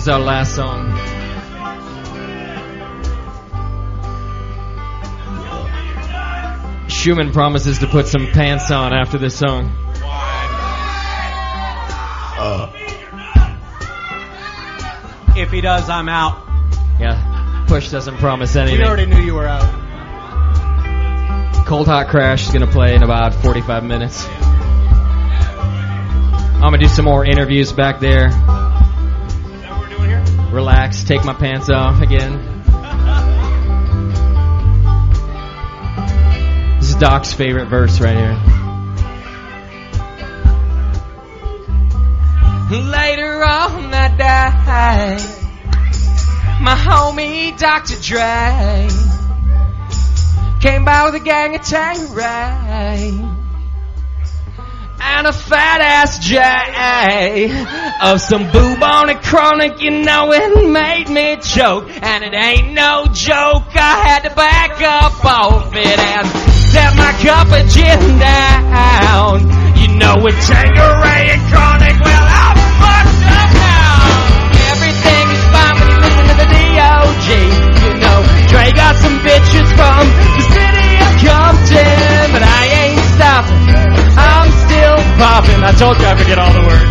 Our last song. Schumann promises to put some pants on after this song. If he does, I'm out. Yeah, Push doesn't promise anything. We already knew you were out. Cold Hot Crash is going to play in about 45 minutes. I'm going to do some more interviews back there. Relax, take my pants off again. This is Doc's favorite verse right here. Later on that day, my homie Dr. Dre came by with a gang of Tangeray and a fat-ass J of some bubonic chronic, you know it made me choke. And it ain't no joke, I had to back up off it and set my cup of gin down. You know with Tangeray and chronic, well, I'm fucked up now. Everything is fine when you listen to the D.O.G. You know, Dre got some bitches from the city of Compton, but I ain't stopping, I'm still popping. I told you I forget all the words.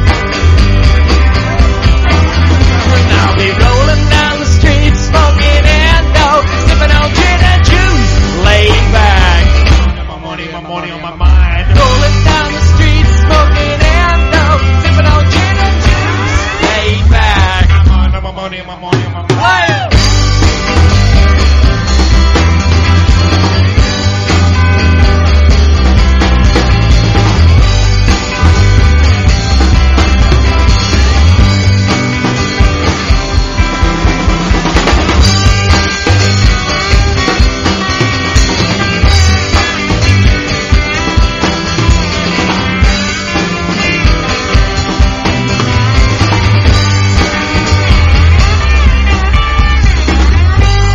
And I'll be rolling down the street, smoking endo, sipping on gin and juice, laid back. My money on my mind. Rolling down the street, smoking endo, sipping on gin and juice, laid back. My money on my mind.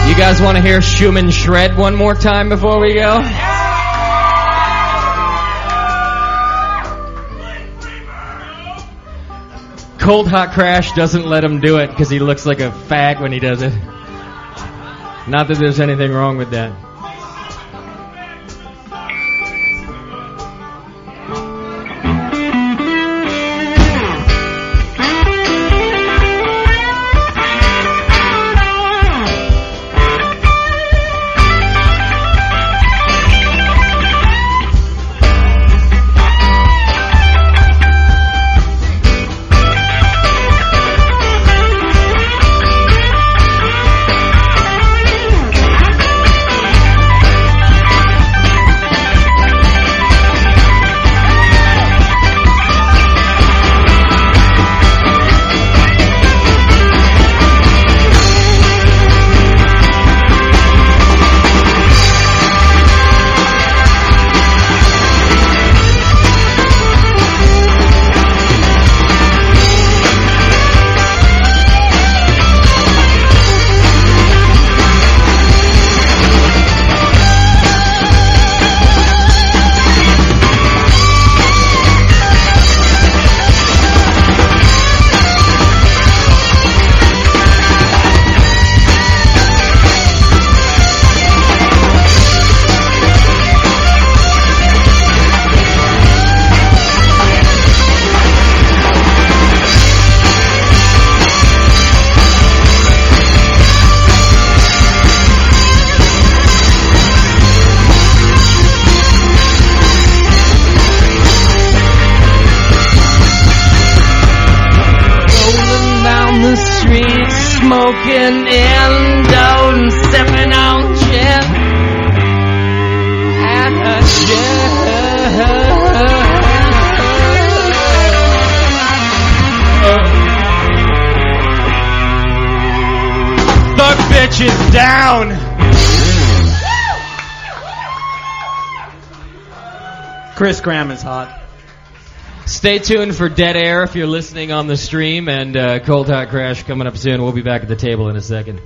You guys want to hear Schumann shred one more time before we go? Cold Hot Crash doesn't let him do it because he looks like a fag when he does it. Not that there's anything wrong with that. down. Chris Graham is hot. Stay tuned for Dead Air if you're listening on the stream, and Cold Hot Crash coming up soon. We'll be back at the table in a second.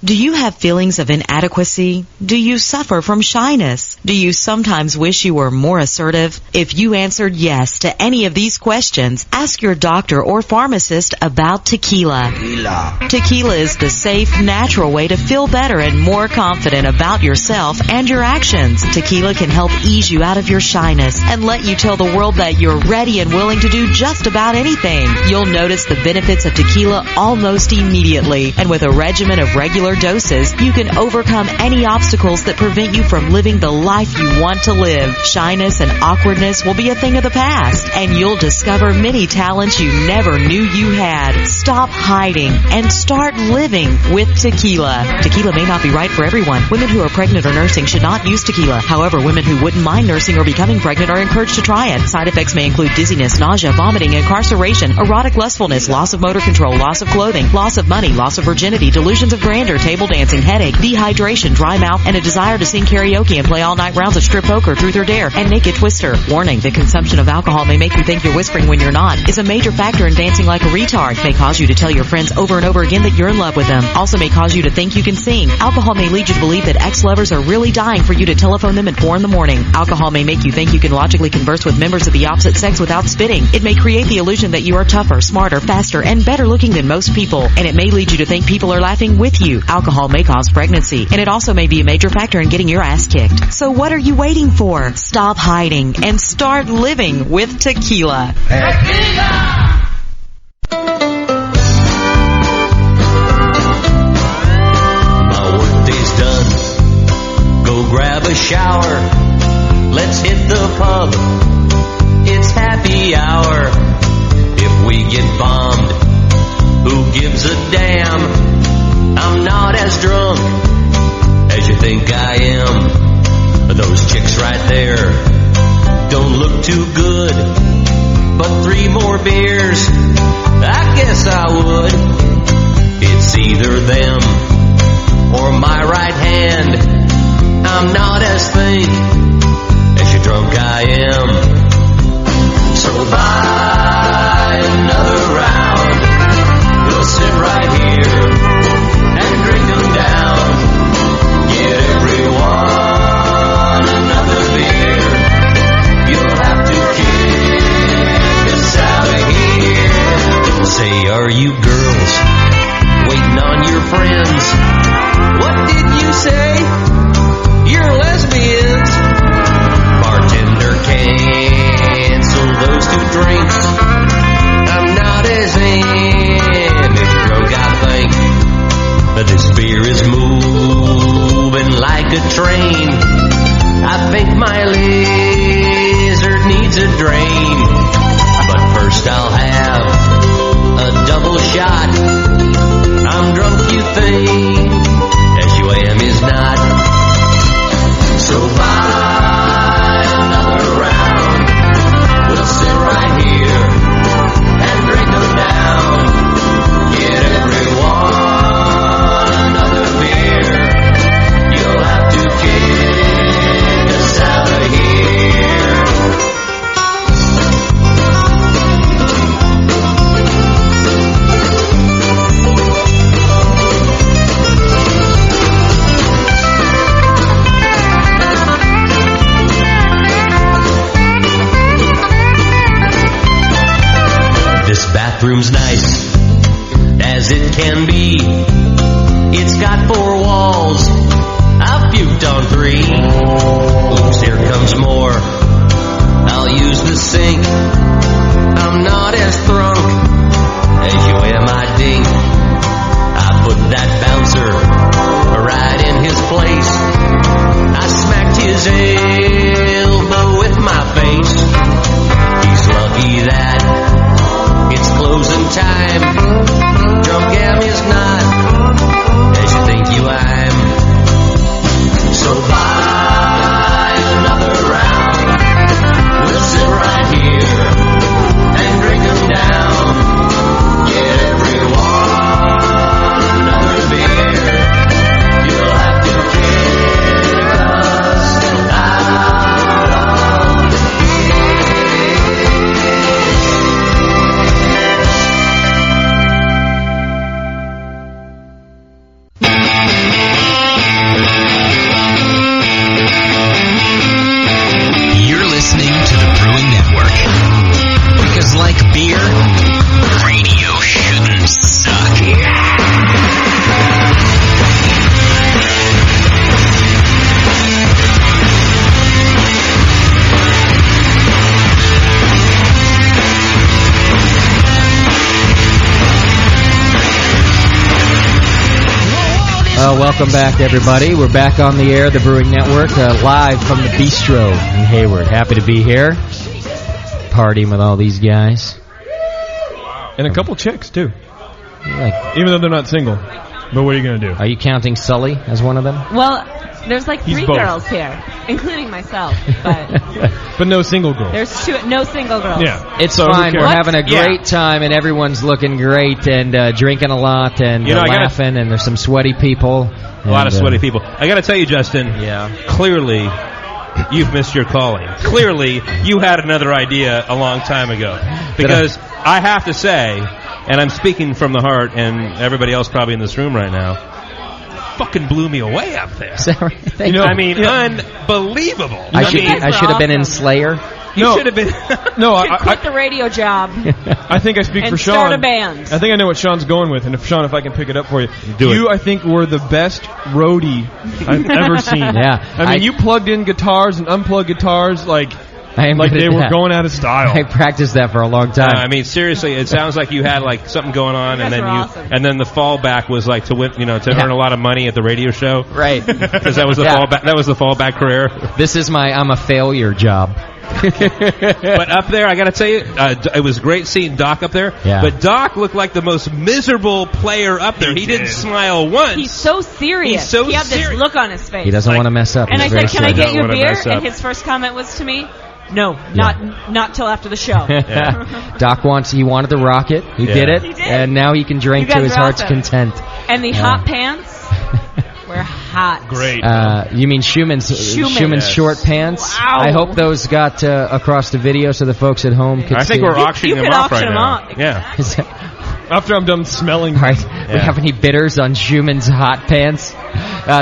Do you have feelings of inadequacy? Do you suffer from shyness? Do you sometimes wish you were more assertive? If you answered yes to any of these questions, ask your doctor or pharmacist about tequila. Tequila is the safe, natural way to feel better and more confident about yourself and your actions. Tequila can help ease you out of your shyness and let you tell the world that you're ready and willing to do just about anything. You'll notice the benefits of tequila almost immediately, and with a regimen of regular doses, you can overcome any obstacles that prevent you from living the life you want to live. Shyness and awkwardness will be a thing of the past, and you'll discover many talents you never knew you had. Stop hiding and start living with tequila. Tequila may not be right for everyone. Women who are pregnant or nursing should not use tequila. However, women who wouldn't mind nursing or becoming pregnant are encouraged to try it. Side effects may include dizziness, nausea, vomiting, incarceration, erotic lustfulness, loss of motor control, loss of clothing, loss of money, loss of virginity, delusions of grandeur, table dancing, headache, dehydration, dry mouth, and a desire to sing karaoke and play all-night rounds of strip poker, truth or dare, and naked twister. Warning, the consumption of alcohol may make you think you're whispering when you're not, is a major factor in dancing like a retard, may cause you to tell your friends over and over again that you're in love with them, also may cause you to think you can sing. Alcohol may lead you to believe that ex-lovers are really dying for you to telephone them at 4 in the morning. Alcohol may make you think you can logically converse with members of the opposite sex without spitting. It may create the illusion that you are tougher, smarter, faster, and better looking than most people, and it may lead you to think people are laughing with you. Alcohol may cause pregnancy, and it also may be a major factor in getting your ass kicked. So what are you waiting for? Stop hiding and start living with tequila. Tequila! My workday's done. Go grab a shower. Let's hit the pub. It's happy hour. If we get bombed, who gives a damn? I'm not as drunk as you think I am. Those chicks right there don't look too good, but 3 more beers, I guess I would. It's either them or my right hand. I'm not as think as you drunk I am. So buy another round. We'll sit right here and drink them down. Get everyone another beer. You'll have to kick us out of here. Say, are you girls waiting on your friends? What did you say? You're lesbians. Bartender, cancel those 2 drinks. I'm not as in as drunk I think. This beer is moving like a train. I think my lizard needs a drain. But first I'll have a double shot. I'm drunk, you think, as you am is not. So buy another round. We'll sit right here and drink them down. Get everyone another beer. You'll have to kick us out of here. This bathroom's nice as it can be. It's got 4 walls. I've puked on 3. Oops, here comes more. I'll use the sink. I'm not as thrunk as you am, I dink. I put that bouncer right in his place. I smacked his elbow with my face. He's lucky that it's closing time. Drunk am is not as you think you I'm. So buy another round. We'll sit right here and drink them down. Get everyone Welcome back, everybody. We're back on the air, the Brewing Network, live from the Bistro in Hayward. Happy to be here, partying with all these guys. And a couple chicks, too. Like, even though they're not single. But what are you going to do? Are you counting Sully as one of them? Well, there's like He's 3 both. girls here, including myself. But But no single girls. there's no single girls. Yeah. It's So who fine. cares? We're having a Yeah. great time, and everyone's looking great and drinking a lot and You know, I gotta- laughing, and there's some sweaty people. A lot of sweaty people. I got to tell you, Justin. Yeah. Clearly, you've missed your calling. Clearly, you had another idea a long time ago. Because I have to say, and I'm speaking from the heart, and everybody else probably in this room right now, fucking blew me away up there. You know, I mean, unbelievable. I should have been in Slayer. You should have been. No, You quit the radio job. I think I speak And for Sean. start a band. I think I know what Sean's going with, and if I can pick it up for you, Do it. you, I think, were the best roadie I've ever seen. Yeah. I mean, you plugged in guitars and unplugged guitars like I am like good they at were that. going out of style. I practiced that for a long time. I mean, seriously, it sounds like you had like something going on, You and guys then are you, awesome. and then the fallback was like to win, to Yeah. earn a lot of money at the radio show, Right. Because that was the Yeah. fallback. That was the fallback career. This is I'm a failure job. But up there, I got to tell you, it was great seeing Doc up there. Yeah. But Doc looked like the most miserable player up there. He didn't smile once. He's so serious. He's so he had this serious. look on his face. He doesn't want to mess up. And I He's said, very "Can I serious. get you a wanna beer?" mess up. And his first comment was to me, "No, not till after the show." Doc wanted the rocket. He Yeah. did it, He did. and now he can drink You to guys his are heart's awesome. content. And the hot pants were hot. Great. You mean Schumann's Yes. short pants? Wow. I hope those got across the video so the folks at home could I think see we're them. auctioning You them could off right auction them now. off. Yeah. Is that- After I'm done smelling, Right. We Yeah. have any bidders on Schumann's hot pants?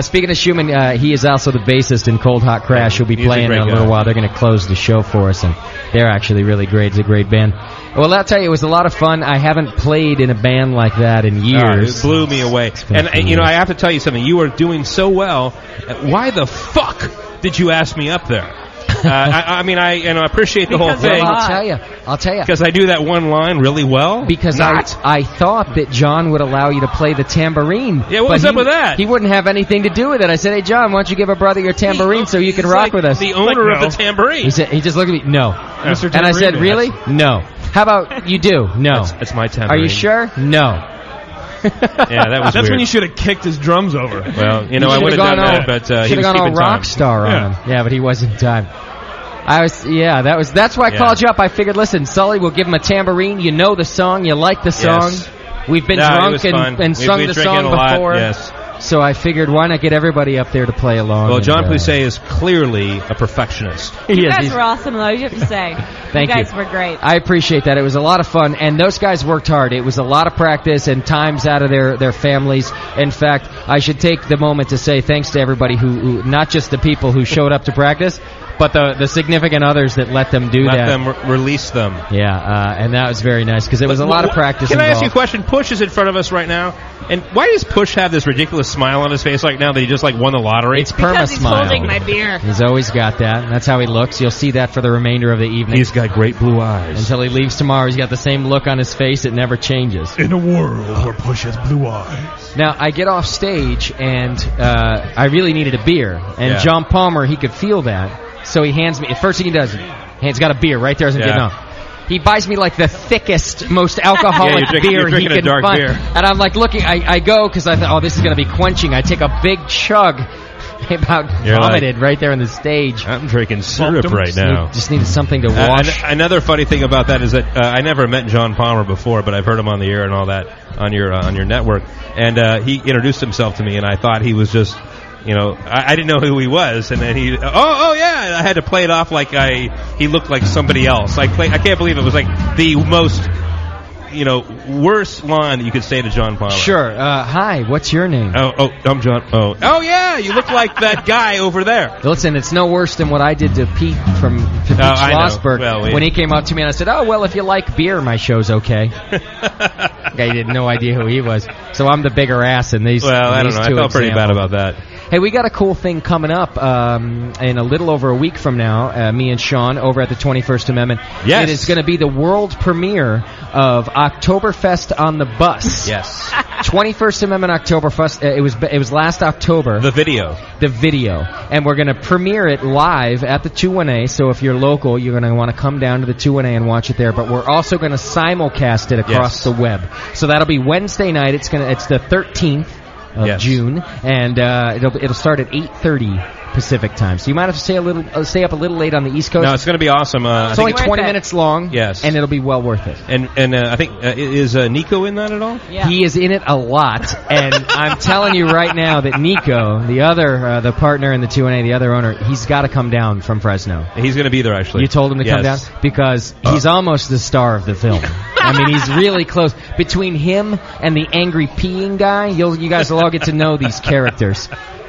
Speaking of Schumann, he is also the bassist in Cold Hot Crash. He'll be He's a playing in great a little guy. while. They're going to close the show for us, and they're actually really great. It's a great band. Well, I'll tell you, it was a lot of fun. I haven't played in a band like that in years. It blew me away. been And, a few you know, years. I have to tell you something. You are doing so well. Why the fuck did you ask me up there? I mean, I appreciate the whole Because they're thing. hot. I'll tell you. Because I do that one line really well. Because Not. I thought that John would allow you to play the tambourine. Yeah, what but was he, up with that? He wouldn't have anything to do with it. I said, "Hey, John, why don't you give a brother your tambourine so you can He's rock like with us?" the owner of the tambourine. He said, he just looked at me, "No." Mr. And I said, Tambourine "Really? No." How about you do? No. That's my tambourine. Are you sure? No. Yeah, that was That's weird. when you should have kicked his drums over. Well, I Should've would have gone done all- that, but he should was have gone all keeping time. rock star on Yeah. him. Yeah, but he wasn't time. That's why I Yeah. called you up. I figured, listen, Sully, we'll give him a tambourine. You know the song, you like the song. Yes. We've been No, it drunk was fun. and We've sung been the drinking song a lot, before. yes. So I figured, why not get everybody up there to play along? Well, and, John Plesset is clearly a perfectionist. he You is. guys He's- were awesome, though. You have to say. Thank you guys you. were great. I appreciate that. It was a lot of fun, and those guys worked hard. It was a lot of practice and times out of their families. In fact, I should take the moment to say thanks to everybody who not just the people who showed up to practice, but the significant others that let them do Let that. them release them. Yeah, and that was very nice because it was a lot of practice Can I ask you a involved. question? Push is in front of us right now, and why does Push have this ridiculous smile on his face like now that he just like won the lottery? It's perma Because he's smile. holding my beer. He's always got that. That's how he looks. You'll see that for the remainder of the evening. He's got great blue eyes. Until he leaves tomorrow, he's got the same look on his face. It never changes. In a world where Push has blue eyes. Now, I get off stage, and I really needed a beer. And Yeah. John Palmer, he could feel that. So he hands me, the first thing he does, he's got a beer right there as I'm Yeah. getting off. He buys me like the thickest, most alcoholic you're beer he drinking a can dark find. beer. And I'm like looking, I go because I thought, oh, this is going to be quenching. I take a big chug. About You're vomited right there on the stage. I'm drinking syrup right now. Just needed something to wash. Another funny thing about that is that I never met John Palmer before, but I've heard him on the air and all that on your network. And he introduced himself to me, and I thought he was just, I didn't know who he was. And then he, oh yeah, I had to play it off like he looked like somebody else. I can't believe it was like the most, worst line that you could say to John Palmer. Sure. Hi, what's your name? Oh, I'm John. Oh yeah, you look like that guy over there. Listen, it's no worse than what I did to Pete from Pete I know. Schlossberg Well, when he came up to me and I said, "Oh well, if you like beer, my show's okay." Guy had no idea who he was, so I'm the bigger ass in these. Well, I don't these know. I two felt pretty bad examples. about that. Hey, we got a cool thing coming up in a little over a week from now, me and Sean, over at the 21st Amendment. Yes. It is going to be the world premiere of Oktoberfest on the Bus. Yes. 21st Amendment Oktoberfest. It was last October. The video. And we're going to premiere it live at the 2-1A. So if you're local, you're going to want to come down to the 2-1A and watch it there. But we're also going to simulcast it across the web. So that'll be Wednesday night. It's the 13th of June, and it'll start at 8:30 Pacific time. So you might have to stay up a little late on the East Coast. No, it's going to be awesome. It's only 20 minutes long. Yes, and it'll be well worth it. And I think is Nico in that at all? Yeah. He is in it a lot, and I'm telling you right now that Nico, the other the partner in the 2-1A, the other owner, he's got to come down from Fresno. He's going to be there actually. You told him to come down because he's almost the star of the film. I mean, he's really close. Between him and the angry peeing guy, you guys will all get to know these characters.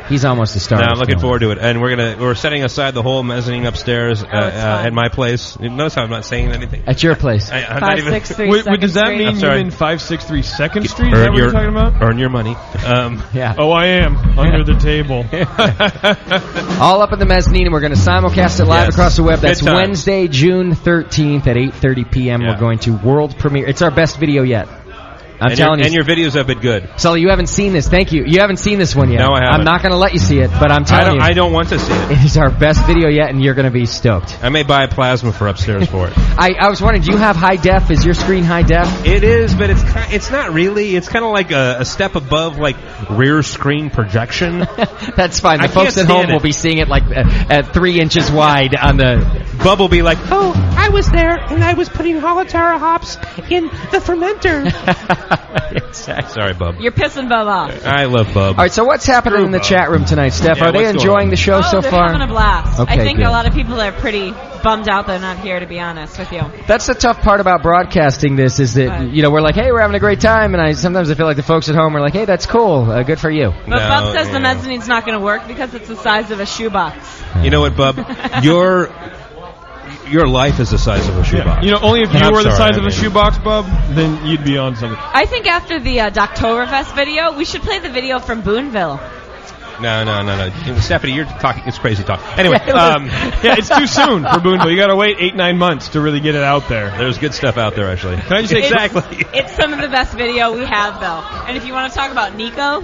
He's almost a star. No, I'm looking forward to it, and we're setting aside the whole mezzanine upstairs at my place. Notice how I'm not saying anything. At your place. I'm not even. 563 Does that mean you mean 563 Second Street? Is that what you're talking about? Earn your money. Yeah. Oh, I am under the table. All up in the mezzanine, and we're going to simulcast it live across the web. That's Wednesday, June 13th at 8:30 p.m. We're going to world premiere. It's our best video yet. I'm telling you. And your videos have been good. Sully, you haven't seen this. Thank you. You haven't seen this one yet. No, I haven't. I'm not going to let you see it, but I'm telling you. I don't want to see it. It is our best video yet, and you're going to be stoked. I may buy a plasma for upstairs for it. I was wondering, do you have high def? Is your screen high def? It is, but it's not really. It's kind of like a step above like rear screen projection. That's fine. The folks at home will be seeing it like at 3 inches wide on the... Bub will be like, oh, I was there, and I was putting Holatara hops in the fermenter. Sorry, Bub. You're pissing Bub off. I love Bub. All right, so what's happening in the chat room tonight, Steph? Yeah, are they enjoying the show so they're far? Having a blast. Okay, I think good. a lot of people are pretty bummed out they're not here, to be honest with you. That's the tough part about broadcasting this is that, we're like, hey, we're having a great time, and sometimes I feel like the folks at home are like, hey, that's cool, good for you. But Bub says the mezzanine's not going to work because it's the size of a shoebox. You know what, Bub? Your life is the size of a shoebox. Yeah. Only if you were the size of a shoebox, Bub, then you'd be on something. I think after the Oktoberfest video, we should play the video from Boonville. No. Stephanie, you're talking. It's crazy talk. Anyway, it's too soon for Boonville. You got to wait 8-9 months to really get it out there. There's good stuff out there, actually. Can I just say exactly? It's some of the best video we have, though. And if you want to talk about Nico,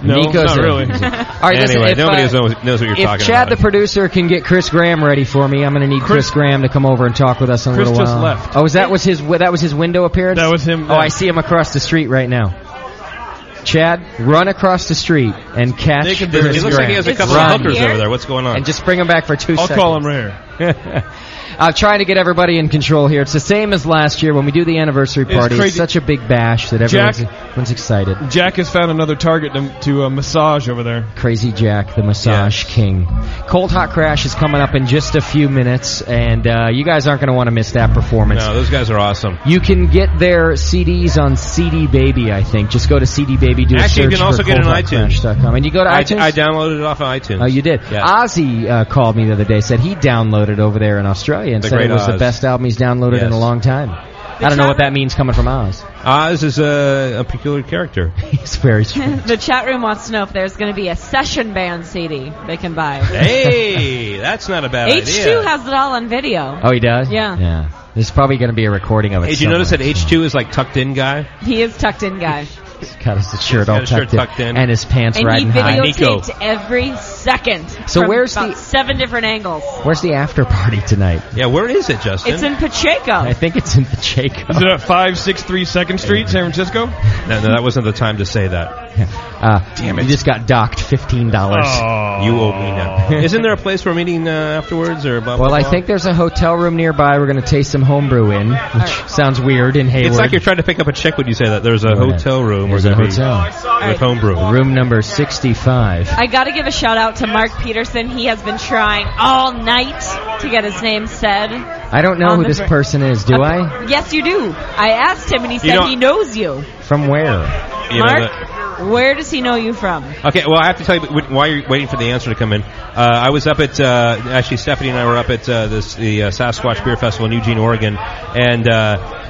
no, Nico's not really. All right, anyway, listen, nobody knows what you're talking about. If Chad, the producer, can get Chris Graham ready for me, I'm going to need Chris Graham to come over and talk with us in a little while. Chris just left. Oh, that was his window appearance? That was him. Oh, I see him across the street right now. Chad, run across the street and catch Chris Graham. He looks like he has a couple of hookers over there. What's going on? And just bring him back for 2 seconds. I'll call him right here. I'm trying to get everybody in control here. It's the same as last year when we do the anniversary party. It's such a big bash that everyone's excited. Jack has found another target to massage over there. Crazy Jack, the massage king. Cold Hot Crash is coming up in just a few minutes, and you guys aren't going to want to miss that performance. No, those guys are awesome. You can get their CDs on CD Baby, I think. Just go to CD Baby, do a search you can also get it on iTunes.com. And you go to iTunes? I downloaded it off of iTunes. Oh, you did? Yeah. Ozzy called me the other day, said he downloaded over there in Australia and said it was the best album he's downloaded in a long time. I don't know what that means coming from Oz. Oz is a peculiar character. He's very true. The chat room wants to know if there's going to be a session band CD they can buy. Hey, that's not a bad idea. H2 has it all on video. Oh, he does? Yeah. There's probably going to be a recording of it. Hey, did you notice that H2 is like tucked in guy? He is tucked in guy. He's got his shirt all tucked in. And his pants riding high. And he videotaped every second. So from where's about 7 different angles. Where's the after party tonight? Yeah, where is it, Justin? It's in Pacheco. I think it's in Pacheco. Is it at 563 2nd Street, San Francisco? No, that wasn't the time to say that. Damn it. You just got docked $15. Oh. You owe me now. Isn't there a place we're meeting afterwards? Or blah, blah, Well, I blah? think there's a hotel room nearby. We're going to taste some homebrew in, which sounds weird in Hayward. It's like you're trying to pick up a chick when you say that. There's a hotel room. There's a hotel. With homebrew. Room number 65. I got to give a shout out to Mark Peterson. He has been trying all night to get his name said. I don't know who this person is, do I? Yes, you do. I asked him, and he said he knows you. From where? Mark, where does he know you from? Okay, well, I have to tell you, while you're waiting for the answer to come in, I was up at, actually, Stephanie and I were up at the Sasquatch Beer Festival in Eugene, Oregon, and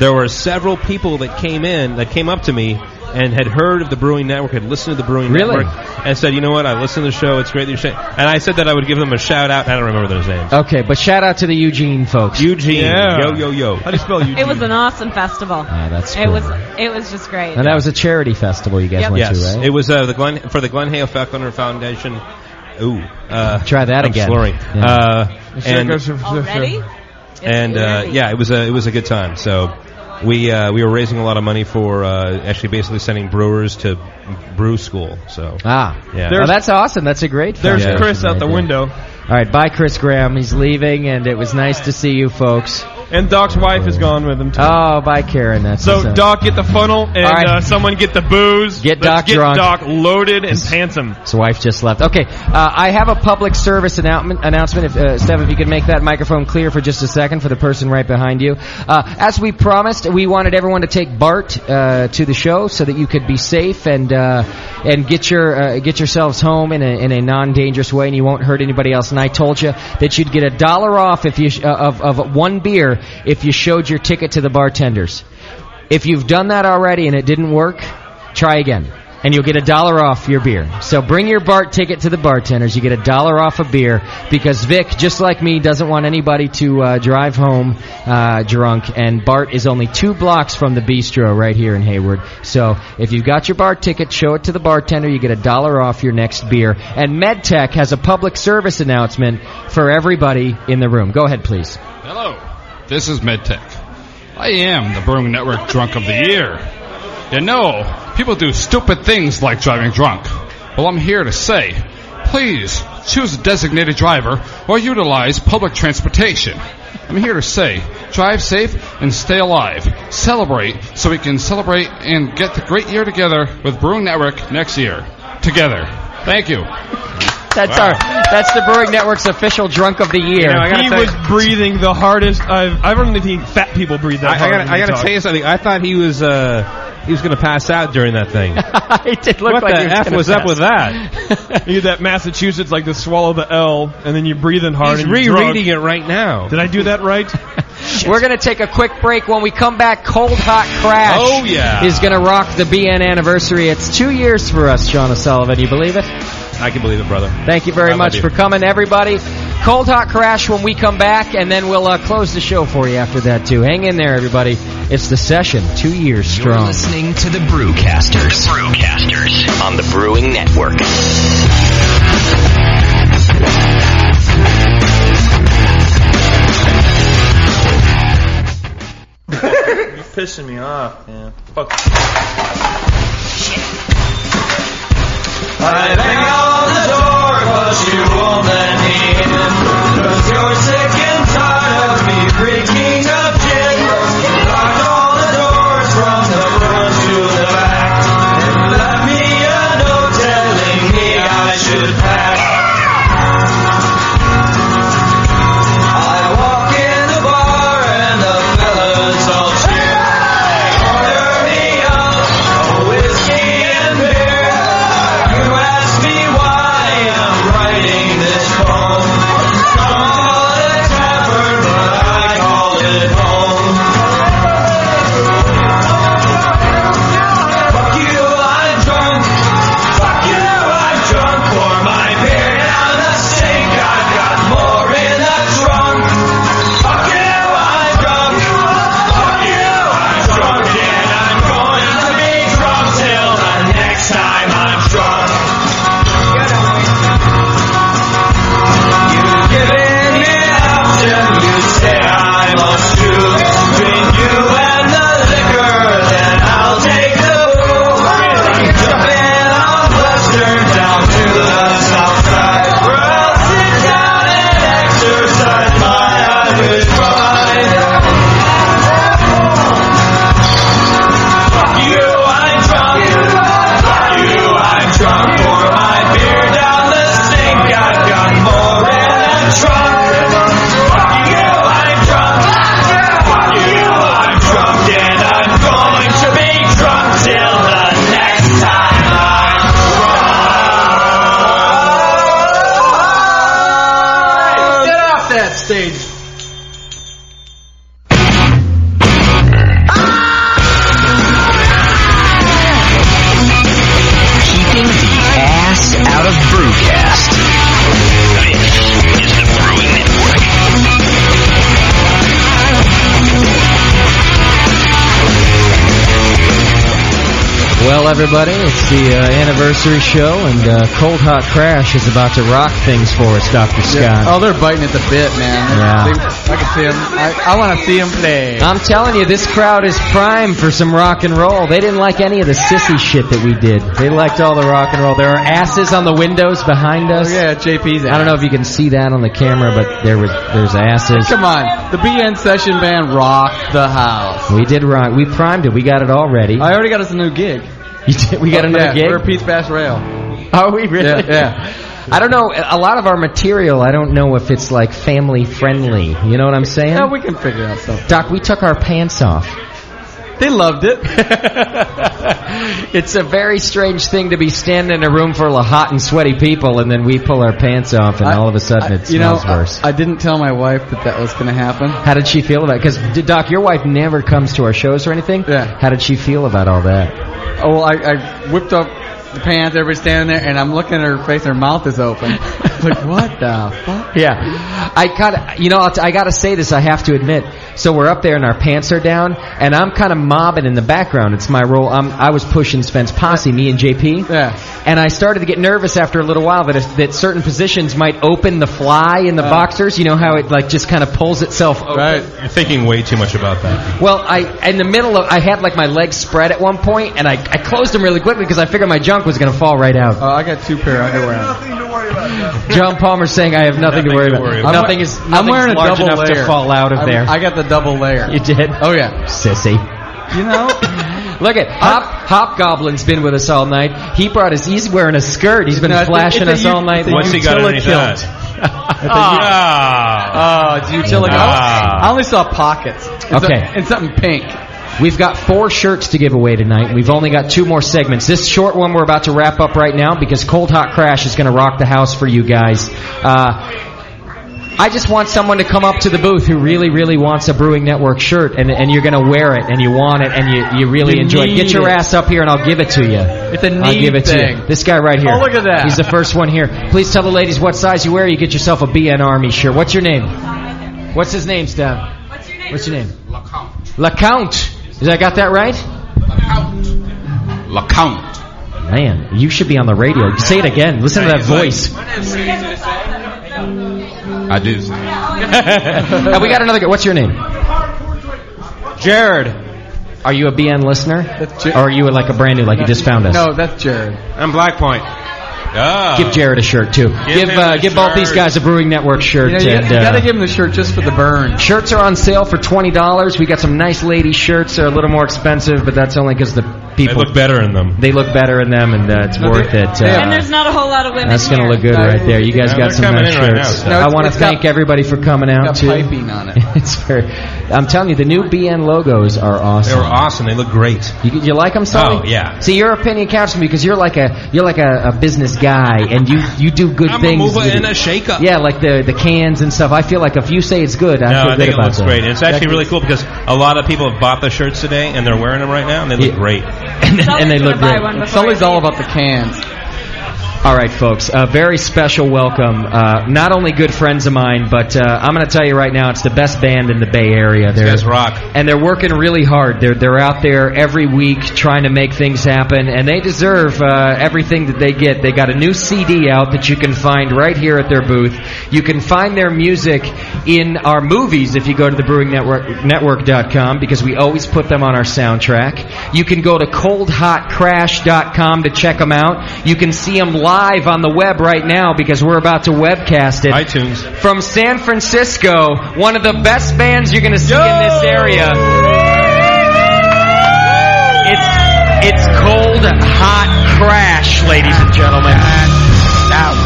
there were several people that came up to me and had heard of the Brewing Network, had listened to the Brewing Really? Network, and said, you know what, I listened to the show, it's great that you're saying. And I said that I would give them a shout out. I don't remember those names. Okay, but shout out to the Eugene folks. Eugene. Yeah. Yo. How do you spell Eugene? It was an awesome festival. That's It cool. was just great. And that was a charity festival you guys went Yes, to, right? it was for the Glenn Hale Falconer Foundation. Ooh, try that I'm again. slurring. Yeah. And Already? yeah, it was a good time. So we were raising a lot of money for actually basically sending brewers to brew school. So yeah, well, that's awesome. That's a great. There's foundation Chris out right the there. window. All right, bye, Chris Graham. He's leaving, and it was nice to see you folks. And Doc's wife is gone with him, too. Oh, bye, Karen. That's So, what's up. Doc, get the funnel, and All right. someone get the booze. Get Let's Doc drunk. Doc loaded and handsome. His wife just left. Okay, I have a public service announcement. If Steph, if you could make that microphone clear for just a second for the person right behind you. As we promised, we wanted everyone to take Bart to the show so that you could be safe and get yourselves home in a non-dangerous way, and you won't hurt anybody else. And I told you that you'd get $1 off if you of one beer if you showed your ticket to the bartenders. If you've done that already and it didn't work, try again, and you'll get $1 off your beer. So bring your BART ticket to the bartenders. You get $1 off a beer because Vic, just like me, doesn't want anybody to drive home drunk, and BART is only 2 blocks from the bistro right here in Hayward. So if you've got your BART ticket, show it to the bartender. You get $1 off your next beer. And MedTech has a public service announcement for everybody in the room. Go ahead, please. Hello, this is MedTech. I am the Brewing Network Drunk of the Year. You know, people do stupid things like driving drunk. Well, I'm here to say, please choose a designated driver or utilize public transportation. I'm here to say, drive safe and stay alive. Celebrate so we can celebrate and get the great year together with Brewing Network next year. Together. Thank you. That's the Brewing Network's official Drunk of the Year. He was breathing the hardest I don't even think fat people breathe that hard. I gotta tell you something. I thought he was going to pass out during that thing. It did look what like the he F gonna was up pass. with that? You get that Massachusetts, like to swallow the L, and then you're breathing hard. He's and you're rereading drunk. it right now. Did I do that right? We're going to take a quick break. When we come back, Cold Hot Crash Oh, yeah. is going to rock the BN anniversary. It's 2 years for us, Sean O'Sullivan. You believe it? I can believe it, brother. Thank you very much for coming, everybody. Cold Hot Crash when we come back, and then we'll close the show for you after that, too. Hang in there, everybody. It's the session, 2 years You're strong. listening to the Brewcasters. On the Brewing Network. You're pissing me off, man. Fuck. I bang on the door, but you won't let me in. 'Cause you're sick and tired of me reeking of gin. Lock all the doors from the front to the back. And left me a note telling me I should pack. I walk in the bar and the fellas all cheer. Order me up a whiskey and beer. You ask me why I'm writing this poem. Some call it tavern, but I call it home. Fuck you, I'm drunk. Fuck you, I'm drunk for my beer down the sink. I've got more in the trunk. Fuck you, I'm drunk. Fuck you, I'm drunk, and I'm going to be drunk till the next time I'm drunk. You've given me an option, you say I must choose between you and the liquor, then I'll take the booze. I'm jumping on Western down to the south side, where I'll sit down and exercise my Irish pride. Fuck you, I'm drunk. Fuck you, I'm drunk for my beer down the sink. I've got more in the trunk. Fuck you, I'm drunk. Fuck you, I'm drunk, and I'm going to be drunk till the next time I'm drunk. Get off that stage. Well, everybody, it's the anniversary show, and Cold Hot Crash is about to rock things for us, Dr. Scott. Oh, they're biting at the bit, man. Yeah. I can see them. I want to see them play. I'm telling you, this crowd is primed for some rock and roll. They didn't like any of the sissy shit that we did. They liked all the rock and roll. There are asses on the windows behind us. Oh, yeah, JP's ass. I don't know if you can see that on the camera, but there's asses. Come on. The BN Session Band rocked the house. We did rock. We primed it. We got it all ready. I already got us a new gig. You did? We got another gig? We're Pete's Fast Rail. Are we really? Yeah. I don't know. A lot of our material, I don't know if it's like family friendly. You know what I'm saying? Yeah, we can figure out something. Doc, we took our pants off. They loved it. It's a very strange thing to be standing in a room full of hot and sweaty people, and then we pull our pants off, and all of a sudden it smells worse. I didn't tell my wife that was going to happen. How did she feel about it? Because, Doc, your wife never comes to our shows or anything. Yeah. How did she feel about all that? Oh, well, I whipped up the pants, everybody's standing there, and I'm looking at her face, and her mouth is open. Like, what the fuck? Yeah. I got to say this, I have to admit. So we're up there and our pants are down, and I'm kind of mobbing in the background. It's my role. I was pushing Sven's posse, me and JP. Yeah. And I started to get nervous after a little while that certain positions might open the fly in the boxers. You know how it like just kind of pulls itself open? Right. You're thinking way too much about that. Well, in the middle of, I had like my legs spread at one point, and I closed them really quickly because I figured my junk was going to fall right out. Oh, I got 2 pair of underwear. Nothing to worry about. John Palmer's saying I have nothing to worry about. Nothing's I'm wearing a large double enough layer. to fall out of there. I got the double layer. You did? Oh, yeah. Sissy. You know? Look at Hobgoblin's been with us all night. He's wearing a skirt. He's been flashing us all night. What's he got underneath that? It's utility. I only saw pockets. And something pink. We've got 4 shirts to give away tonight. We've only got 2 more segments. This short one we're about to wrap up right now because Cold Hot Crash is going to rock the house for you guys. I just want someone to come up to the booth who really, really wants a Brewing Network shirt, and you're going to wear it, and you want it, and you really enjoy it. Get your ass up here, and I'll give it to you. It's a neat I'll give it thing. to you. This guy right here. Oh, look at that. He's the first one here. Please tell the ladies what size you wear. You get yourself a BN Army shirt. What's your name? What's his name, Stan? What's your name? LeCount. Did I got that right? LeCount. Man, you should be on the radio. Say it again. Listen to that voice. I do. We got another guy. What's your name? Jared. Are you a BN listener? Or are you like a brand new, like you just found us? No, that's Jared. I'm Black Point. Give Jared a shirt, too. Give both these guys a Brewing Network shirt. You got to give them the shirt just for the burn. Shirts are on sale for $20. We got some nice lady shirts. They're a little more expensive, but that's only because the people... They look better in them. They look better in them, and it's worth it. And there's not a whole lot of women That's going to look good right there. You guys got some nice shirts. I want to thank everybody for coming out, too. Got piping on it. It's very... I'm telling you, the new BN logos are awesome. They were awesome. They look great. You like them, Sully? Oh, yeah. See, your opinion counts for me because you're like a business guy, and you do good things. I'm a mover and a shaker. Yeah, like the cans and stuff. I feel like if you say it's good, I feel good about it. I think it looks great. And it's actually really cool because a lot of people have bought the shirts today, and they're wearing them right now, and they look great. And they look great. Sully's all about the cans. All right, folks, a very special welcome. Not only good friends of mine, but I'm going to tell you right now, it's the best band in the Bay Area. These guys rock. And they're working really hard. They're out there every week trying to make things happen, and they deserve everything that they get. They got a new CD out that you can find right here at their booth. You can find their music in our movies if you go to the BrewingNetwork.com because we always put them on our soundtrack. You can go to ColdHotCrash.com to check them out. You can see them live on the web right now because we're about to webcast it. iTunes. From San Francisco, one of the best bands you're going to see in this area. It's Cold Hot Crash, ladies and gentlemen. Out.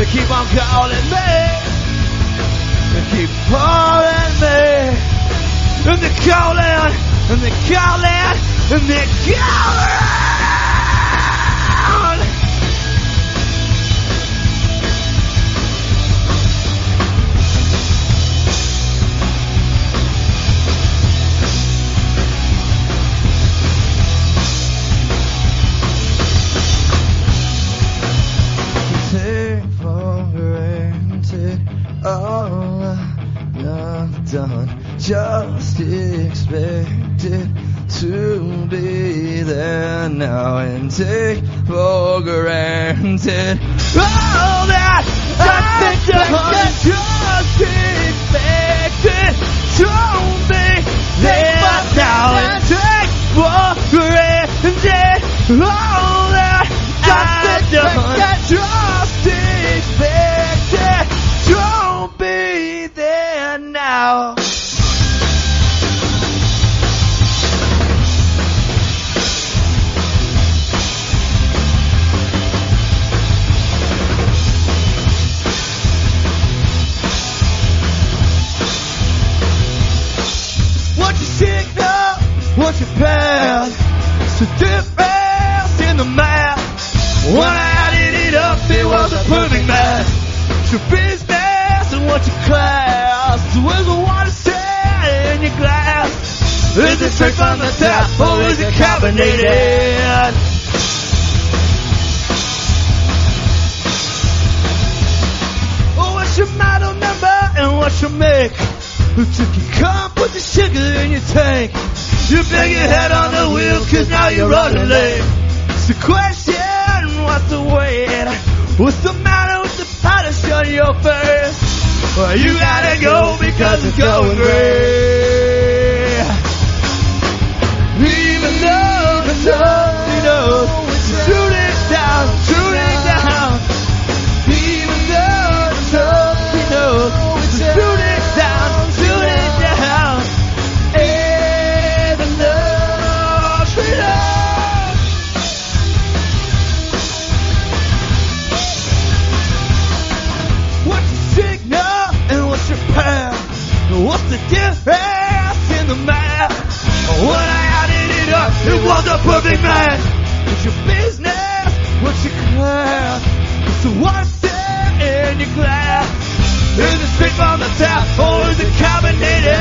They keep on calling me. They keep calling me. And they're calling, and they're calling, and they're calling. Take for granted all I've done. Just expected to be there now and take for granted all that I've done. Just expected to be there now and take for granted all that I've done. Just expected to be there now. What's your signal? What's your path? So difference in the map. When I added it up, it was a perfect match. It's your business and what's your class? Where's the water set in your glass? Is it straight from the tap or is it carbonated? Oh, what's your model number and what's your make? Who took your cup, put the sugar in your tank? You bang your head on the wheel cause now you're running late. It's the question, what's the weight? What's the matter with the polish on your face? Well, you gotta go because it's going great. Even though nobody knows, shoot it down, shoot it down. Even though nobody knows, shoot it down, shoot it down. Even though she knows. What's your signal and what's your path? What's the difference in the map? When I added it up, it was a perfect match. What's your business? What's your class? What's the water set in your glass? Is it straight from the tap or is it carbonated?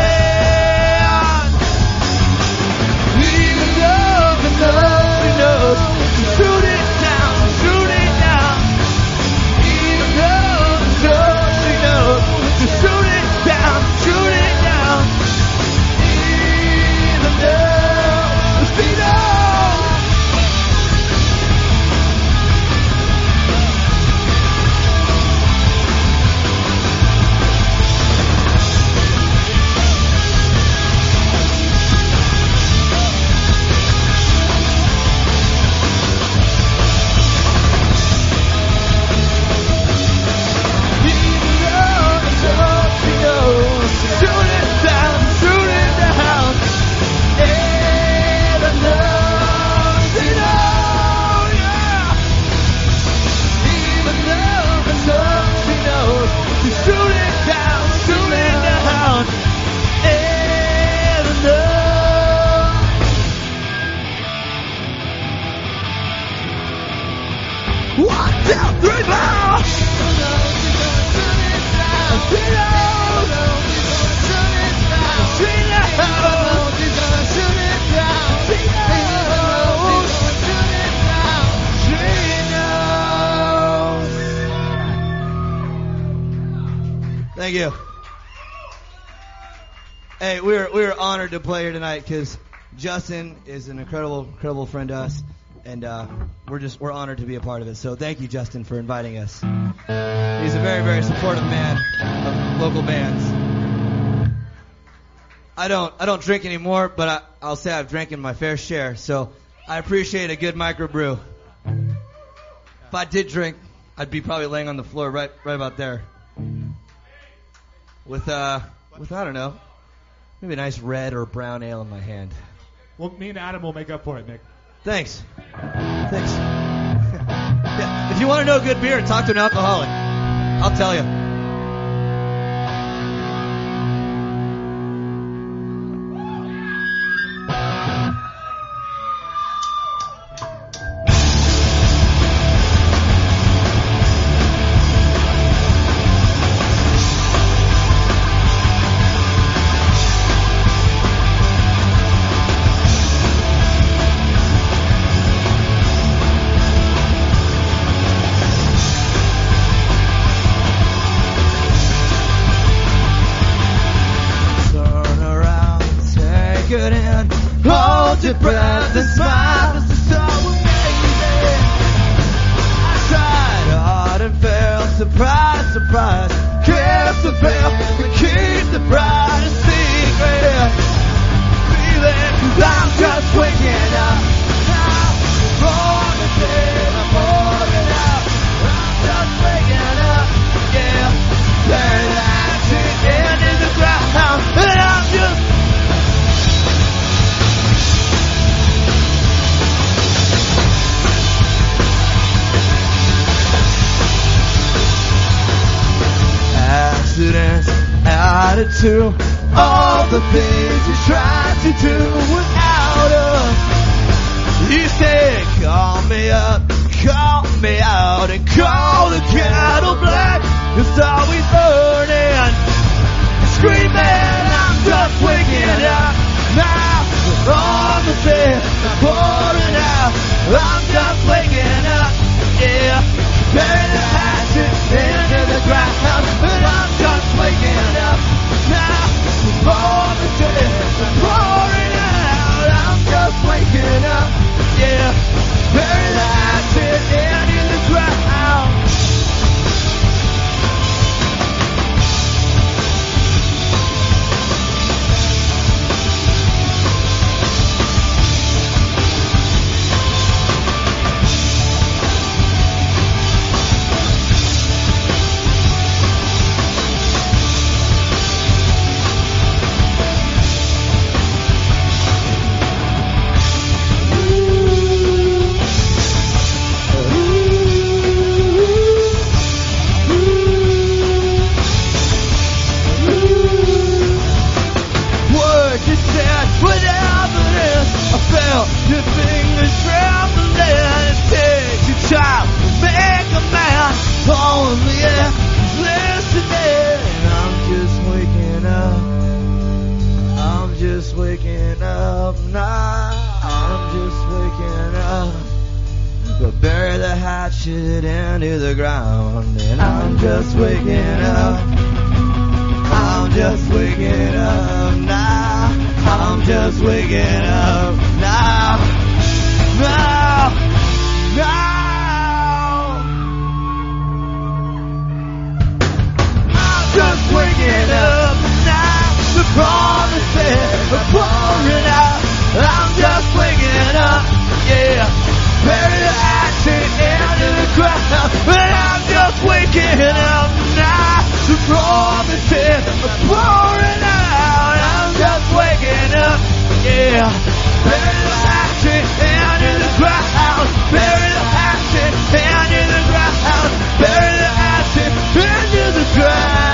Even though nobody knows, shoot it down, shoot it down. Even though nobody knows, just shoot it down, shoot it down. Even though she knows. Thank you. Hey, we're honored to play here tonight because Justin is an incredible friend to us, and we're honored to be a part of it. So thank you, Justin, for inviting us. He's a very supportive man of local bands. I don't drink anymore, but I'll say I've drank in my fair share. So I appreciate a good microbrew. If I did drink, I'd be probably laying on the floor right about there. With I don't know, maybe a nice red or brown ale in my hand. Well, me and Adam will make up for it, Nick. Thanks. Yeah. If you want to know good beer, talk to an alcoholic. I'll tell you. Your breath and smile as the sun will make you there. I tried hard and failed, surprise, surprise. Kiss the veil and keep the brightest secret. Feeling 'cause I'm just waking up now. For the day I'm pouring out. I'm just waking up, yeah. Bury the action into the ground, and I'm just accidents, attitude, all the things you tried to do without us. You said, call me up, call me out, and call the kettle black. It's always burning, screaming, I'm just waking up now. On the bed, pouring out, I'm just waking up, yeah. Bury the hatchet into the ground, but I'm just waking up now. Before the day is pouring out, I'm just waking up, yeah. Bury the hatchet into the ground. Your fingers trembling, it takes a child to make a man. Only if listening. I'm just waking up. I'm just waking up now. I'm just waking up. But bury the hatchet into the ground, and I'm just waking up. I'm just waking up now. I'm just waking up now, now, now. I'm just waking up now. The promises are pouring out. I'm just waking up, yeah. Bury the action into the ground, but I'm just waking up now. The promises are pouring out. I'm just waking up, yeah. Bury the action into the ground. Bury the action into the ground. Bury the action into the ground.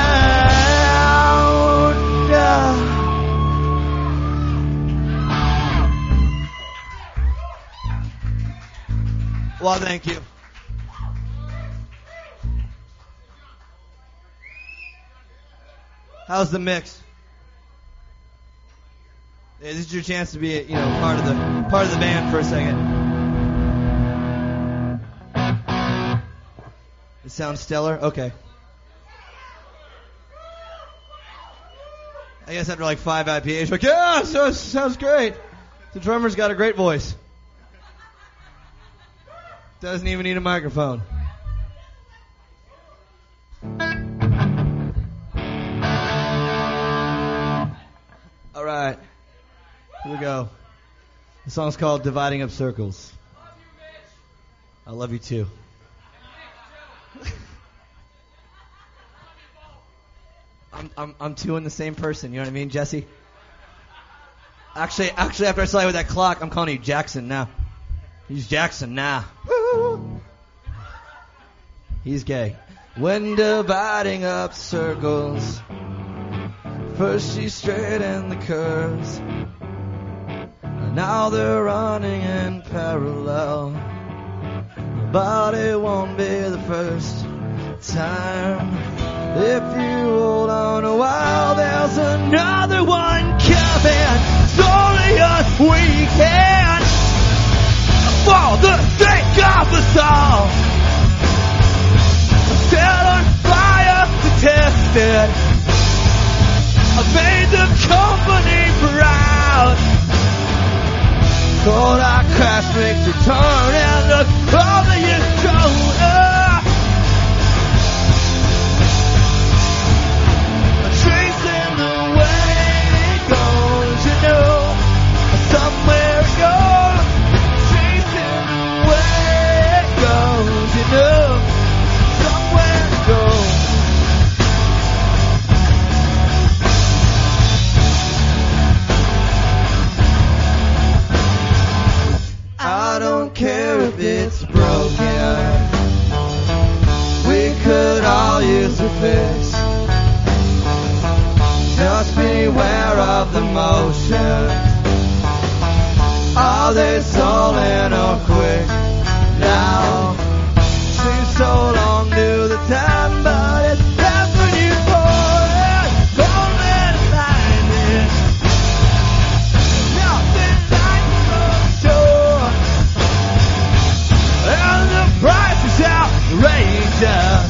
Well, thank you. How's the mix? Yeah, this is your chance to be, part of the band for a second. It sounds stellar. Okay. I guess after like 5 IPAs, like, yeah, sounds great. The drummer's got a great voice. Doesn't even need a microphone. All right. Here we go. The song's called Dividing Up Circles. I love you too. I'm two in the same person, you know what I mean, Jesse? Actually, after I saw you with that clock, I'm calling you Jackson now. He's Jackson now. Woo! He's gay. when dividing up circles. First she straightened the curves, and now they're running in parallel. But it won't be the first time. If you hold on a while, there's another one coming. It's only a weekend for the sake of us all. Set on fire to test it. I made the company proud. Cold our crash makes you turn and look over your shoulder. Tracing the way it goes, you know, somewhere it goes. Tracing the way it goes, you know, somewhere it goes. I don't care if it's broken. We could all use a fix. Just beware of the motion. Are they sullen or quick? Now seems so long to the time, but it's happened you for it. Don't let it find it. Nothing like the shore, and the price is outrageous,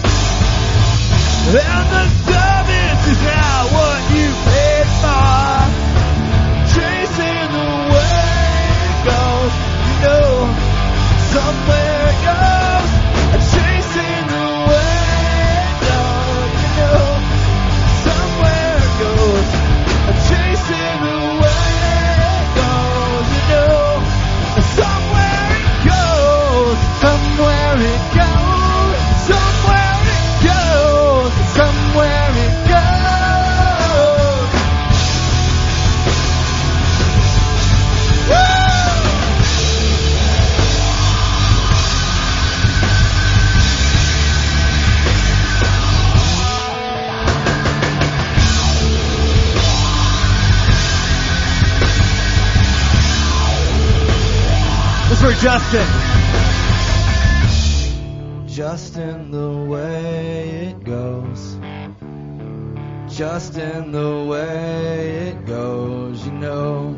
and the service is not what you paid for. Chasing the way it goes, you know, somewhere it goes. Chasing the way it goes, you know, somewhere it goes. Chasing the way it goes, you know, somewhere it goes. Somewhere it goes. Somewhere it goes. Somewhere it goes. Woo! This is for Justin. Just in the way it goes. Just in the way it goes, you know.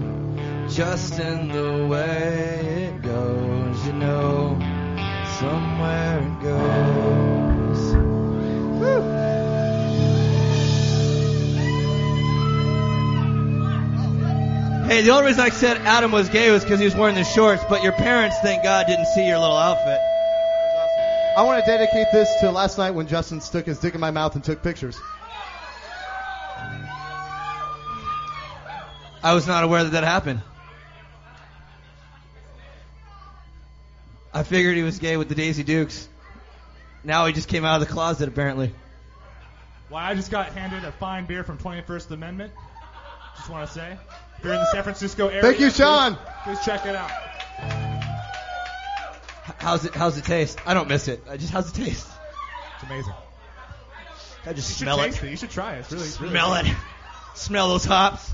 Just in the way it goes, you know. Somewhere it goes. Woo. Hey, the only reason I said Adam was gay was because he was wearing the shorts, but your parents, thank God, didn't see your little outfit. I want to dedicate this to last night when Justin stuck his dick in my mouth and took pictures. I was not aware that happened. I figured he was gay with the Daisy Dukes. Now he just came out of the closet, apparently. Well, I just got handed a fine beer from 21st Amendment. Just want to say. If you're in the San Francisco area, Thank you, Sean. Please check it out. How's it taste? I don't miss it. How's it taste? It's amazing. I just You smell should it. taste it. You should try it. It's really Smell it. Smell those hops.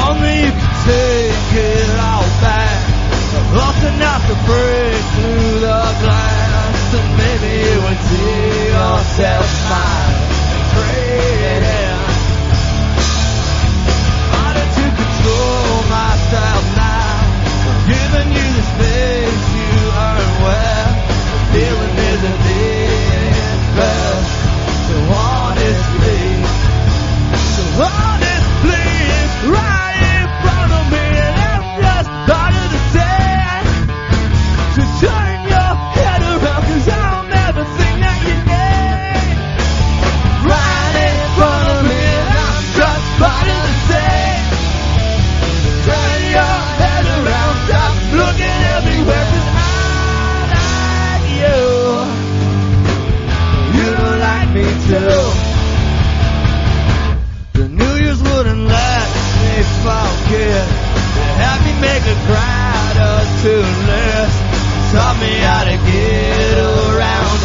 Only you can take it all back. Often not to break through the glass, and maybe you would see yourself smile and pray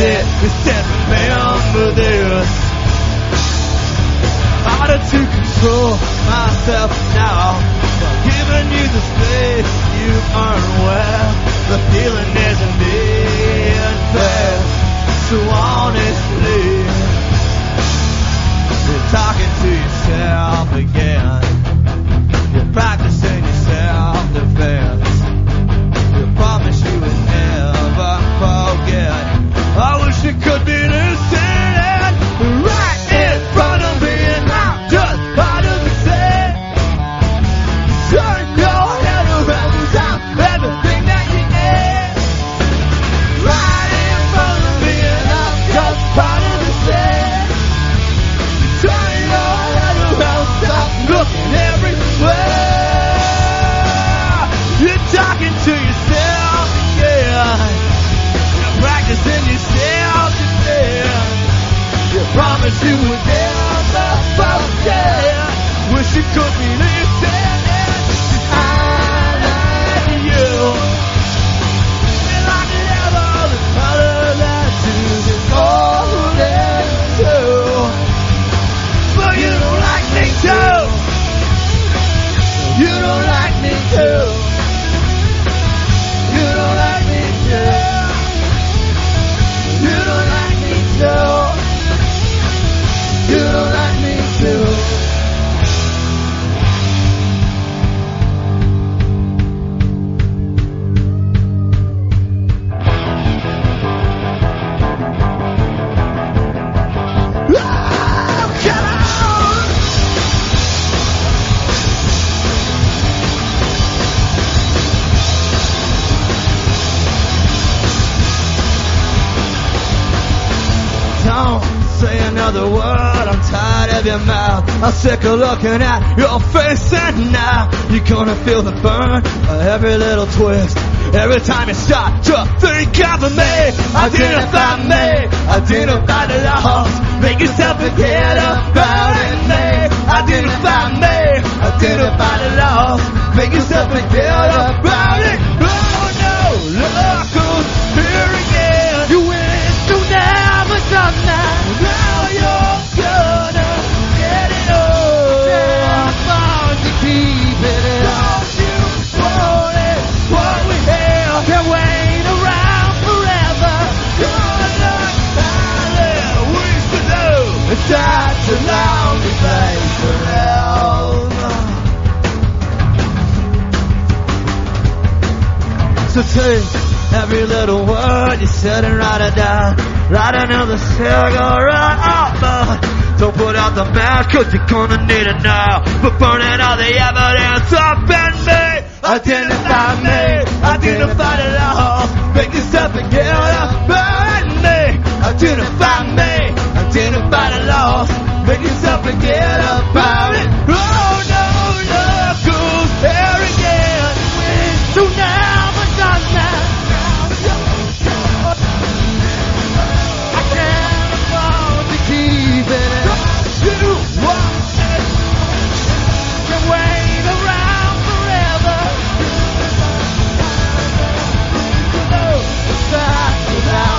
instead remember this. Harder to control myself now, giving you the space you earn well. The feeling isn't being fair, so honestly, you're talking to yourself again. You're practicing your self-defense. You promise you would never forget. I wish it could be this sad, right in front of me, and I'm just part of the set. Turn your head around and stop everything that you need. Right in front of me, and I'm just part of the set. Turn your head around, stop looking everywhere. You're talking to yourself again. You're practicing yourself again. You promised you would never forget. Wish you could be listening. I like you. And I can have all the color that you can hold into. But you don't like me too. You don't like me too. You don't like me too. You don't like me too. You don't like me too. Don't say another word, I'm tired of your mouth. I'm sick of looking at your face, and now you're gonna feel the burn of every little twist. Every time you start to think of me, identify the loss. Make yourself forget about it, me. Identify the loss. Make yourself forget about it. Oh no, look who's here again. You went to never done that. Now you're gonna get it all. I'm bound to keep it in. Don't you want it? What we have can wait around forever. You're not silent, we should know. It's such a lonely place to live. So take every little word you said and write it down. Light another cigarette up, but don't put out the match, cause you're gonna need it now. But burning all the evidence up in me. Identify the loss. Make yourself forget about me. Identify the loss. Make yourself forget about it. Oh no, look who's here again. So now but done that. Keep it. You want it. Can wait around forever. No, it's not without.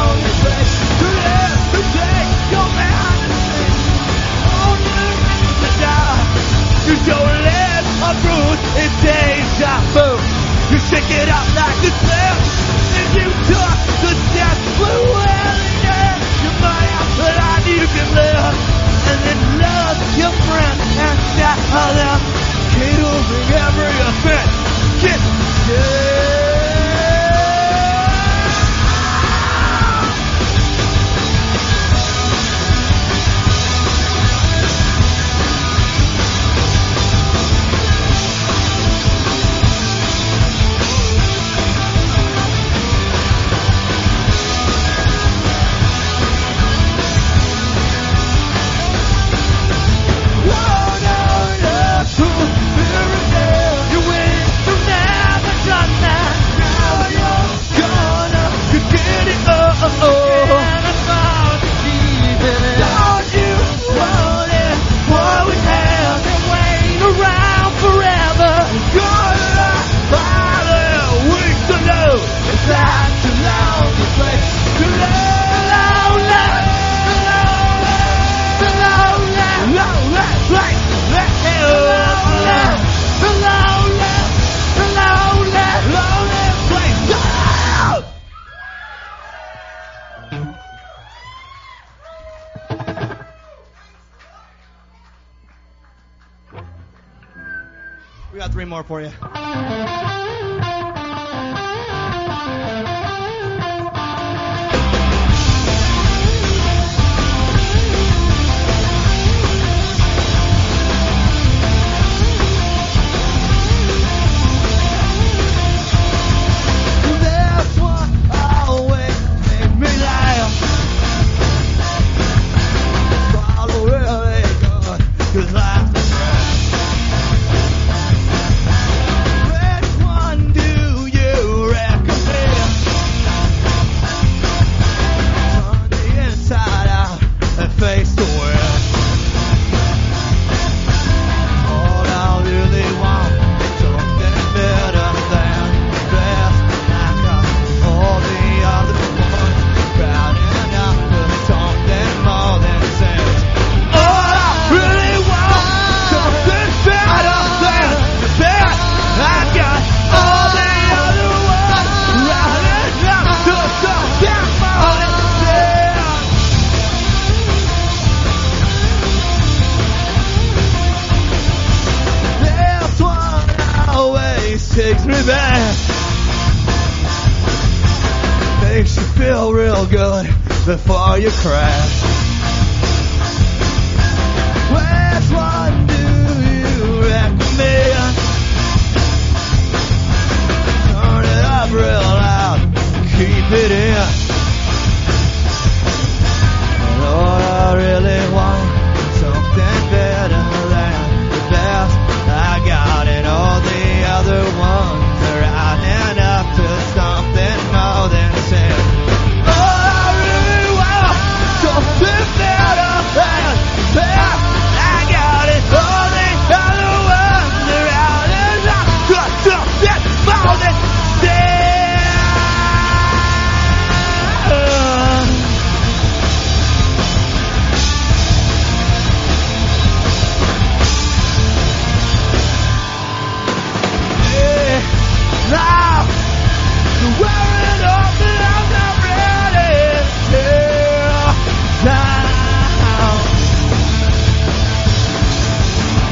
got 3 more for you. Takes me back, makes you feel real good before you crash. Which one do you recommend? Turn it up real loud, keep it in. Lord, I really want something better than the best I got, and all the other ones are adding up to something more than sin. Oh, I really want something better than the best I got, and all the other ones are adding up to something more than sin. Now, wearing off that I'm not ready till now.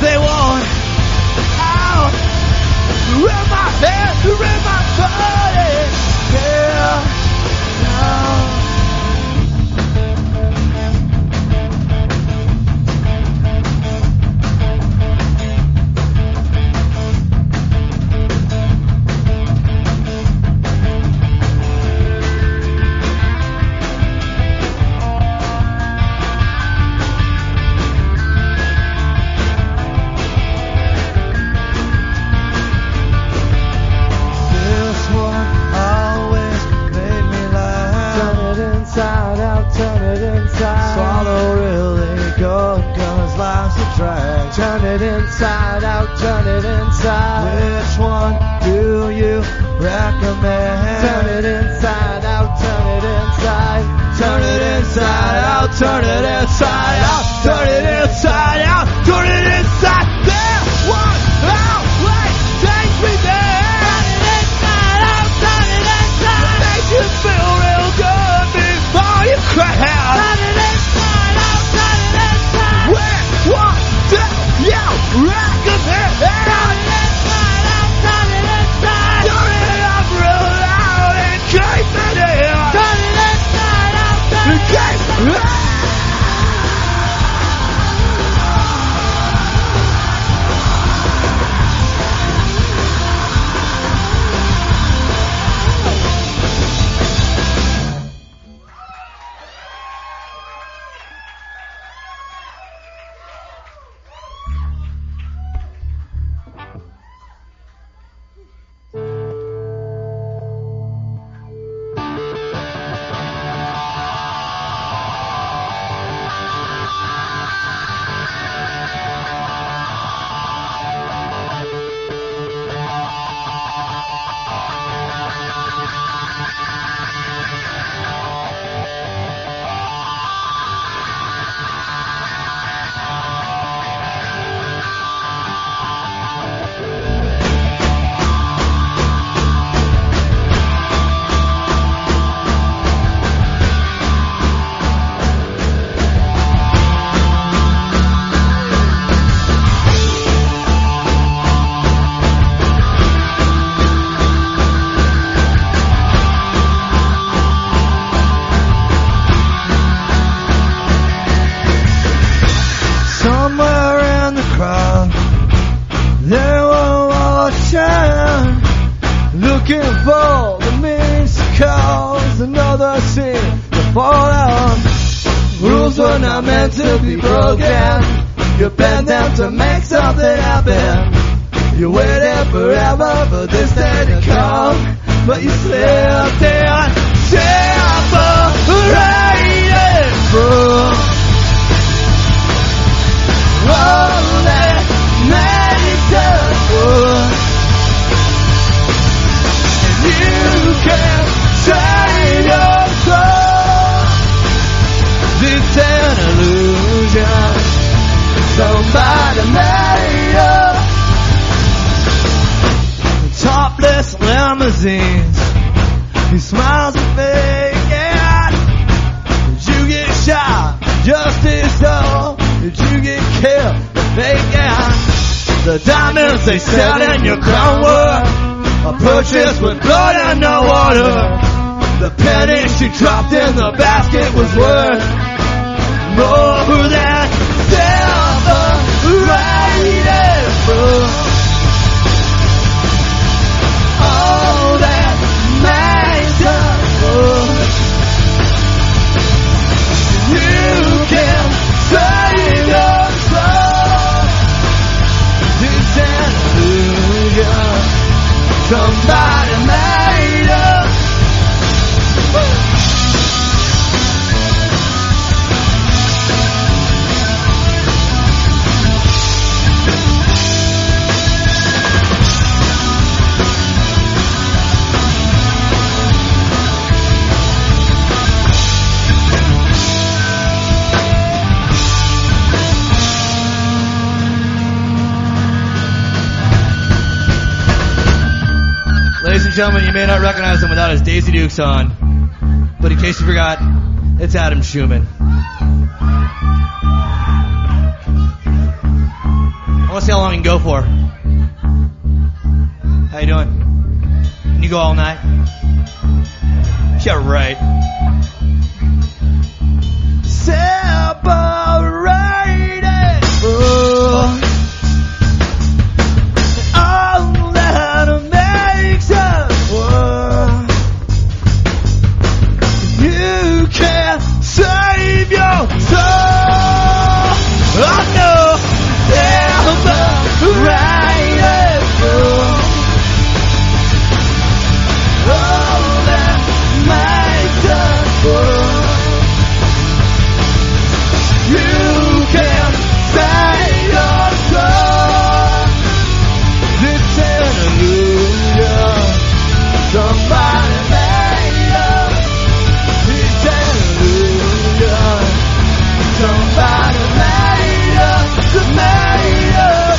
They want out, rip my head, rip my body, yeah, now. Turn it inside out, turn it inside. Which one do you recommend? Turn it inside out, turn it inside. Turn it inside out, turn it inside out. Turn it inside out, turn it inside. This one always takes me there. Turn it inside out, turn it inside. Makes you feel real good before you crash. Turn it inside out, turn it inside. Which one do you recommend? Turn it inside out, turn it inside. Turn it up real loud and keep it in. Turn it inside out, turn it inside. bones were not meant to be broken. You bent down to make something happen. You waited forever for this day to come, but you slipped in, separated from all that makes us one. And you can't save your soul. It's an illusion somebody made up. Topless limousines, he smiles and fake it. Did you get shot? Justice so. Did you get killed? Fake it. The diamonds they sell in your crown were a purchase with blood and no water. The penny she dropped in the basket was worth more than separated from all that makes us one. You can save your soul. It's an illusion somebody made up. Ladies and gentlemen, you may not recognize him without his Daisy Dukes on, but in case you forgot, it's Adam Schumann. I want to see how long you can go for. How you doing? Can you go all night? Yeah, right. Separated from all that makes us one. You can't save your soul. I know separated from all that makes us one. You can't save your soul. It's an illusion somebody made up. It's an illusion somebody made up. Made up.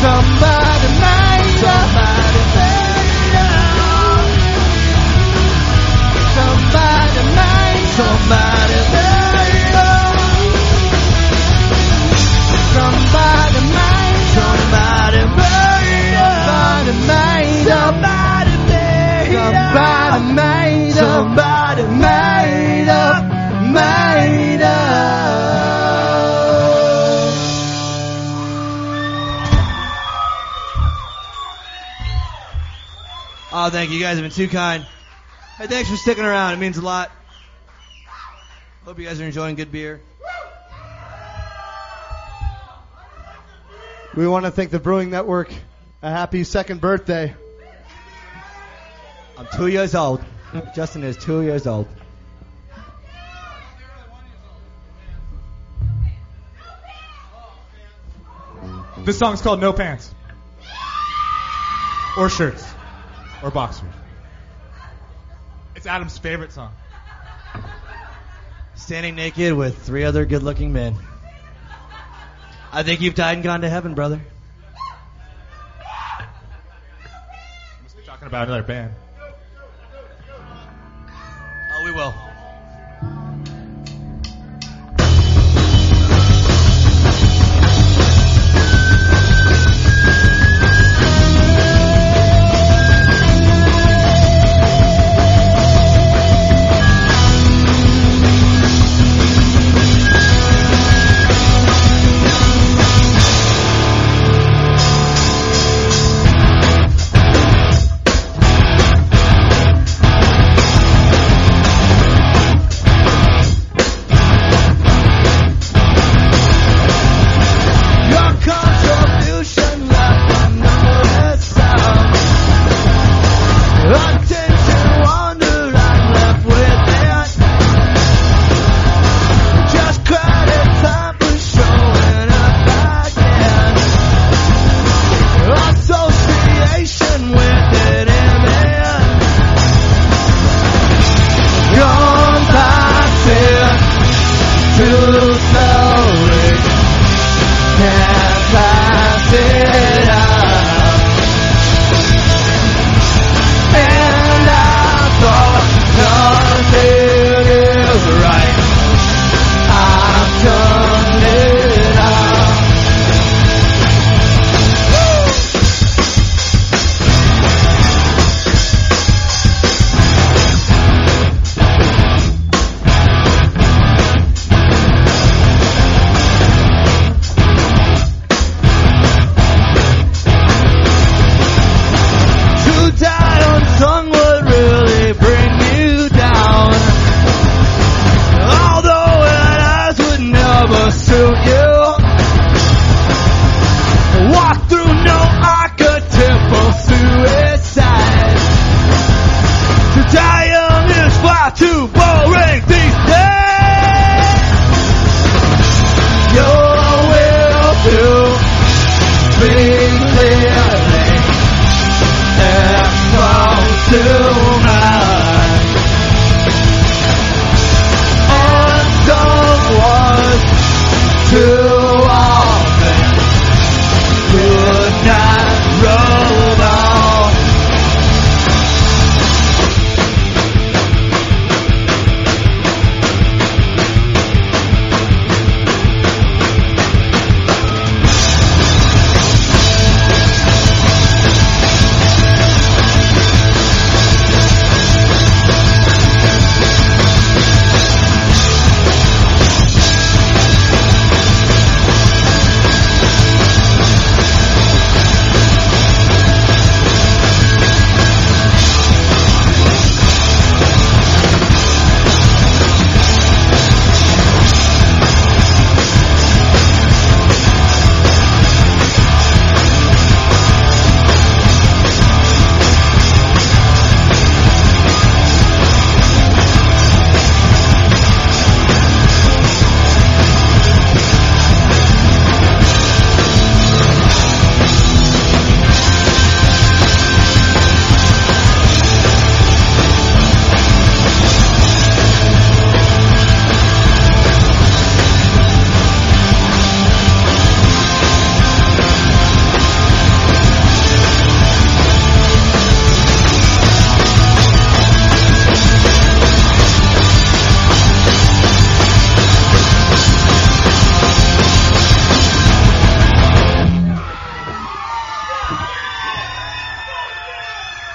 Somebody made up. Somebody made up. Somebody made up. Somebody made up. Somebody made up. Somebody made up. Somebody made up. Somebody made up. Made up. Oh, thank you. You guys have been too kind. Hey, thanks for sticking around. It means a lot. Hope you guys are enjoying good beer. We want to thank the Brewing Network. A happy second birthday. I'm 2 years old. Justin is 2 years old. This song's called No Pants. Or shirts. Or boxers. It's Adam's favorite song. Standing naked with 3 other good-looking men. I think you've died and gone to heaven, brother. Must be talking about another band. Oh, we will.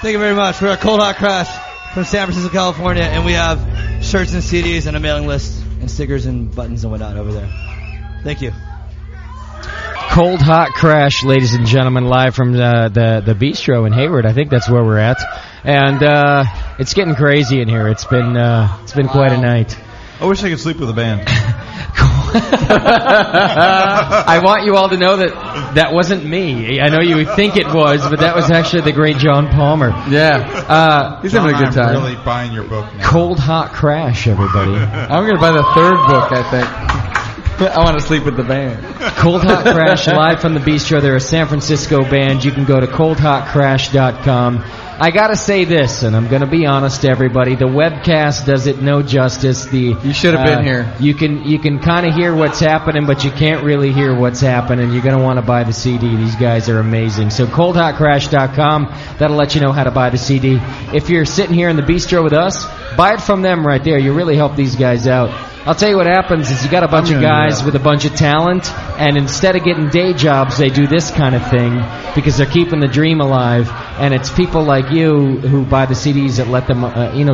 Thank you very much. We're at Cold Hot Crash from San Francisco, California, and we have shirts and CDs and a mailing list and stickers and buttons and whatnot over there. Thank you. Cold Hot Crash, ladies and gentlemen, live from the Bistro in Hayward. I think that's where we're at. And it's getting crazy in here. It's been quite a night. I wish I could sleep with a band. I want you all to know that wasn't me. I know you would think it was, but that was actually the great John Palmer. Yeah. He's having a good time. I'm really buying your book now. Cold Hot Crash, everybody. I'm going to buy the third book, I think. I want to sleep with the band. Cold Hot Crash, live from the Bistro. They're a San Francisco band. You can go to coldhotcrash.com. I gotta say this, and I'm gonna be honest to everybody, the webcast does it no justice. You should have been here. You can kind of hear what's happening, but you can't really hear what's happening. You're gonna want to buy the CD. These guys are amazing. So coldhotcrash.com, that'll let you know how to buy the CD. If you're sitting here in the Bistro with us, buy it from them right there. You really help these guys out. I'll tell you what happens is you got a bunch of guys with a bunch of talent, and instead of getting day jobs, they do this kind of thing because they're keeping the dream alive. And it's people like you who buy the CDs that let them,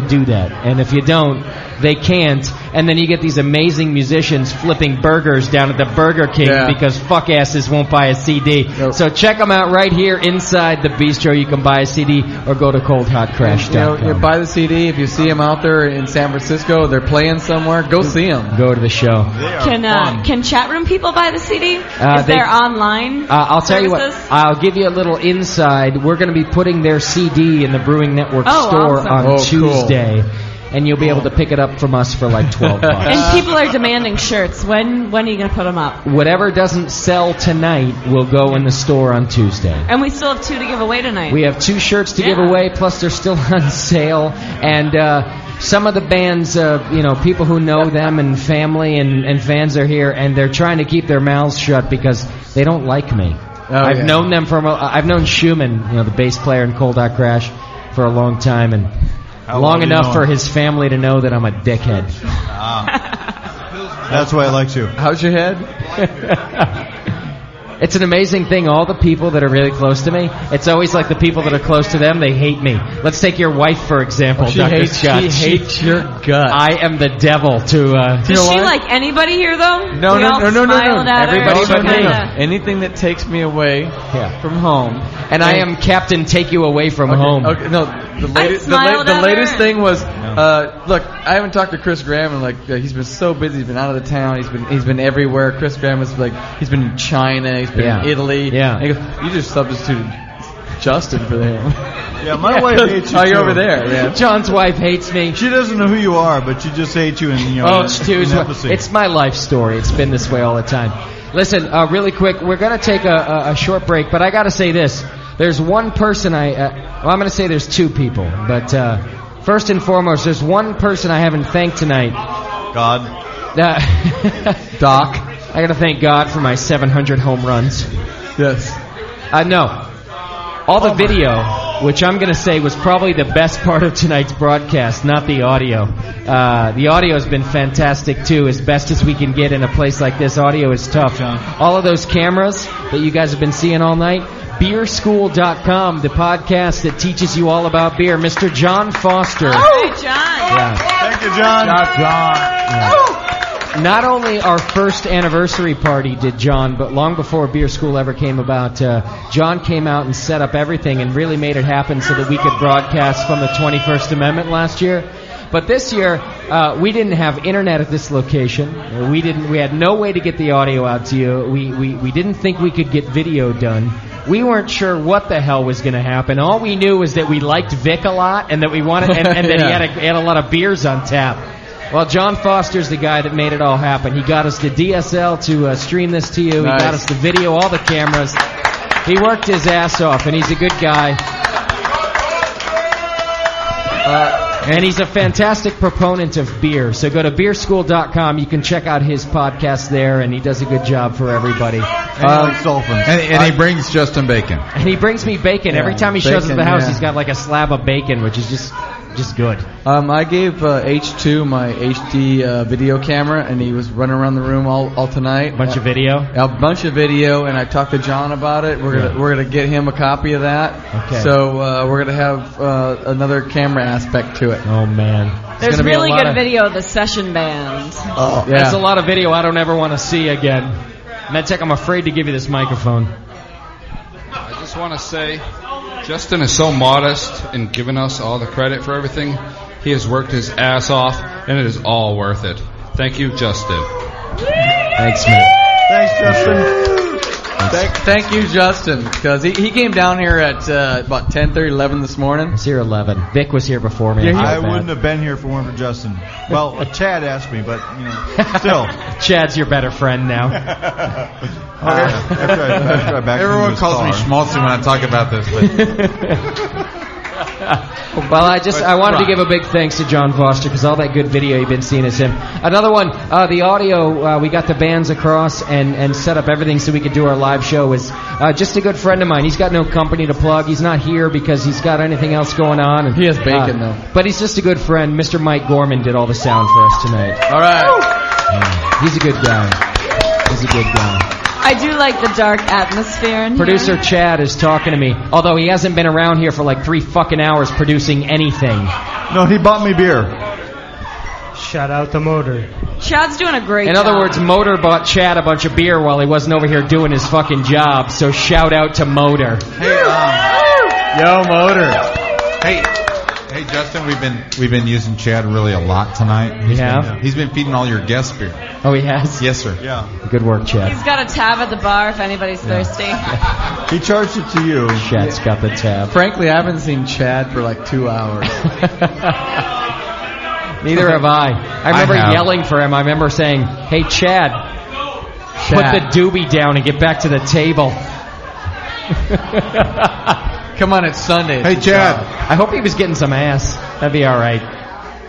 do that. And if you don't, they can't. And then you get these amazing musicians flipping burgers down at the Burger King because fuck asses won't buy a CD. So check them out right here inside the Bistro. You can buy a CD or go to coldhotcrash.com. You buy the CD. If you see them out there in San Francisco, they're playing somewhere, go see them. Go to the show. Can chat room people buy the CD? Is there online I'll tell you what. services? I'll give you a little inside. We're going to be putting their CD in the Brewing Network store on Tuesday. Cool. And you'll be able to pick it up from us for like $12. And people are demanding shirts. When are you going to put them up? Whatever doesn't sell tonight will go in the store on Tuesday. And we still have 2 to give away tonight. We have 2 shirts to give away, plus they're still on sale. And some of the bands, people who know them and family and fans are here, and they're trying to keep their mouths shut because they don't like me. I've known them I've known Schumann, the bass player in Cold Hot Crash, for a long time, and long enough for his family to know that I'm a dickhead. That's why I like you. How's your head? It's an amazing thing. All the people that are really close to me, it's always like the people that are close to them, they hate me. Let's take your wife, for example, Dr. Scott. She hates your gut. I am the devil to... Does she like anybody here, though? No. Everybody but me. Anything that takes me away from home. And I am Captain Take You Away from Home. Okay, no, the latest thing was... look, I haven't talked to Chris Graham, and he's been so busy. He's been out of the town. He's been everywhere. Chris Graham is he's been in China. He's been in Italy. Yeah. And he goes, you just substituted Justin for him. Yeah, my wife hates you. Oh, you're over there. Yeah. John's wife hates me. She doesn't know who you are, but she just hates you. It's my life story. It's been this way all the time. Listen, really quick, we're going to take a short break, but I got to say this. There's one person I'm going to say there's 2 people, but first and foremost, there's one person I haven't thanked tonight. God. Doc. I got to thank God for my 700 home runs. Yes. No. All the video, which I'm going to say was probably the best part of tonight's broadcast, not the audio. The audio has been fantastic, too, as best as we can get in a place like this. Audio is tough. All of those cameras that you guys have been seeing all night, beerschool.com, the podcast that teaches you all about beer. Mr. John Foster. Oh, John. Yeah. Thank you, John. Not only our first anniversary party did John, but long before Beer School ever came about, John came out and set up everything and really made it happen so that we could broadcast from the 21st Amendment last year. But this year, we didn't have internet at this location. We had no way to get the audio out to you. We didn't think we could get video done. We weren't sure what the hell was going to happen. All we knew was that we liked Vic a lot and that we wanted, and that he had a lot of beers on tap. Well, John Foster's the guy that made it all happen. He got us the DSL to stream this to you. Nice. He got us the video, all the cameras. He worked his ass off, and he's a good guy. And he's a fantastic proponent of beer. So go to beerschool.com. You can check out his podcast there, and he does a good job for everybody. And he brings Justin bacon. And he brings me bacon. Every time he shows up at the house, he's got like a slab of bacon, which is just just good? I gave H2 my HD video camera, and he was running around the room all tonight. Bunch of video? A bunch of video, and I talked to John about it. We're gonna get him a copy of that. Okay. So we're gonna have another camera aspect to it. Oh man. There's really good video of the session band. Oh, yeah. That's a lot of video I don't ever want to see again. MedTech, I'm afraid to give you this microphone. I just want to say, Justin is so modest in giving us all the credit for everything. He has worked his ass off, and it is all worth it. Thank you, Justin. Thanks, man. Thanks, Justin. Thank you, Justin, because he came down here at about 10:30, 11 this morning. I was here 11. Vic was here before me. I wouldn't have been here if it weren't for Justin. Well, Chad asked me, but still. Chad's your better friend now. After I backed Everyone into calls me his car. schmaltzy when I talk about this. But Well, I wanted to give a big thanks to John Foster because all that good video you've been seeing is him. Another one, the audio, we got the bands across and set up everything so we could do our live show is just a good friend of mine. He's got no company to plug. He's not here because he's got anything else going on. And, he has bacon, though. But he's just a good friend. Mr. Mike Gorman did all the sound for us tonight. All right. Yeah, he's a good guy. He's a good guy. I do like the dark atmosphere in Producer here. Chad is talking to me, although he hasn't been around here for like 3 fucking hours producing anything. No, he bought me beer. Shout out to Motor. Chad's doing a great In job. other words, Motor bought Chad a bunch of beer while he wasn't over here doing his fucking job, so shout out to Motor. Yo, Motor. Hey, Justin, we've been using Chad really a lot tonight. He's been feeding all your guests beer. Oh, he has? Yes, sir. Yeah. Good work, Chad. He's got a tab at the bar if anybody's thirsty. He charged it to you. Chad's got the tab. Frankly, I haven't seen Chad for like 2 hours. Neither have I. I remember yelling for him. I remember saying, "Hey, Chad, put the doobie down and get back to the table." Come on, it's Sunday. Hey, Chad. I hope he was getting some ass. That'd be all right.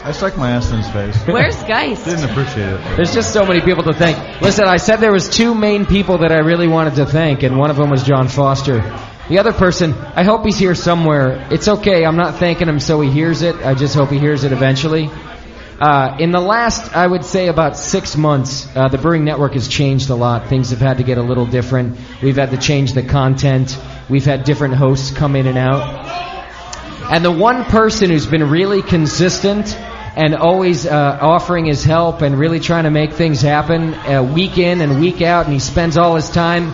I stuck my ass in his face. Where's Geist? Didn't appreciate it. There's just so many people to thank. Listen, I said there was 2 main people that I really wanted to thank, and one of them was John Foster. The other person, I hope he's here somewhere. It's okay, I'm not thanking him so he hears it. I just hope he hears it eventually. In the last, I would say, about 6 months, the Brewing Network has changed a lot. Things have had to get a little different. We've had to change the content. We've had different hosts come in and out. And the one person who's been really consistent and always offering his help and really trying to make things happen week in and week out, and he spends all his time,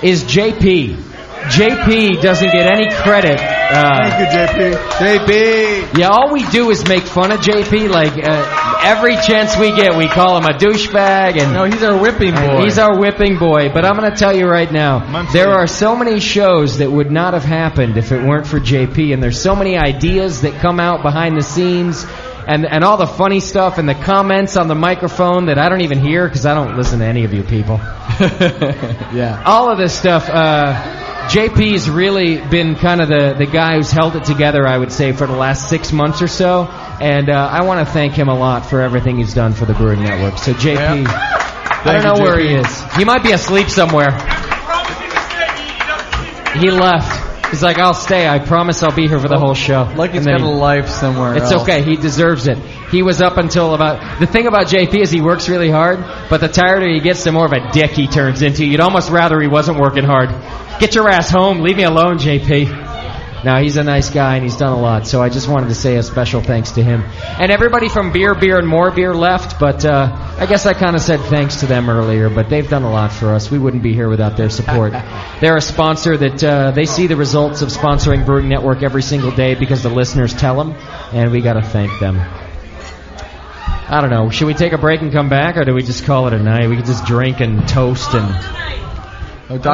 is JP. JP doesn't get any credit. Thank you, JP. JP! Yeah, all we do is make fun of JP. Like, every chance we get, we call him a douchebag. And no, he's our whipping boy. He's our whipping boy. But I'm going to tell you right now, there are so many shows that would not have happened if it weren't for JP. And there's so many ideas that come out behind the scenes. And all the funny stuff and the comments on the microphone that I don't even hear because I don't listen to any of you people. Yeah. All of this stuff, JP's really been kind of the guy who's held it together, I would say, for the last 6 months or so. And I want to thank him a lot for everything he's done for the Brewing Network. So JP, I don't know where he is. He might be asleep somewhere. He left. He's like, I'll stay. I promise I'll be here for the whole show. Like he's got a life somewhere It's else. okay. He deserves it. He was up until about... The thing about JP is he works really hard, but the tireder he gets, the more of a dick he turns into. You'd almost rather he wasn't working hard. Get your ass home. Leave me alone, JP. No, he's a nice guy, and he's done a lot, so I just wanted to say a special thanks to him. And everybody from Beer, and More Beer left, but I guess I kind of said thanks to them earlier, but they've done a lot for us. We wouldn't be here without their support. They're a sponsor that they see the results of sponsoring Brewing Network every single day because the listeners tell them, and we got to thank them. I don't know. Should we take a break and come back, or do we just call it a night? We could just drink and toast and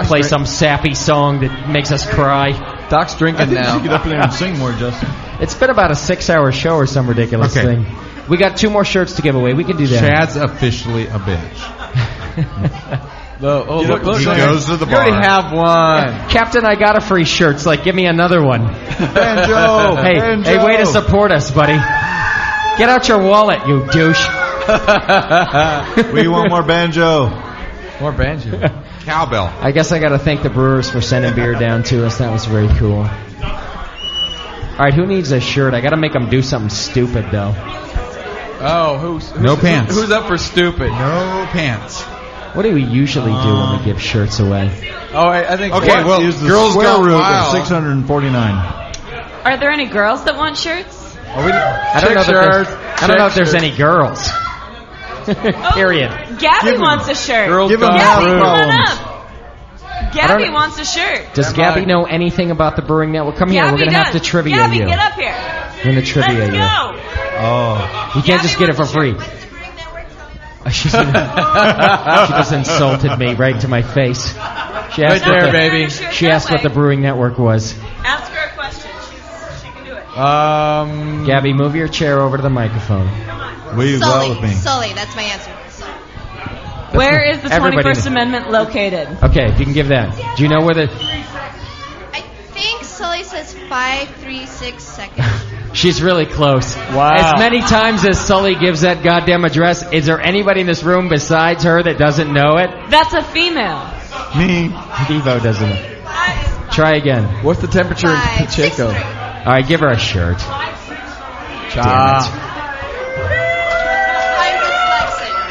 play some sappy song that makes us cry. Doc's drinking now. You get up there and sing more, Justin. It's been about a 6-hour show or some ridiculous thing. We got 2 more shirts to give away. We can do that. Chad's officially a bitch. Look, he goes to the bar. You already have one. Captain, I got a free shirt. It's like, give me another one. Banjo! Hey, way to support us, buddy. Get out your wallet, you douche. We want more banjo. More banjo. Cowbell. I guess I got to thank the brewers for sending beer down to us. That was very cool. right, who needs a shirt? I gotta make them do something stupid, though. Oh, who's No pants. Who's up for stupid? No pants. What do we usually do when we give shirts away? Oh, I think. Okay, well, Use the girls square gone root wild. of 649. Are there any girls that want shirts? I don't know if there's any girls. Period. Gabby wants a shirt. Girls Give 'em Gabby, half come on problems. up. Gabby wants a shirt. Does Gabby know anything about the Brewing Network? Come here, Gabby we're gonna have to does. trivia Gabby, you. get up here. We're gonna trivia Let's you. go. Oh. You can't just get it for free. She just insulted me right to my face. She asked Right there, what the, baby. She asked what the Brewing Network was. Ask her a question. She can do it. Gabby, move your chair over to the microphone. Will you go with me? Sully, that's my answer. Where is the Everybody 21st Amendment located? Okay, if you can give that. Do you know where the... I think Sully says 536 seconds. She's really close. Wow. As many times as Sully gives that goddamn address, is there anybody in this room besides her that doesn't know it? That's a female. Me. Devo doesn't know. Try again. What's the temperature in Pacheco? All right, give her a shirt. Damn it.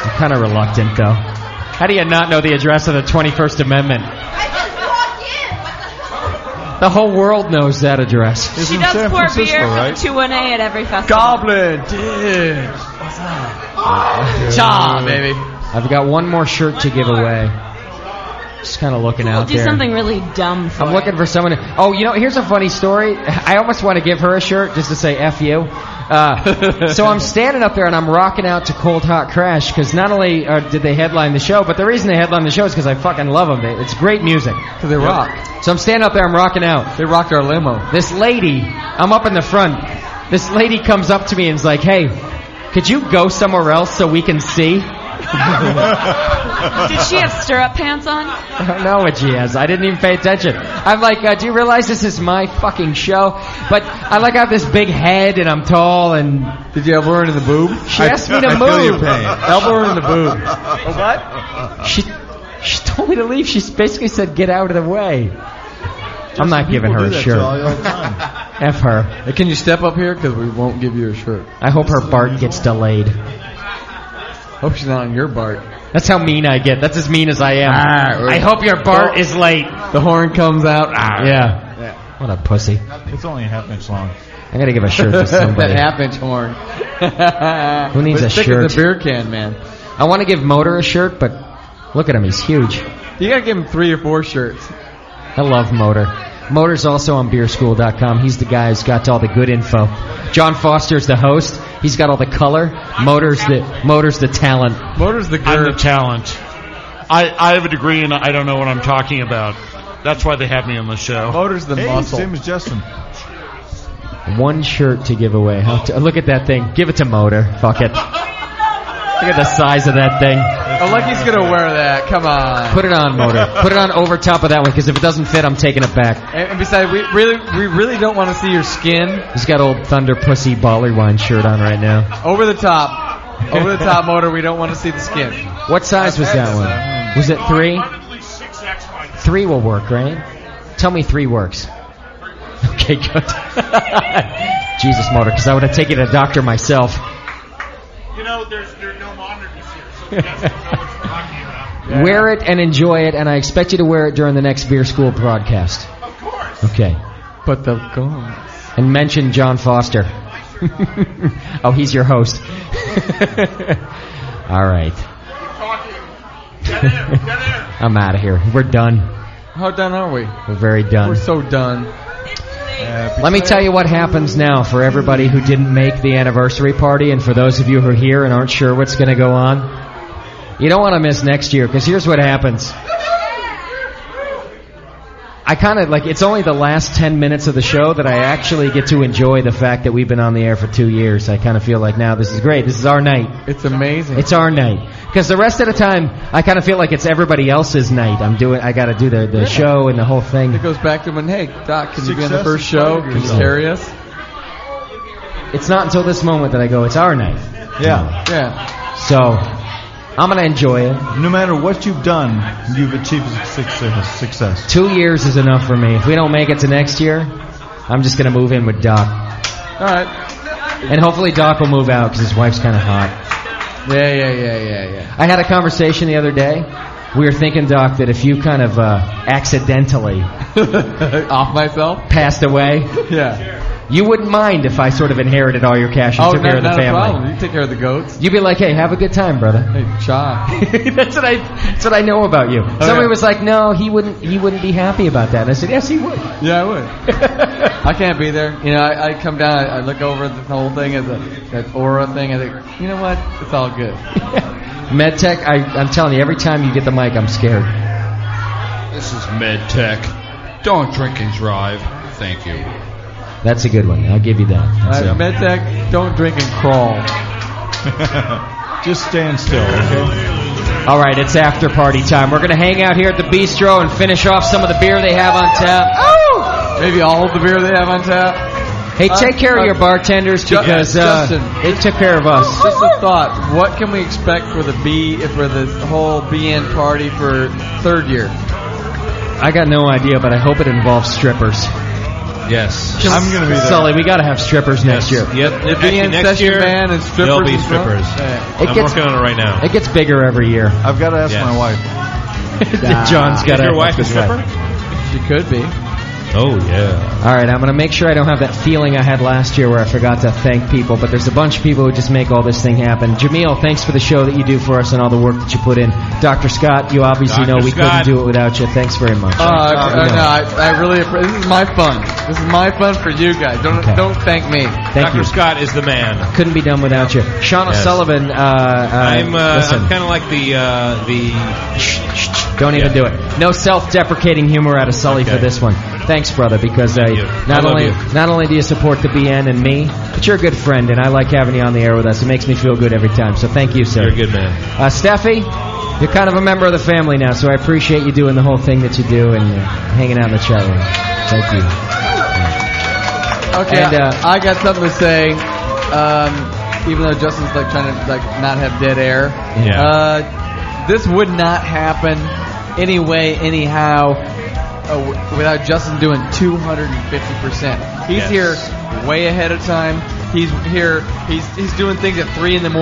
I'm kind of reluctant, though. How do you not know the address of the 21st Amendment? The whole world knows that address. She does pour beer from 2-1A at every festival. Goblin, dude. Cha, baby. I've got one more shirt to give away. Just kind of looking We'll out do there. something really dumb for I'm looking for someone. Oh, you know, here's a funny story. I almost want to give her a shirt just to say F you. So I'm standing up there and I'm rocking out to Cold Hot Crash because not only did they headline the show, but the reason they headline the show is because I fucking love them. It's great music. Because they rock. So I'm standing up there, I'm rocking out. They rocked our limo. This lady, I'm up in the front. This lady comes up to me and is like, hey, could you go somewhere else so we can see? Did she have stirrup pants on? I don't know what she has. I didn't even pay attention. I'm like, do you realize this is my fucking show? But I have this big head and I'm tall and... Did you elbow her in the boob? She asked me to move. feel your pain. Elbow her in the boob. What? She told me to leave. She basically said, get out of the way. I'm not giving her a shirt. F her. Hey, can you step up here? Because we won't give you a shirt. I hope her BART gets delayed. Hope she's not on your BART. That's how mean I get. That's as mean as I am. I hope your BART is late. The horn comes out. Yeah. What a pussy. It's only a half-inch long. I gotta give a shirt to somebody. That half-inch horn. Who needs a shirt? The beer can, man. I want to give Motor a shirt, but look at him. He's huge. You gotta give him 3 or 4 shirts. I love Motor. Motor's also on beerschool.com. He's the guy who's got all the good info. John Foster's the host. He's got all the color. Motor's the talent. Motor's the I'm the talent. I have a degree and I don't know what I'm talking about. That's why they have me on the show. Motor's the muscle. Same as Justin. One shirt to give away. Look at that thing. Give it to Motor. Fuck it. Look at the size of that thing. Oh, Lucky's gonna wear that. Come on. Put it on, Motor. Put it on over top of that one, because if it doesn't fit, I'm taking it back. And besides, we really don't want to see your skin. He's got old Thunder Pussy Baller Wine shirt on right now. Over the top, Motor. We don't want to see the skin. What size was that one? Was it 3? 3 will work, right? Tell me 3 works. Okay, good. Jesus, Motor, because I would have taken a doctor myself. You know, there's no monitors here, so you guys don't know what you're talking about. Wear it and enjoy it, and I expect you to wear it during the next Beer School broadcast. Of course. Okay. But the guns. And mention John Foster. Oh, he's your host. All right. Get in. I'm out of here. We're done. How done are we? We're very done. We're so done. Let me tell you what happens now for everybody who didn't make the anniversary party, and for those of you who are here and aren't sure what's going to go on. You don't want to miss next year, because here's what happens. I kind of it's only the last 10 minutes of the show that I actually get to enjoy the fact that we've been on the air for 2 years. I kind of feel like now this is great. This is our night. It's amazing. It's our night. Because the rest of the time, I kind of feel like it's everybody else's night. I got to do the show and the whole thing. It goes back to when, hey, Doc, can you be on the first show? Can you carry us? It's not until this moment that I go, it's our night. Yeah. So, I'm going to enjoy it. No matter what you've done, you've achieved success. 2 years is enough for me. If we don't make it to next year, I'm just going to move in with Doc. All right. And hopefully Doc will move out because his wife's kind of hot. Yeah. I had a conversation the other day. We were thinking, Doc, that if you kind of accidentally off myself passed away, you wouldn't mind if I sort of inherited all your cash and took care of the not family. A problem. You take care of the goats. You'd be like, hey, have a good time, brother. Hey, Cha. That's what I know about you. Somebody was like, no, he wouldn't be happy about that. And I said, yes, he would. Yeah, I would. I can't be there. You know, I come down, I look over the whole thing as that aura thing. I think, you know what? It's all good. MedTech, I'm telling you, every time you get the mic, I'm scared. This is MedTech. Don't drink and drive. Thank you. That's a good one. I'll give you that. MedTech, don't drink and crawl. Just stand still, okay? All right, it's after party time. We're going to hang out here at the Bistro and finish off some of the beer they have on tap. Oh! Maybe all of the beer they have on tap. Hey, take care of your bartenders because Justin, they took care of us. Just a thought. What can we expect for the whole BN party for third year? I got no idea, but I hope it involves strippers. Yes. I'm going to be there. Sully, we got to have strippers next year. Yep. The BN next session year, band and strippers. there'll be strippers. I'm working on it right now. It gets bigger every year. I've got to ask my wife. John's got Is your wife a stripper? She could be. Oh, yeah. All right, I'm going to make sure I don't have that feeling I had last year where I forgot to thank people, but there's a bunch of people who just make all this thing happen. Jameel, thanks for the show that you do for us and all the work that you put in. Dr. Scott, you obviously know we couldn't do it without you. Thanks very much. I really appreciate this is my fun. This is my fun for you guys. Don't thank me. Thank you. Dr. Scott is the man. Couldn't be done without you. Sean O'Sullivan, I'm listen. kind of like the Don't even do it. No self-deprecating humor out of Sully for this one. Thanks, brother, because not only do you support the BN and me, but you're a good friend, and I like having you on the air with us. It makes me feel good every time, so thank you, sir. You're a good man. Steffi, you're kind of a member of the family now, so I appreciate you doing the whole thing that you do and hanging out in the chat room. Thank you. Okay, and, I got something to say. Even though Justin's like trying to not have dead air, this would not happen anyway, anyhow, without Justin doing 250%. He's here way ahead of time. He's here. He's doing things at 3 a.m.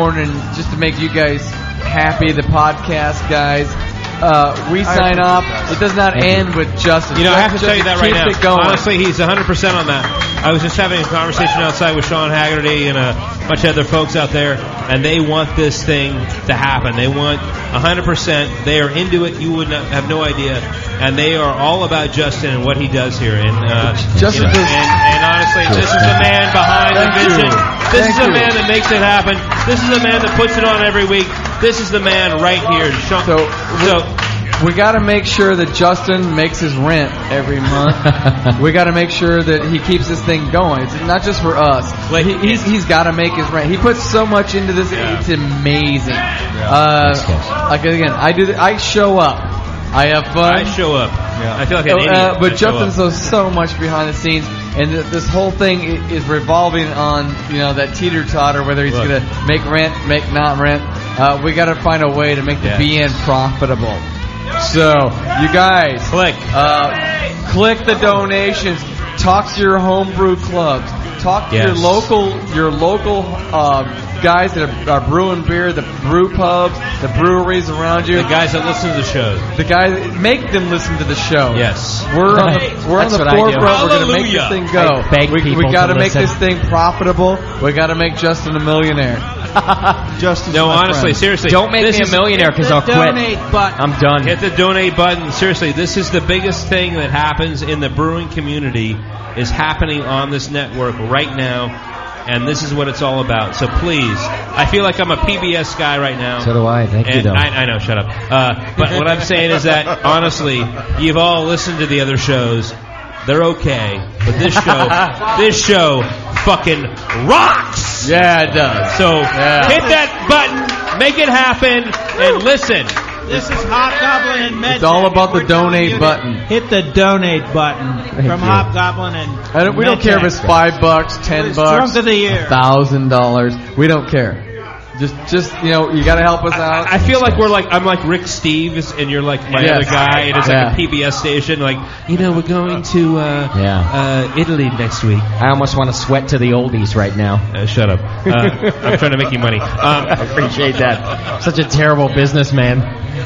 just to make you guys happy. The podcast guys. We sign off. It does not end with Justin. You know, I have to tell you that right now. It going. Honestly, he's 100% on that. I was just having a conversation outside with Sean Haggerty and a bunch of other folks out there, and they want this thing to happen. They want 100%. They are into it. You would have no idea. And they are all about Justin and what he does here. And Justin, and honestly, this is the man behind the vision. This is the man that makes it happen. This is the man that puts it on every week. This is the man right here. So we got to make sure that Justin makes his rent every month. We got to make sure that he keeps this thing going. It's not just for us. He's got to make his rent. He puts so much into this. It's amazing. Like again, I show up. I have fun. I show up. I feel like an idiot. But Justin's does so much behind the scenes, and this whole thing is revolving on that teeter-totter, whether he's going to make rent, make not rent. We got to find a way to make the BN profitable. So, you guys, click the donations. Talk to your homebrew clubs. Talk to your local guys that are brewing beer, the brew pubs, the breweries around you. The guys that listen to the show. The guys, make them listen to the show. Yes. We're on the forefront. We're going to make this thing go. We got to make this thing profitable. We got to make Justin a millionaire. No, honestly, seriously. Don't make me a millionaire because I'll quit. I'm done. Hit the donate button. Seriously, this is the biggest thing that happens in the brewing community is happening on this network right now, and this is what it's all about. So please, I feel like I'm a PBS guy right now. So do I. Thank you, though. I know, shut up. But what I'm saying is that, honestly, you've all listened to the other shows. They're okay, but this show fucking rocks! Yeah, it does. So hit that button, make it happen, and listen. This is Hobgoblin and MedTech. It's all about the donate button. Hit the donate button from Hobgoblin and we don't care if it's $5, $10, Drunk of the year. $1,000. We don't care. Just you know, you got to help us out. I feel like I'm like Rick Steves, and you're like my other guy, and it's like a PBS station. Like, we're going to Italy next week. I almost want to sweat to the oldies right now. Shut up. I'm trying to make you money. I appreciate that. Such a terrible businessman.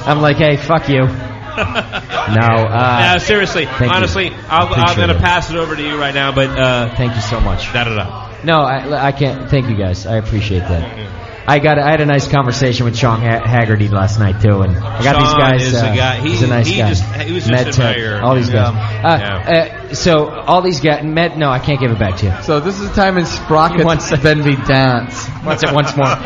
I'm like, hey, fuck you. No, seriously, honestly, I'm going to pass it over to you right now. But thank you so much. No, I can't. Thank you guys. I appreciate that. I had a nice conversation with Sean Haggerty last night too, and I got these guys. Is a guy. He's a nice guy. He was just MedTech, all these guys. So all these guys. No, I can't give it back to you. So this is the time in Sprockets Benvie dance. Once more.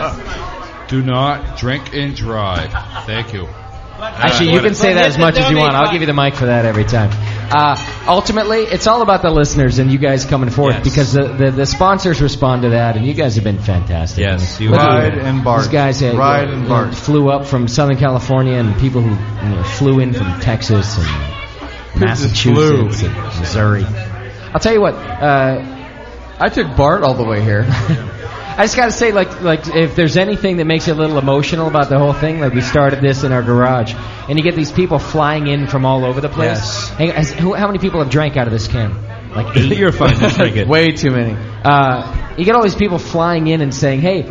Do not drink and drive. Thank you. Actually, you can say that as much as you want. I'll give you the mic for that every time. Ultimately, it's all about the listeners and you guys coming forth because the sponsors respond to that, and you guys have been fantastic. Yes, you Ride and Bart. These guys flew up from Southern California, and people who flew in from Texas and Massachusetts and Missouri. I'll tell you what. I took Bart all the way here. I just got to say, like, if there's anything that makes you a little emotional about the whole thing, like we started this in our garage, and you get these people flying in from all over the place. Yes. Hey, how many people have drank out of this can? Like 8? You're fine. Just drink it. Way too many. You get all these people flying in and saying, hey,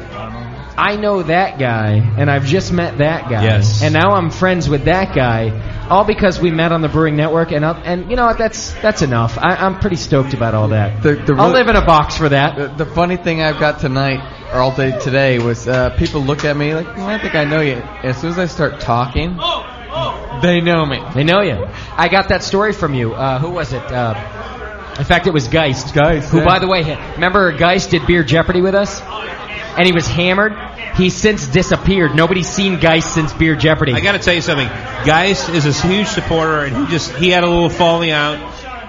I know that guy, and I've just met that guy. Yes. And now I'm friends with that guy, all because we met on the Brewing Network, and you know what, that's enough. I'm pretty stoked about all that. I'll live in a box for that. The funny thing I've got tonight, or all day today, was people look at me like, I think I know you. And as soon as I start talking, they know me. They know you. I got that story from you. Who was it? In fact, it was Geist. Who, by the way, remember Geist did Beer Jeopardy with us? And he was hammered. He's since disappeared. Nobody's seen Geist since Beer Jeopardy. I got to tell you something. Geist is a huge supporter, and he had a little falling out,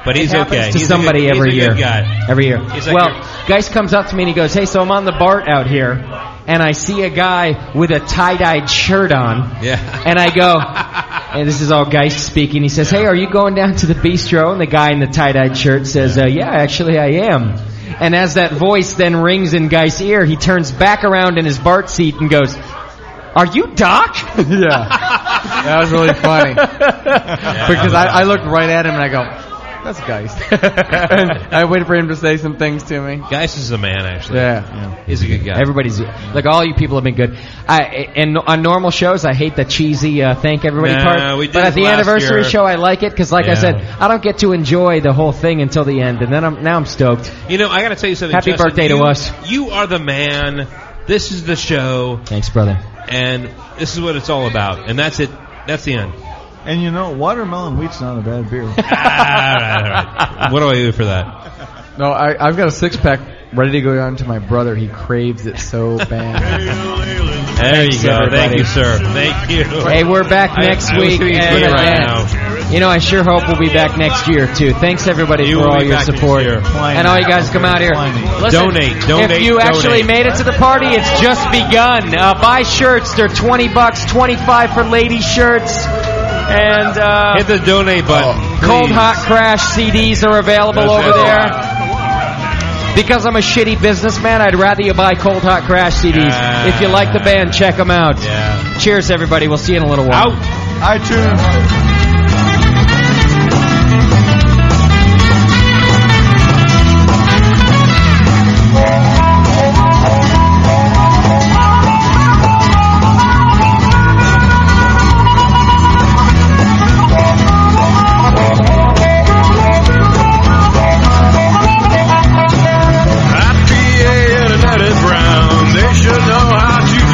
but he's okay. To somebody every year. He's a good guy. Every year. Like Geist comes up to me and he goes, "Hey, so I'm on the BART out here, and I see a guy with a tie-dyed shirt on." Yeah. And I go, and this is all Geist speaking. He says, "Hey, are you going down to the bistro?" And the guy in the tie-dyed shirt says, "Yeah, actually, I am." And as that voice then rings in Geist's ear, he turns back around in his BART seat and goes, "Are you Doc?" Yeah. That was really funny. Because I looked right at him and I go, "That's Geist." And I waited for him to say some things to me. Geist is a man, actually. Yeah. He's a good guy. Everybody's, like, all you people have been good. And on normal shows, I hate the cheesy thank everybody part. We did but at the anniversary year. show, I like it because, like I said, I don't get to enjoy the whole thing until the end. And then I'm stoked. You know, I got to tell you something. Happy Justin, birthday to us. You are the man. This is the show. Thanks, brother. And this is what it's all about. And that's it. That's the end. And you know, watermelon wheat's not a bad beer. All right. What do I do for that? No, I've got a 6-pack ready to go down to my brother. He craves it so bad. There you go. Everybody. Thank you, sir. Thank you. Hey, we're back next week. You know, I sure hope we'll be back next year, too. Thanks, everybody, for all your support. And all you guys come out here. Listen, donate. If you actually made it to the party, it's just begun. Buy shirts. They're $20, $25 for ladies' shirts. And hit the donate button. Cold Hot Crash CDs are available over there. Because I'm a shitty businessman, I'd rather you buy Cold Hot Crash CDs. If you like the band, check them out. Yeah. Cheers, everybody. We'll see you in a little while. Out. iTunes.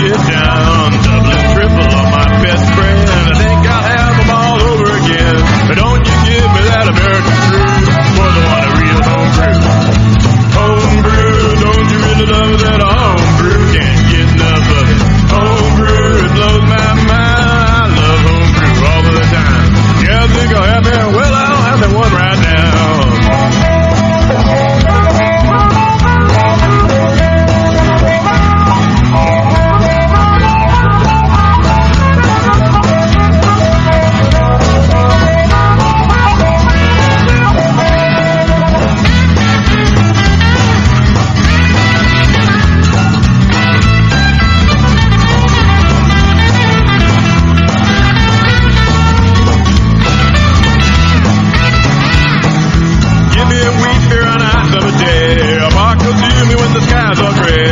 Get down, double and triple on my best friend. I think I'll have them all of a day. A bark will do me when the skies are gray.